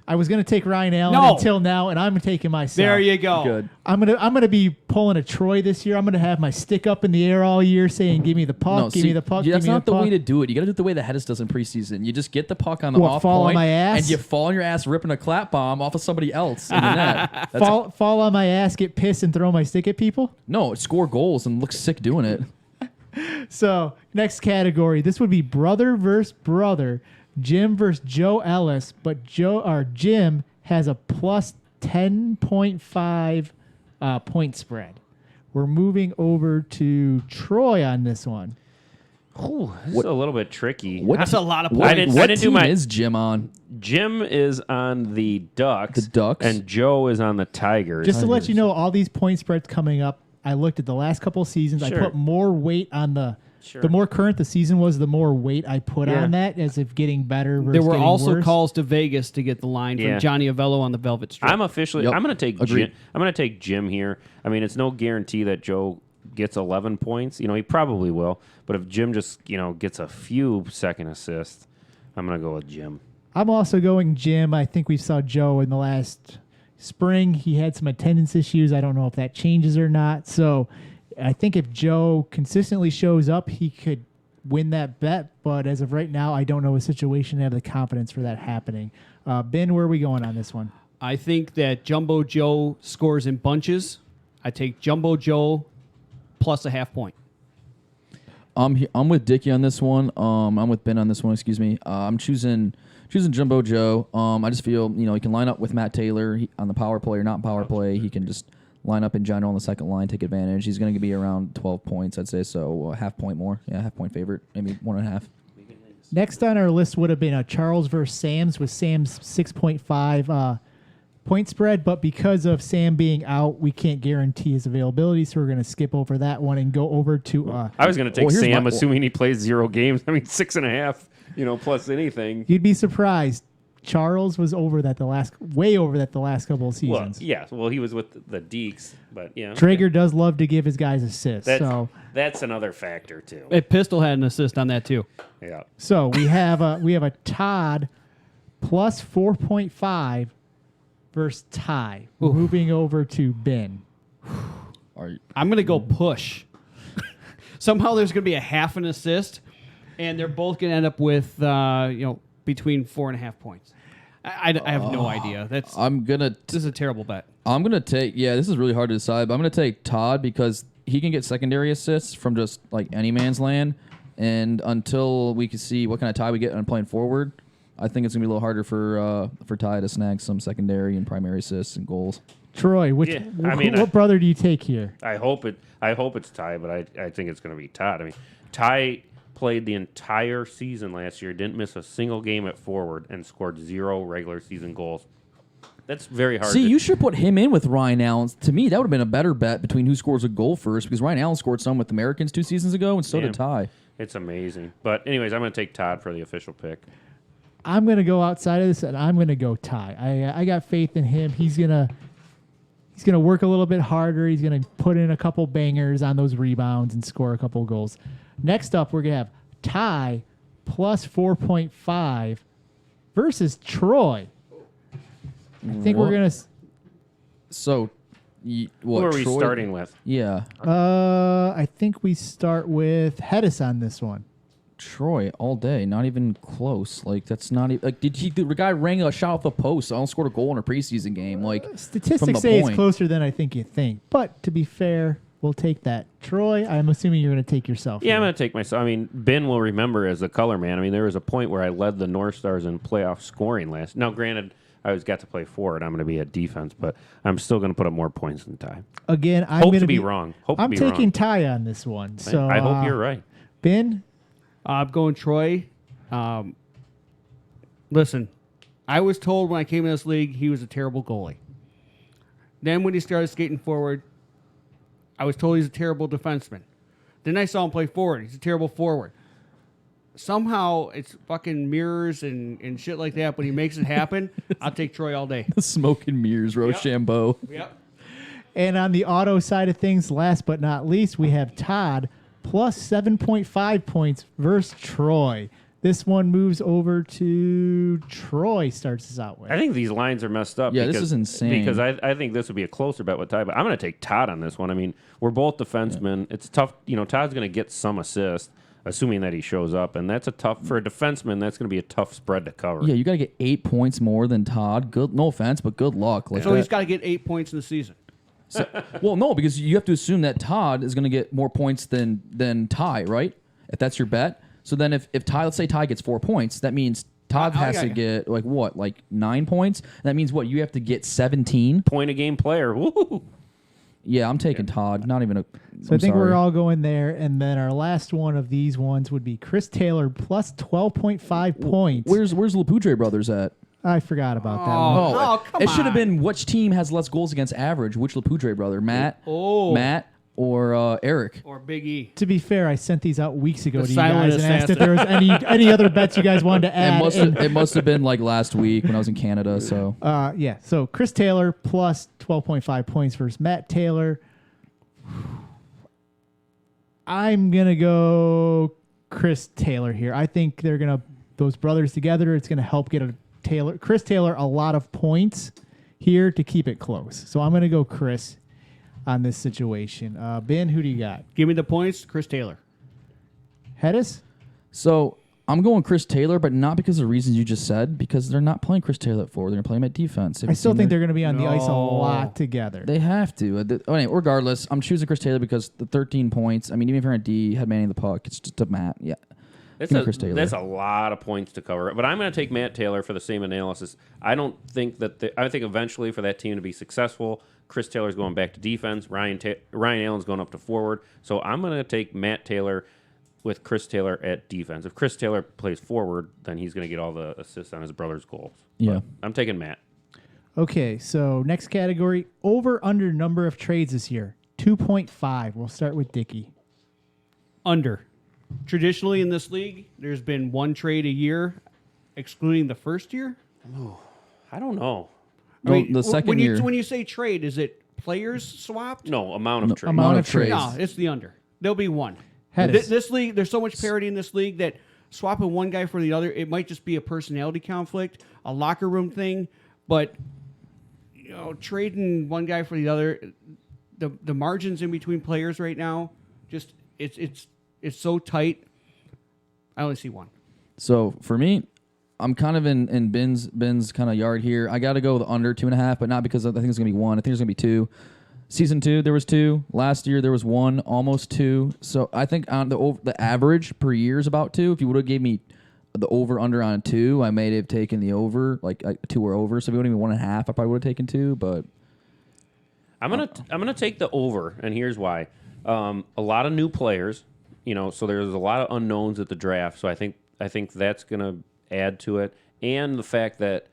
S3: I was gonna take Ryan Allen
S5: No.
S3: until now, and I'm taking myself.
S5: There you go.
S4: Good.
S3: I'm gonna be pulling a Troy this year. I'm gonna have my stick up in the air all year, saying, "Give me the puck,
S4: No,
S3: give
S4: see,
S3: me the puck."
S4: yeah, that's
S3: give me
S4: not
S3: the
S4: the
S3: puck.
S4: way to do it. You got to do it the way the Hedis does in preseason. You just get the puck on the
S3: What,
S4: off
S3: fall on
S4: point,
S3: my ass?
S4: and you fall on your ass ripping a clap bomb off of somebody else in the net. That's
S3: fall on my ass, get pissed, and throw my stick at people.
S4: no, score goals and look sick doing it.
S3: So next category, this would be brother versus brother, Jim versus Joe Ellis, but Jim has a plus 10.5 point spread. We're moving over to Troy on this one.
S2: Ooh, this is a little bit tricky.
S4: What
S5: That's a lot of
S4: What,
S5: points.
S4: what
S2: I didn't do
S4: team
S2: my-
S4: is Jim on?
S2: Jim is on the Ducks.
S4: The Ducks?
S2: And Joe is on the Tigers.
S3: Just to let you know, all these point spreads coming up, I looked at the last couple of seasons.
S2: Sure.
S3: I put more weight on the
S2: Sure.
S3: the more current the season was, the more weight I put
S2: Yeah.
S3: on that as if getting better versus
S5: There were
S3: getting
S5: also
S3: worse.
S5: calls to Vegas to get the line
S2: Yeah.
S5: from Johnny Avello on the Velvet Strip.
S2: I'm officially.
S4: Yep.
S2: I'm going to take
S4: Agreed.
S2: Jim. I'm going to take Jim here. I mean, it's no guarantee that Joe gets 11 points. You know, he probably will. But if Jim just gets a few second assists, I'm going to go with Jim.
S3: I'm also going Jim. I think we saw Joe in the last spring. He had some attendance issues. I don't know if that changes or not. So I think if Joe consistently shows up, he could win that bet. But as of right now, I don't know a situation to have the confidence for that happening. Ben, where are we going on this one?
S5: I think that Jumbo Joe scores in bunches. I take Jumbo Joe plus a half point.
S4: I'm with Dickie on this one. I'm with Ben on this one. Excuse me. I'm choosing Jumbo Joe. I just feel he can line up with Matt Taylor on the power play or not power play. He can just line up in general on the second line, take advantage. He's going to be around 12 points, I'd say. So a half point more. Yeah, half point favorite, maybe 1.5.
S3: Next on our list would have been Charles versus Sam's, with Sam's 6.5 point spread. But because of Sam being out, we can't guarantee his availability. So we're going to skip over that one and go over to
S2: I was going to take
S4: Well, here's
S2: Sam,
S4: my-
S2: assuming he plays 0 games. I mean, 6.5. Plus anything.
S3: you'd be surprised. Charles was way over that the last couple of
S2: Well,
S3: seasons.
S2: yeah. Well, he was with the Deeks, but yeah.
S3: Traeger does love to give his guys assists.
S2: That's another factor too.
S5: Pistol had an assist on that too.
S2: Yeah.
S3: So we have a Todd plus 4.5 versus Ty. Moving over to Ben.
S5: I'm going to go push. Somehow there's going to be a half an assist, and they're both going to end up with between 4.5 points. I have no idea. This is a terrible bet.
S4: I'm gonna take. Yeah, this is really hard to decide. But I'm gonna take Todd because he can get secondary assists from just like any man's land. And until we can see what kind of tie we get on playing forward, I think it's gonna be a little harder for Ty to snag some secondary and primary assists and goals.
S3: Troy,
S2: Yeah,
S3: what brother do you take here?
S2: I hope it's Ty, but I think it's going to be Todd. I mean, Ty played the entire season last year, didn't miss a single game at forward, and scored 0 regular season goals. That's very hard.
S4: See,
S2: to,
S4: you should put him in with Ryan Allen. To me, that would have been a better bet between who scores a goal first, because Ryan Allen scored some with the Americans 2 seasons ago, and so did Ty.
S2: It's amazing. But anyways, I'm going to take Todd for the official pick.
S3: I'm going to go outside of this, and I'm going to go Ty. I got faith in him. He's gonna work a little bit harder. He's going to put in a couple bangers on those rebounds and score a couple goals. Next up, we're going to have Ty plus 4.5 versus Troy. I think we're going to...
S4: So, what?
S2: Who are we
S4: Troy?
S2: starting with?
S4: Yeah.
S3: I think we start with Hedis on this one.
S4: Troy all day, not even close. Like, that's not even... Like, the guy rang a shot off the post, almost scored a goal in a preseason game. Like,
S3: Statistics say it's closer than I think you think. But to be fair, we'll take that. Troy, I'm assuming you're going to take yourself.
S2: Yeah, I'm going to take myself. I mean, Ben will remember as the color man. I mean, there was a point where I led the North Stars in playoff scoring last. Now, granted, I always got to play forward. I'm going to be at defense, but I'm still going to put up more points than Ty.
S3: Again, I'm
S2: Hope
S3: going
S2: to be wrong.
S3: I'm taking Ty on this one. So
S2: I hope you're right.
S3: Ben?
S5: I'm going Troy. Listen, I was told when I came in this league he was a terrible goalie. Then when he started skating forward, I was told he's a terrible defenseman. Then I saw him play forward. He's a terrible forward. Somehow it's fucking mirrors and shit like that. When he makes it happen, I'll take Troy all day.
S4: Smoke and mirrors, Rochambeau.
S5: Yep.
S3: And on the auto side of things, last but not least, we have Todd plus 7.5 points versus Troy. This one moves over to Troy, starts us out with.
S2: I think these lines are messed up.
S4: Yeah, this is insane.
S2: Because I think this would be a closer bet with Ty, but I'm going to take Todd on this one. I mean, we're both defensemen. Yeah. It's tough. You know, Todd's going to get some assist, assuming that he shows up, and that's a tough for a defenseman. That's going to be a tough spread to cover.
S4: Yeah, you got to get 8 points more than Todd. Good, no offense, but good luck. Like
S5: so he's got to get 8 points in the season.
S4: So, well, no, because you have to assume that Todd is going to get more points than Ty, right? If that's your bet. So then if Ty, let's say Ty gets 4 points, that means Todd has to get like 9 points? That means what? You have to get 17?
S2: Point a game player. Woo!
S4: Yeah, I'm taking Todd. Not even a.
S3: So I think we're all going there. And then our last one of these ones would be Chris Taylor plus 12.5 points.
S4: Where's LePoudre brothers at?
S3: I forgot about that one.
S5: Oh, come
S4: It should
S5: on.
S4: have been which team has less goals against average. Which LePoudre brother? Matt or Eric?
S5: Or Big E.
S3: To be fair, I sent these out weeks ago
S5: The
S3: to you guys
S5: silent
S3: and asked if there was any other bets you guys wanted to add.
S4: It must have been like last week when I was in Canada. So
S3: yeah. So Chris Taylor plus 12.5 points versus Matt Taylor. I'm gonna go Chris Taylor here. I think they're gonna those brothers together. It's gonna help get Chris Taylor a lot of points here to keep it close. So I'm gonna go Chris on this situation. Ben, who do you got?
S5: Give me the points, Chris Taylor.
S3: Hedis?
S4: So I'm going Chris Taylor, but not because of the reasons you just said, because they're not playing Chris Taylor at forward. They're going to play him at defense.
S3: I still think they're going to be on the ice a lot together.
S4: They have to. Anyway, regardless, I'm choosing Chris Taylor because the 13 points, I mean, even if you're on D, had manning the puck, it's just a Matt. Yeah. Chris Taylor.
S2: That's a lot of points to cover. But I'm going to take Matt Taylor for the same analysis. I don't think that I think eventually for that team to be successful, Chris Taylor's going back to defense. Ryan Allen's going up to forward. So I'm going to take Matt Taylor with Chris Taylor at defense. If Chris Taylor plays forward, then he's going to get all the assists on his brother's goals.
S4: Yeah.
S2: But I'm taking Matt.
S3: Okay, so next category, over under number of trades this year, 2.5. We'll start with Dickey.
S5: Under. Traditionally in this league, there's been one trade a year, excluding the first year.
S2: I don't know.
S4: No, the second year.
S5: When you say trade, is it players swapped?
S2: No, amount of trades.
S3: Amount of trades.
S5: No, it's the under. There'll be one.
S3: Hedis.
S5: This league, there's so much parity in this league that swapping one guy for the other, it might just be a personality conflict, a locker room thing, but trading one guy for the other, the margins in between players right now, just it's so tight. I only see one.
S4: So for me, I'm kind of in Ben's kind of yard here. I got to go with under 2.5, but not because I think it's going to be 1. I think it's going to be 2. Season 2, there was 2. Last year, there was 1, almost 2. So I think on the average per year is about 2. If you would have gave me the over-under on 2, I may have taken the over, like 2 or over. So if you would have given me 1.5, I probably would have taken 2. But
S2: I'm gonna take the over, and here's why. A lot of new players, so there's a lot of unknowns at the draft. So I think that's gonna add to it, and the fact that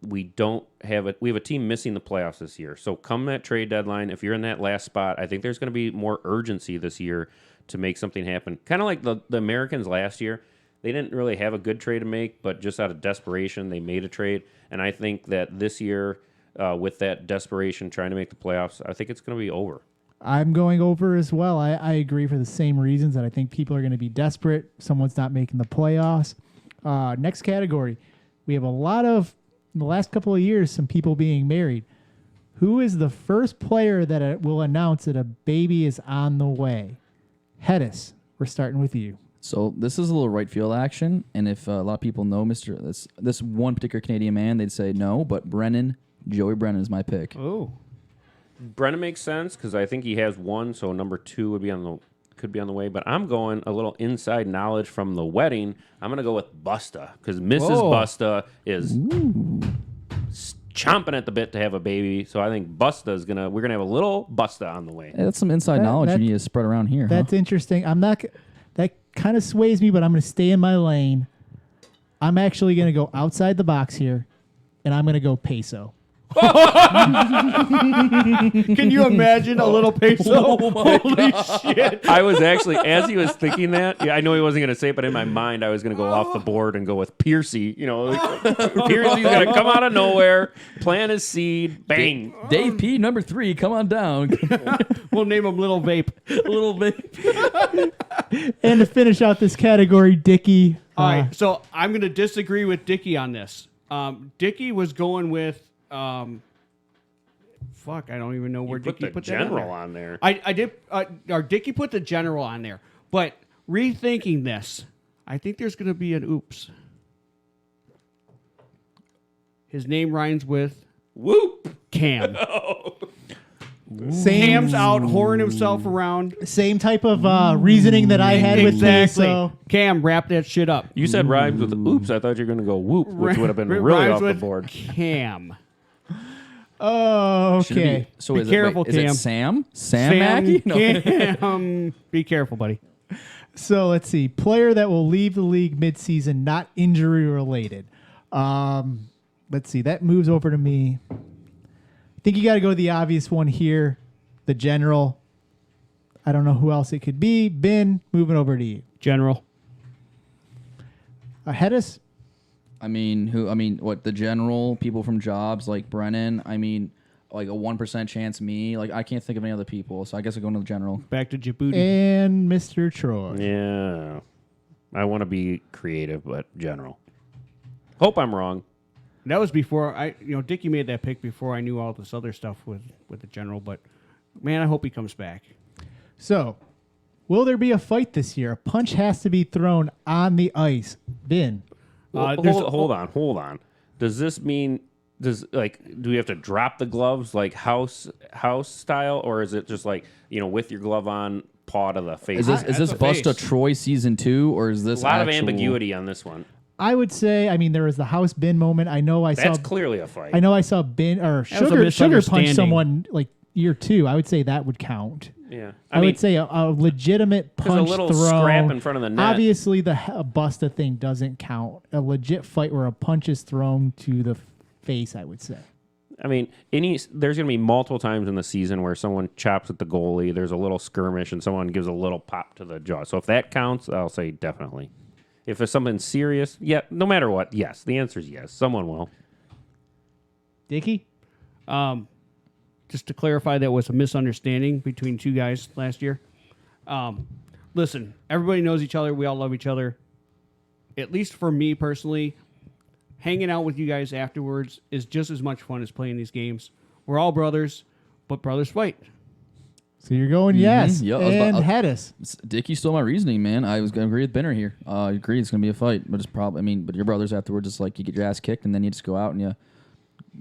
S2: we don't have it. We have a team missing the playoffs this year. So come that trade deadline, if you're in that last spot, I think there's going to be more urgency this year to make something happen. Kind of like the Americans last year. They didn't really have a good trade to make, but just out of desperation, they made a trade. And I think that this year, with that desperation trying to make the playoffs, I think it's going to be over.
S3: I'm going over as well. I agree for the same reasons that I think people are going to be desperate. Someone's not making the playoffs. Next category. We have a lot of, in the last couple of years, some people being married. Who is the first player that will announce that a baby is on the way? Hedis, we're starting with you.
S4: So this is a little right field action, and if a lot of people know this one particular Canadian man, they'd say no, but Joey Brennan is my pick.
S5: Oh.
S2: Brennan makes sense because I think he has one, so number 2 would be could be on the way. But I'm going a little inside knowledge from the wedding. I'm going to go with Busta because Mrs.
S5: Whoa.
S2: Busta is chomping at the bit to have a baby. So I think we're gonna have a little Busta on the way.
S4: Hey, that's some inside knowledge you need to spread around here.
S3: That's interesting. That kind of sways me, but I'm going to stay in my lane. I'm actually going to go outside the box here, and I'm going to go peso.
S5: Can you imagine a little peso? Holy shit.
S2: I was actually, as he was thinking that, I know he wasn't going to say it, but in my mind, I was going to go off the board and go with Piercy. Piercy's going to come out of nowhere, plant his seed, bang.
S4: Dave P, number 3, come on down.
S5: We'll name him Little Vape.
S4: Little bit.
S3: And to finish out this category, Dickie.
S5: All right, so I'm going to disagree with Dickie on this. Dickie was going with, I don't even know where Dickie put that
S2: general on there.
S5: I did, or Dickie put the general on there. But rethinking this, I think there's going to be an oops. His name rhymes with
S2: Whoop.
S5: Cam.
S3: Same,
S5: Cam's out whoring himself around.
S3: same type of reasoning that I had with peso.
S5: Cam, wrap that shit up.
S2: You said rhymes with oops. I thought you were going to go whoop, which would have been really
S5: Rhymes
S2: off the
S5: with
S2: board.
S5: Cam.
S3: Oh,
S4: Should it
S3: okay.
S4: So
S5: Be
S4: is
S5: careful,
S4: it, wait,
S5: Cam.
S4: Is it Sam? Sam Mackey? No.
S5: Cam. Be careful, buddy.
S3: So let's see. Player that will leave the league midseason, not injury related. Let's see. That moves over to me. I think you got to go the obvious one here, the general. I don't know who else it could be. Ben, moving over to you.
S5: General.
S3: Hedis?
S4: What, the general, people from jobs like Brennan? Like a 1% chance me. Like, I can't think of any other people, so I guess I'll go into the general.
S5: Back to Djibouti.
S3: And Mr. Troy.
S2: Yeah. I want to be creative, but general. Hope I'm wrong.
S5: That was before Dickie made that pick before I knew all this other stuff with the general. But man, I hope he comes back.
S3: So, will there be a fight this year? A punch has to be thrown on the ice. Ben.
S2: Hold on. Does this mean do we have to drop the gloves like house style, or is it just like with your glove on, paw to the face?
S4: Is this Busta Troy season 2, or is this
S2: a lot of ambiguity on this one?
S3: I would say, there was the house Ben moment.
S2: That's clearly a fight.
S3: I know I saw Ben or
S5: That was a
S3: Sugar punch
S5: misunderstanding.
S3: someone like year 2. I would say that would count.
S2: Yeah,
S3: I would say a legitimate
S2: there's
S3: punch
S2: a little
S3: thrown.
S2: scrap in front of the net.
S3: Obviously, the Busta thing doesn't count. A legit fight where a punch is thrown to the face, I would say.
S2: There's going to be multiple times in the season where someone chops at the goalie. There's a little skirmish and someone gives a little pop to the jaw. So if that counts, I'll say definitely. If it's something serious, no matter what, yes. The answer is yes. Someone will.
S3: Dickie?
S5: Just to clarify, that was a misunderstanding between two guys last year. Listen, everybody knows each other. We all love each other. At least for me personally, hanging out with you guys afterwards is just as much fun as playing these games. We're all brothers, but brothers fight.
S3: So you're going yes.
S4: Yeah,
S3: and Hedis.
S4: Dickie stole my reasoning, man. I was going to agree with Benner here. I agree it's going to be a fight, but it's probably, but your brothers afterwards, it's like you get your ass kicked and then you just go out and you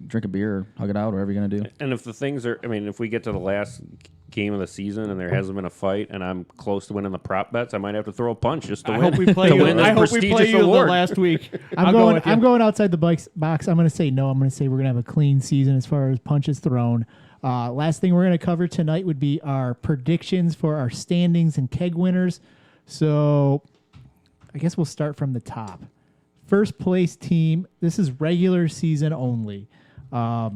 S4: drink a beer or hug it out, whatever you're going to do.
S2: And if the things are, if we get to the last game of the season and there hasn't been a fight and I'm close to winning the prop bets, I might have to throw a punch just to
S5: I
S2: win.
S5: hope we play
S2: to
S5: you.
S2: win this
S5: I hope we play
S2: prestigious
S5: you the
S2: award.
S5: last week.
S3: I'm going outside the box. I'm going to say no. I'm going to say we're going to have a clean season as far as punches thrown. Last thing we're going to cover tonight would be our predictions for our standings and keg winners. So I guess we'll start from the top. first place team. This is regular season only. I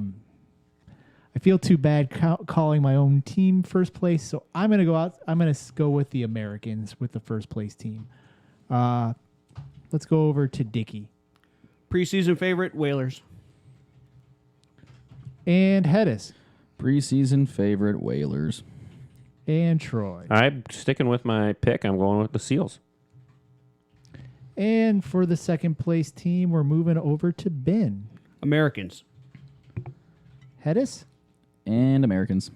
S3: feel too bad calling my own team first place, so I'm gonna go out. I'm gonna go with the Americans with the first place team. Let's go over to Dickey
S5: Preseason favorite, Whalers.
S3: and Hedis
S4: Preseason favorite Whalers.
S3: and Troy.
S2: I'm sticking with my pick. I'm going with the Seals.
S3: And for the second place team, we're moving over to Ben.
S5: Americans.
S3: Hedis
S4: And Americans.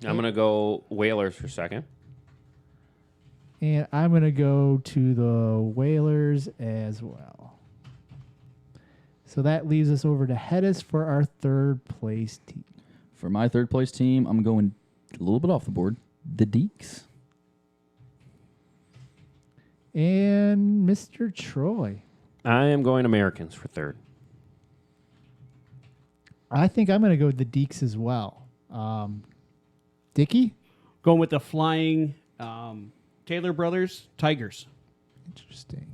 S2: I'm going to go Whalers for second.
S3: and I'm gonna go to the Whalers as well. So that leaves us over to Hedis for our third place team.
S4: For my third place team, I'm going a little bit off the board. The Deeks.
S3: And Mr. Troy.
S2: I am going Americans for third.
S3: I think I'm going to go with the Deeks as well. Dickey?
S5: Going with the flying Taylor Brothers, Tigers.
S3: Interesting.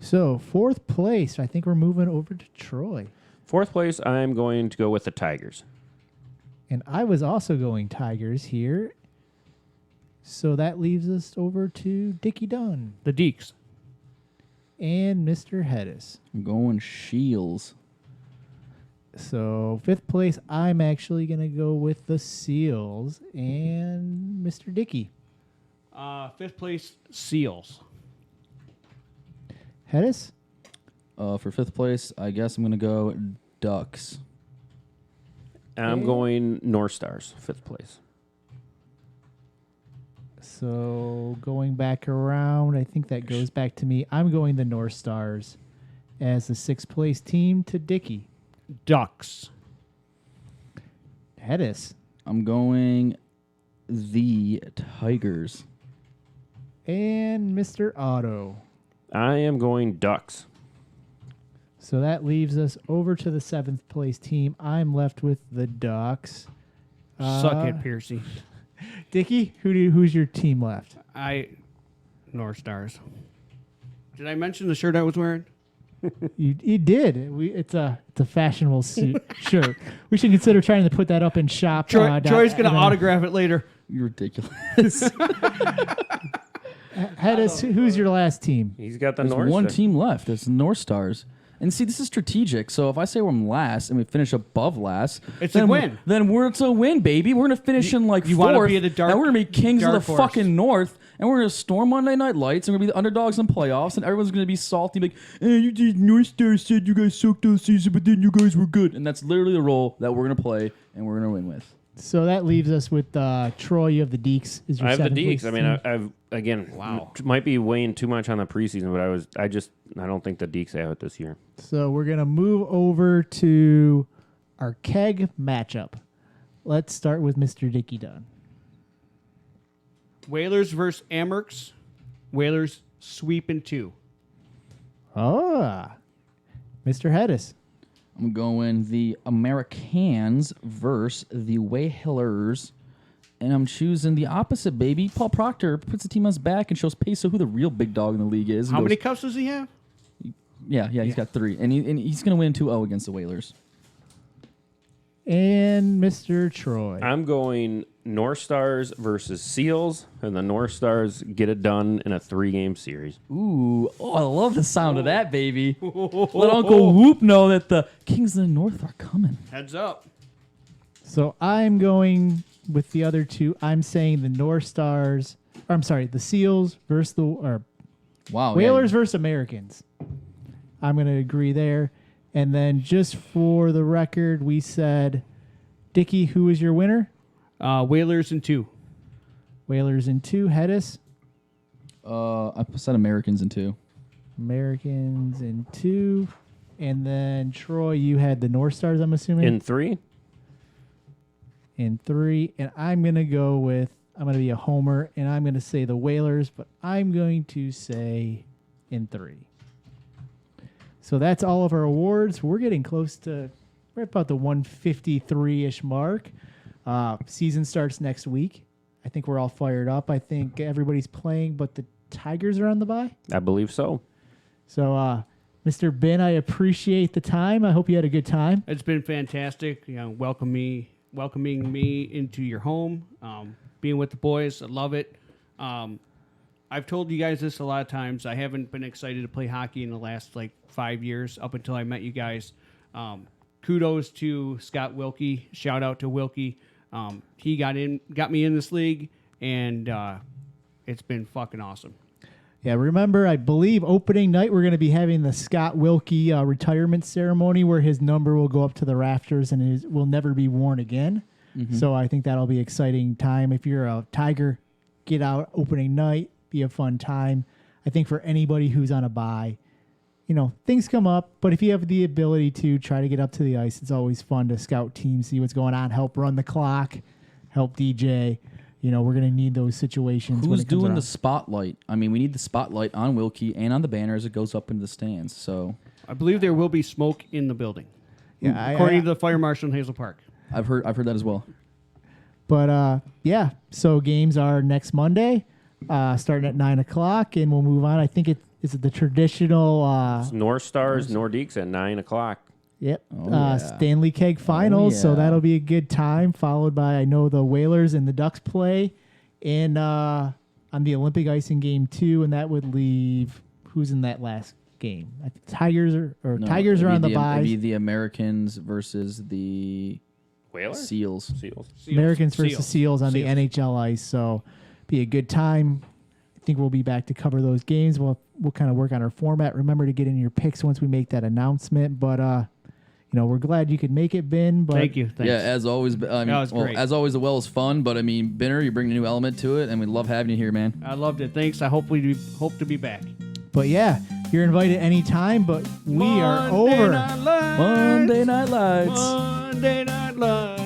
S3: So, fourth place, I think we're moving over to Troy.
S2: Fourth place, I'm going to go with the Tigers.
S3: And I was also going Tigers here. So that leaves us over to Dickie Dunn
S5: The Deeks.
S3: and Mr. Hedis.
S4: I'm going Shields.
S3: So, fifth place, I'm actually going to go with the Seals and Mr. Dickey.
S5: Fifth place, Seals.
S3: Hedis?
S4: For fifth place, I guess I'm going to go Ducks.
S2: I'm going North Stars, fifth place.
S3: So, going back around, I think that goes back to me. I'm going the North Stars as the sixth place team to Dickey.
S5: Ducks.
S3: Hedis.
S4: I'm going the Tigers.
S3: And Mr. Otto.
S2: I am going Ducks.
S3: So that leaves us over to the seventh place team. I'm left with the Ducks.
S5: Suck it, Piercy.
S3: Dickie, who's your team left?
S5: North Stars. Did I mention the shirt I was wearing?
S3: You did. It's a fashionable suit shirt. We should consider trying to put that up in shop.
S5: Troy's going to autograph it later.
S4: You're ridiculous.
S3: Hedis, who's your last team?
S2: He's got the
S4: There's
S2: North
S4: one
S2: Stars.
S4: team left. It's the North Stars. And see, this is strategic. So if I say I'm last and we finish above last,
S5: It's
S4: then
S5: a win.
S4: Then it's a win, baby. We're gonna finish in like
S5: you
S4: fourth.
S5: wanna be the dark-
S4: and we're gonna be kings of
S5: dark
S4: the
S5: horse.
S4: fucking North. And we're gonna storm Monday Night Lights. And we're gonna be the underdogs in playoffs. And everyone's gonna be salty, like, "Hey, you did North Stars said you guys sucked all season, but then you guys were good." And that's literally the role that we're gonna play and we're gonna win with.
S3: So that leaves us with Troy. You have the Deeks. Is your
S2: I have the
S3: seventh
S2: Deeks.
S3: place
S2: I mean,
S3: team.
S2: I've again,
S5: Wow.
S2: might be weighing too much on the preseason, but I don't think the Deeks have it this year.
S3: So we're gonna move over to our keg matchup. Let's start with Mr. Dickie Dunn.
S5: Whalers versus Amerks. Whalers sweep in 2.
S3: Ah, Mr. Hedis.
S4: I'm going the Americans versus the Whalers. And I'm choosing the opposite, baby. Paul Proctor puts the team on his back and shows Peso who the real big dog in the league is. and
S5: How
S4: goes,
S5: many cups does he have?
S4: Yeah, he's got 3. And he's going to win 2-0 against the Whalers.
S3: And Mr. Troy.
S2: I'm going North Stars versus Seals, and the North Stars get it done in a 3-game series.
S4: Ooh, I love the sound of that, baby. Let Uncle Whoop know that the Kings of the North are coming.
S5: Heads up.
S3: So I'm going with the other two. I'm saying the North Stars. Or I'm sorry, the Seals versus the
S4: Wow.
S3: Whalers versus Americans. I'm going to agree there. And then just for the record, we said, Dickie, who is your winner?
S5: Whalers in 2.
S3: Whalers in 2. Hedis.
S4: I said Americans in 2.
S3: Americans in 2. And then Troy, you had the North Stars, I'm assuming?
S2: In 3,
S3: In 3. And I'm going to be a homer, and I'm going to say the Whalers, but I'm going to say in 3. So that's all of our awards. We're getting close to right about the 153-ish mark. Season starts next week. I think we're all fired up. I think everybody's playing, but the Tigers are on the bye.
S2: I believe so.
S3: So, Mr. Ben, I appreciate the time. I hope you had a good time.
S5: It's been fantastic. Welcoming me into your home, being with the boys. I love it. I've told you guys this a lot of times. I haven't been excited to play hockey in the last 5 years up until I met you guys. Kudos to Scott Wilkie. Shout out to Wilkie. He got me in this league, and it's been fucking awesome.
S3: Yeah, remember, I believe opening night we're going to be having the Scott Wilkie retirement ceremony where his number will go up to the rafters and will never be worn again. Mm-hmm. So I think that'll be an exciting time. If you're a Tiger, get out opening night, be a fun time. I think for anybody who's on a bye, things come up, but if you have the ability to try to get up to the ice, it's always fun to scout teams, see what's going on, help run the clock, help DJ. We're going to need those situations.
S4: Who's doing the spotlight? I mean, we need the spotlight on Wilkie and on the banner as it goes up into the stands. So
S5: I believe there will be smoke in the building.
S3: Yeah,
S5: according to the fire marshal in Hazel Park.
S4: I've heard that as well.
S3: But yeah, so games are next Monday, starting at 9:00, and we'll move on. I think is it the traditional
S2: North Stars, Nordiques at 9:00.
S3: Yep.
S4: Oh, yeah.
S3: Stanley Keg Finals. So
S4: yeah.
S3: that'll be a good time, followed by, I know, the Whalers and the Ducks play. And on the Olympic ice in game 2, and that would leave, who's in that last game? Tigers Tigers are on the bye.
S4: It'd be the Americans versus the
S2: Whalers?
S4: Seals.
S3: Americans versus Seals on the
S5: Seals.
S3: NHL ice. So be a good time. I think we'll be back to cover those games. We'll kind of work on our format. Remember to get in your picks once we make that announcement. But we're glad you could make it, Ben. But
S5: Thank you. Thanks.
S4: Yeah, as always. That
S5: was great.
S4: As always, the well is fun. But I mean, Binner, you bring a new element to it, and we love having you here, man.
S5: I loved it. Thanks. I hope to be back.
S3: yeah, you're invited anytime. But we are over.
S4: Monday Night Lights.
S5: Monday Night Lights.